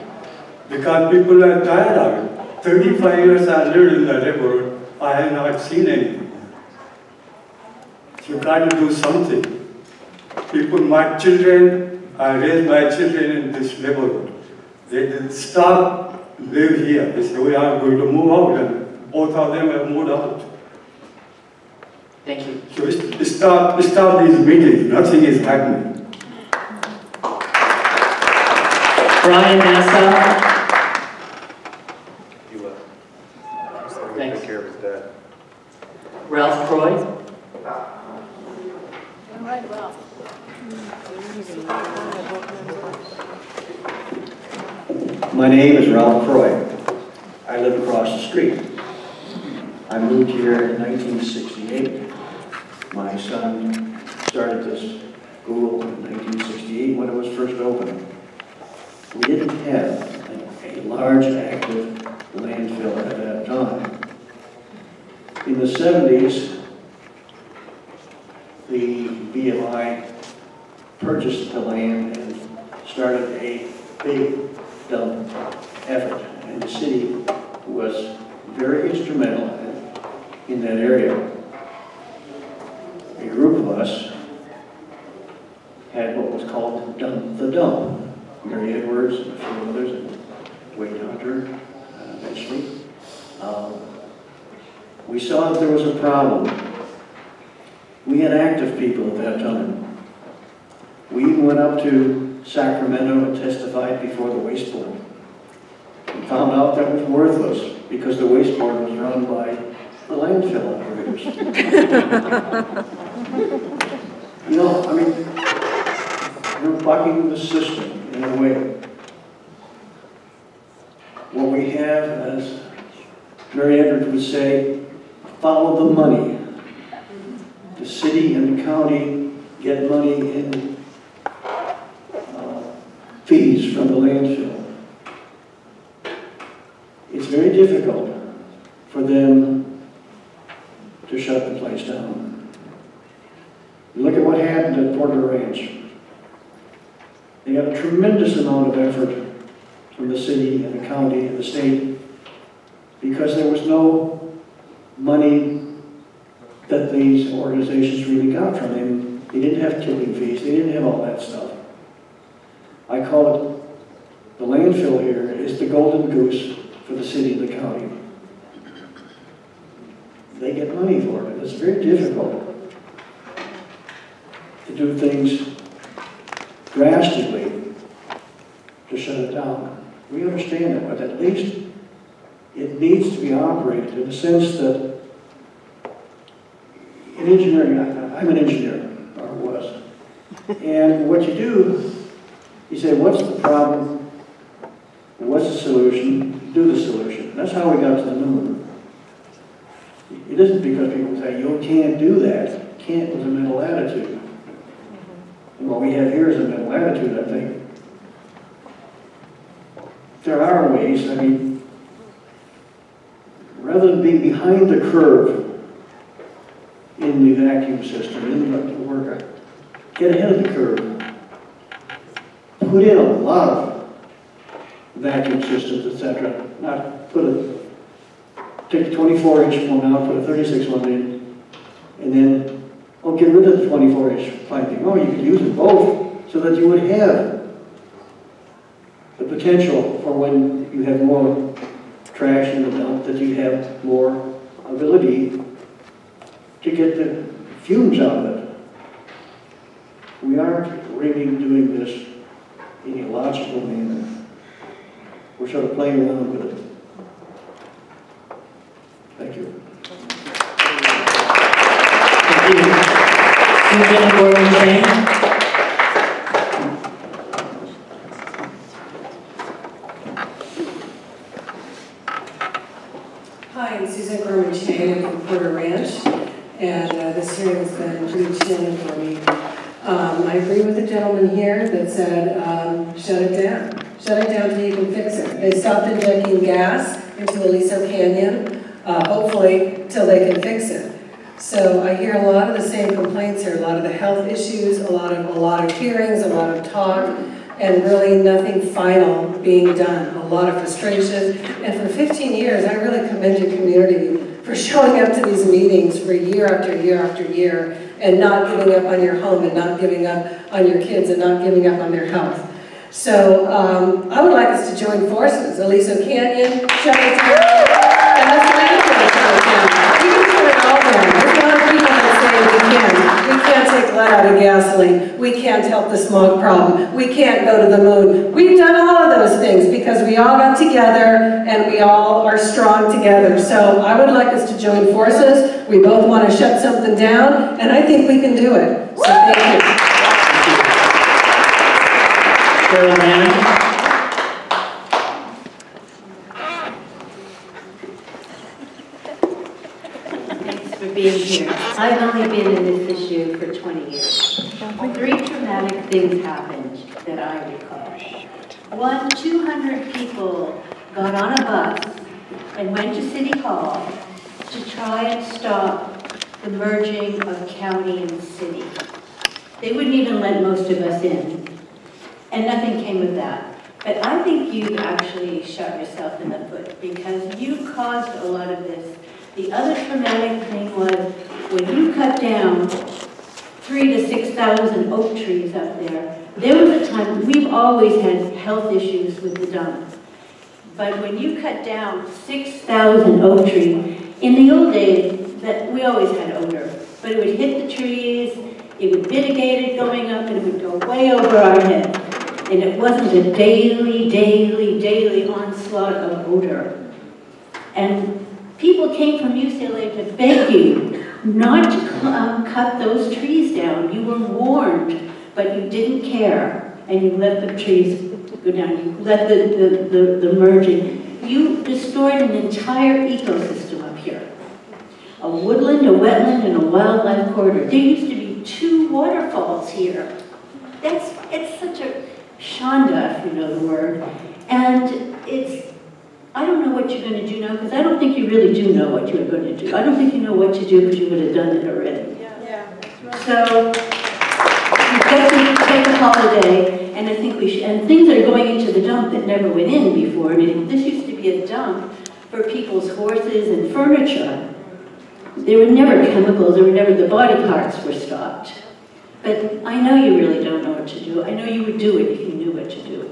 Because people are tired of it. 35 years I lived in the neighborhood, I have not seen anything. You got to do something. People, my children, I raised my children in this neighborhood. They didn't stop live here. They said, we are going to move out, and both of them have moved out. Thank you. So start these meetings. Nothing is happening. Brian Nassau. He left. Thanks. Take care of his dad. Ralph Croy. My name is Ralph Croy. I live across the street. I moved here in 1968. My son started this school in 1968 when it was first opened. We didn't have a large active landfill at that time. In the 70s, the BMI purchased the land and started a big dump effort, and the city was very instrumental in that area. A group of us had what was called the dump. Mary Edwards and a few others, and Wade Hunter eventually. We saw that there was a problem. We had active people at that time. We even went up to Sacramento and testified before the waste board. And found out that was worthless because the waste board was run by the landfill operators. You know, I mean, we're bucking the system in a way. What we have, as Mary Edwards would say, follow the money. The city and the county get money in fees from the landfill. It's very difficult for them to shut the place down. You look at what happened at Porter Ranch. They got a tremendous amount of effort from the city and the county and the state because there was no money that these organizations really got from them. They didn't have tipping fees. They didn't have all that stuff. I call it, the landfill here is the golden goose for the city and the county. They get money for it. It's very difficult to do things drastically to shut it down. We understand that, but at least it needs to be operated in the sense that in engineering, I'm an engineer, or was, and what you do, you say, what's the problem? What's the solution? Do the solution. That's how we got to the moon. It isn't because people say, you can't do that. Can't is a mental attitude. And what we have here is a mental attitude, I think. There are ways, I mean, rather than being behind the curve in the vacuum system, in the worker, get ahead of the curve. Put in a lot of vacuum systems, etc. Not put take a 24-inch one out, put a 36 one in, and then, get rid of the 24-inch piping. Oh, you could use them both so that you would have the potential for when you have more trash in the dump, that you have more ability to get the fumes out of it. We aren't really doing this in a logical manner. We're sort of playing around with it. Thank you. Susan Gordon-Chang. Hi, I'm Susan Gorman-Chang from Porter Ranch, and this hearing has been pretty chilling for me. I agree with the gentleman here that said, shut it down. Shut it down till you can fix it. They stopped injecting gas into Aliso Canyon, hopefully till they can fix it. So I hear a lot of the same complaints here, a lot of the health issues, a lot of hearings, a lot of talk, and really nothing final being done. A lot of frustration. And for 15 years, I really commend your community for showing up to these meetings for year after year after year and not giving up on your home and not giving up on your kids and not giving up on their health. So I would like us to join forces. Aliso Canyon, shut it down, and let's landfill shut it down. We can shut it all down. There's a lot of people that say we can't take lead out of gasoline. We can't help the smog problem. We can't go to the moon. We've done all of those things because we all got together and we all are strong together. So I would like us to join forces. We both want to shut something down, and I think we can do it. So thank you. Thanks for being here. I've only been in this issue for 20 years. 3 traumatic things happened that I recall. One, 200 people got on a bus and went to City Hall to try and stop the merging of county and city. They wouldn't even let most of us in. And nothing came of that. But I think you've actually shot yourself in the foot because you caused a lot of this. The other traumatic thing was when you cut down 3,000 to 6,000 oak trees up there, there was a time, we've always had health issues with the dump. But when you cut down 6,000 oak trees, in the old days, that we always had odor, but it would hit the trees, it would mitigate it going up, and it would go way over our head. And it wasn't a daily onslaught of odor. And people came from UCLA to beg you not to cut those trees down. You were warned, but you didn't care, and you let the trees go down. You let the merging. You destroyed an entire ecosystem up here. A woodland, a wetland, and a wildlife corridor. There used to be 2 waterfalls here. It's such a shanda, if you know the word. And I don't know what you're going to do now, because I don't think you really do know what you're going to do. I don't think you know what to do because you would have done it already. Yeah, that's right. So you've got to take a holiday, and I think we should, and things are going into the dump that never went in before. I mean, this used to be a dump for people's horses and furniture. There were never chemicals, the body parts were stopped. But I know you really don't know what to do. I know you would do it if you knew what to do.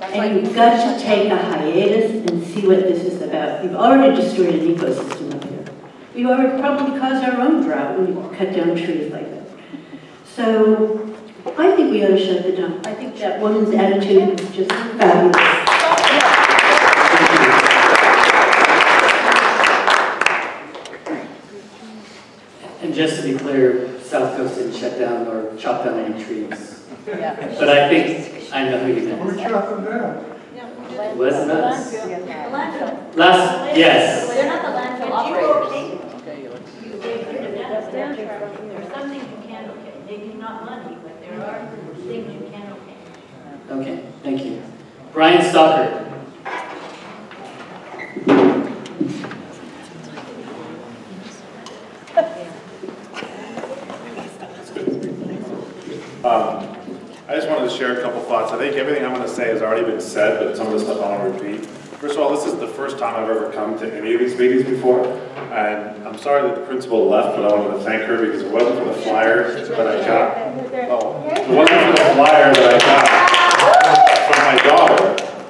And you've got to take a hiatus and see what this is about. You've already destroyed an ecosystem up here. We've already probably caused our own drought when we cut down trees like that. So I think we ought to shut the dump. I think that woman's attitude is just fabulous. And just to be clear, South Coast didn't shut down or chop down any trees. Yeah. But I think I know who you meant. We chop them down. It wasn't us. Landfill. Yes. They're not the landfill operators. There are some things you can't okay. Maybe not money, but there are things you can't okay. Okay, thank you. Brian Stockert. I just wanted to share a couple thoughts. I think everything I'm going to say has already been said, but some of the stuff I want to repeat. First of all, this is the first time I've ever come to any of these meetings before, and I'm sorry that the principal left, but I wanted to thank her because it wasn't for the flyer that I got. Oh, it wasn't for the flyer that I got from my daughter,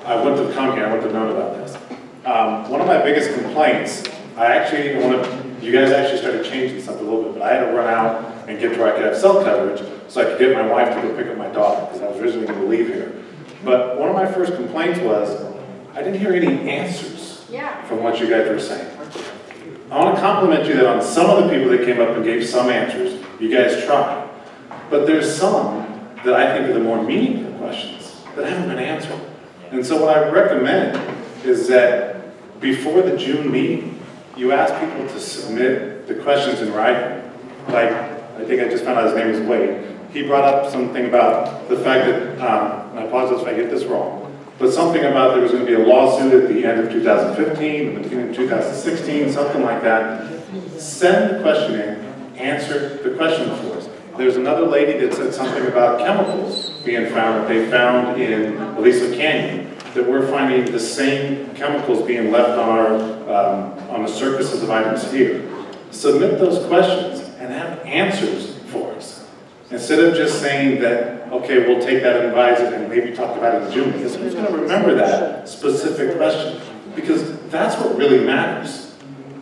I wouldn't have come here. I wouldn't have known about this. of my biggest complaints, you guys actually started changing something a little bit, but I had to run out and get to where I could have cell coverage so I could get my wife to go pick up my daughter, because I was originally going to leave here. But one of my first complaints was, I didn't hear any answers from what you guys were saying. I want to compliment you that on some of the people that came up and gave some answers, you guys tried. But there's some that I think are the more meaningful questions that haven't been answered. And so what I recommend is that before the June meeting, you ask people to submit the questions in writing. Like, I think I just found out his name is Wade. He brought up something about the fact that, and I apologize if I get this wrong, but something about there was going to be a lawsuit at the end of 2015, the beginning of 2016, something like that. Send the question in, answer the question for us. There's another lady that said something about chemicals being found that they found in Aliso Canyon, that we're finding the same chemicals being left on the surfaces of items here. Submit those questions and have answers for us. Instead of just saying that, okay, we'll take that and advise it and maybe talk about it in June, because who's going to remember that specific question? Because that's what really matters.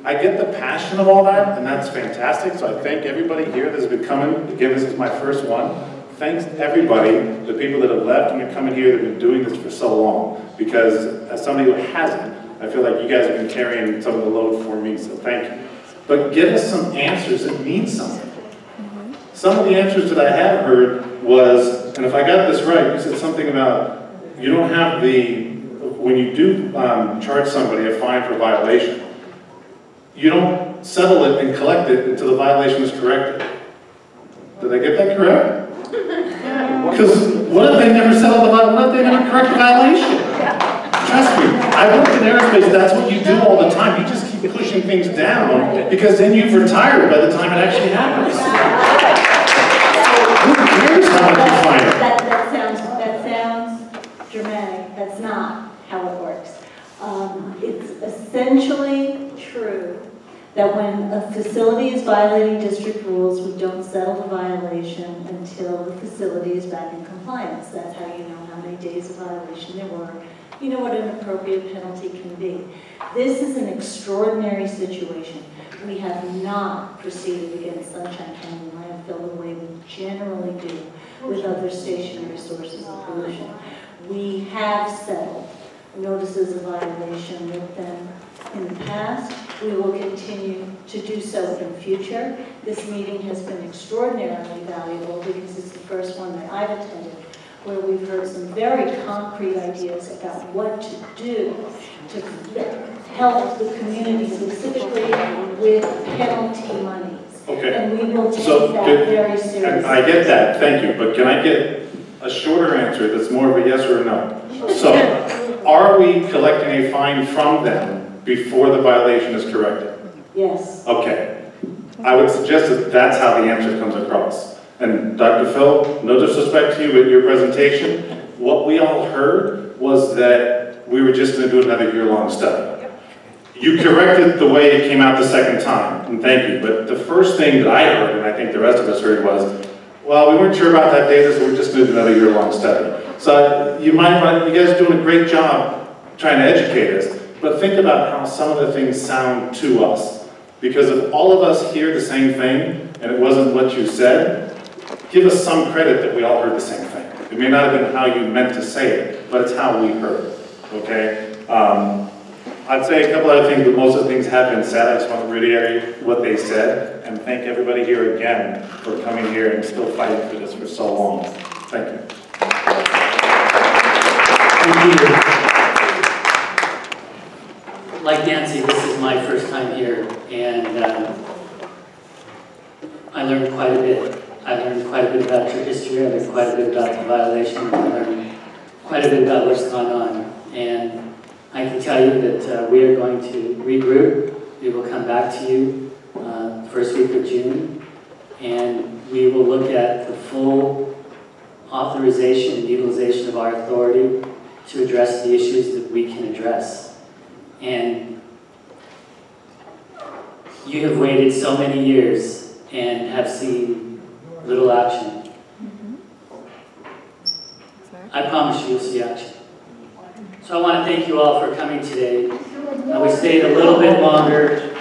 I get the passion of all that, and that's fantastic, so I thank everybody here that's been coming. Again, this is my first one. Thanks everybody, the people that have left and are coming here that have been doing this for so long, because as somebody who hasn't, I feel like you guys have been carrying some of the load for me, so thank you. But give us some answers that mean something. Some of the answers that I have heard was, and if I got this right, you said something about you don't have when you do charge somebody a fine for violation, you don't settle it and collect it until the violation is corrected. Did I get that correct? Because what if they never settle the violation? What if they never correct the violation? Trust me, I worked in aerospace, that's what you do all the time. You just keep pushing things down because then you've retired by the time it actually happens. Who cares how much you find it? That sounds dramatic. That's not how it works. It's essentially true that when a facility is violating district rules, we don't settle the violation until the facility is back in compliance. That's how you know how many days of violation there were. You know what an appropriate penalty can be. This is an extraordinary situation. We have not proceeded against Sunshine County Landfill the way we generally do with other stationary sources of pollution. We have settled notices of violation with them in the past. We will continue to do so in the future. This meeting has been extraordinarily valuable because it's the first one that I've attended where we've heard some very concrete ideas about what to do to help the community, specifically with penalty monies. Okay. And we will take that very seriously. I get that, thank you, but can I get a shorter answer that's more of a yes or a no? So, are we collecting a fine from them before the violation is corrected? Yes. Okay. I would suggest that that's how the answer comes across. And Dr. Phil, no disrespect to you with your presentation, what we all heard was that we were just going to do another year-long study. You corrected the way it came out the second time, and thank you. But the first thing that I heard, and I think the rest of us heard, was, well, we weren't sure about that data, so we're just going to do another year-long study. So you guys are doing a great job trying to educate us, but think about how some of the things sound to us. Because if all of us hear the same thing, and it wasn't what you said, give us some credit that we all heard the same thing. It may not have been how you meant to say it, but it's how we heard it, okay? I'd say a couple other things, but most of the things have been said. I just want to reiterate what they said, and thank everybody here again for coming here and still fighting for this for so long. Thank you. Thank you. Like Nancy, this is my first time here, and I learned quite a bit. I learned quite a bit about your history, I learned quite a bit about the violations, I learned quite a bit about what's gone on. And I can tell you that we are going to regroup. We will come back to you first week of June, and we will look at the full authorization and utilization of our authority to address the issues that we can address. And you have waited so many years and have seen little action. I promise you, you'll see action. So I want to thank you all for coming today. We stayed a little bit longer.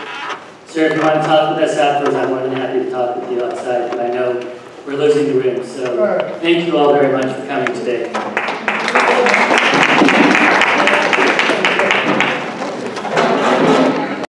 Sir, if you want to talk with us afterwards, I'm more than happy to talk with you outside, but I know we're losing the room. So thank you all very much for coming today.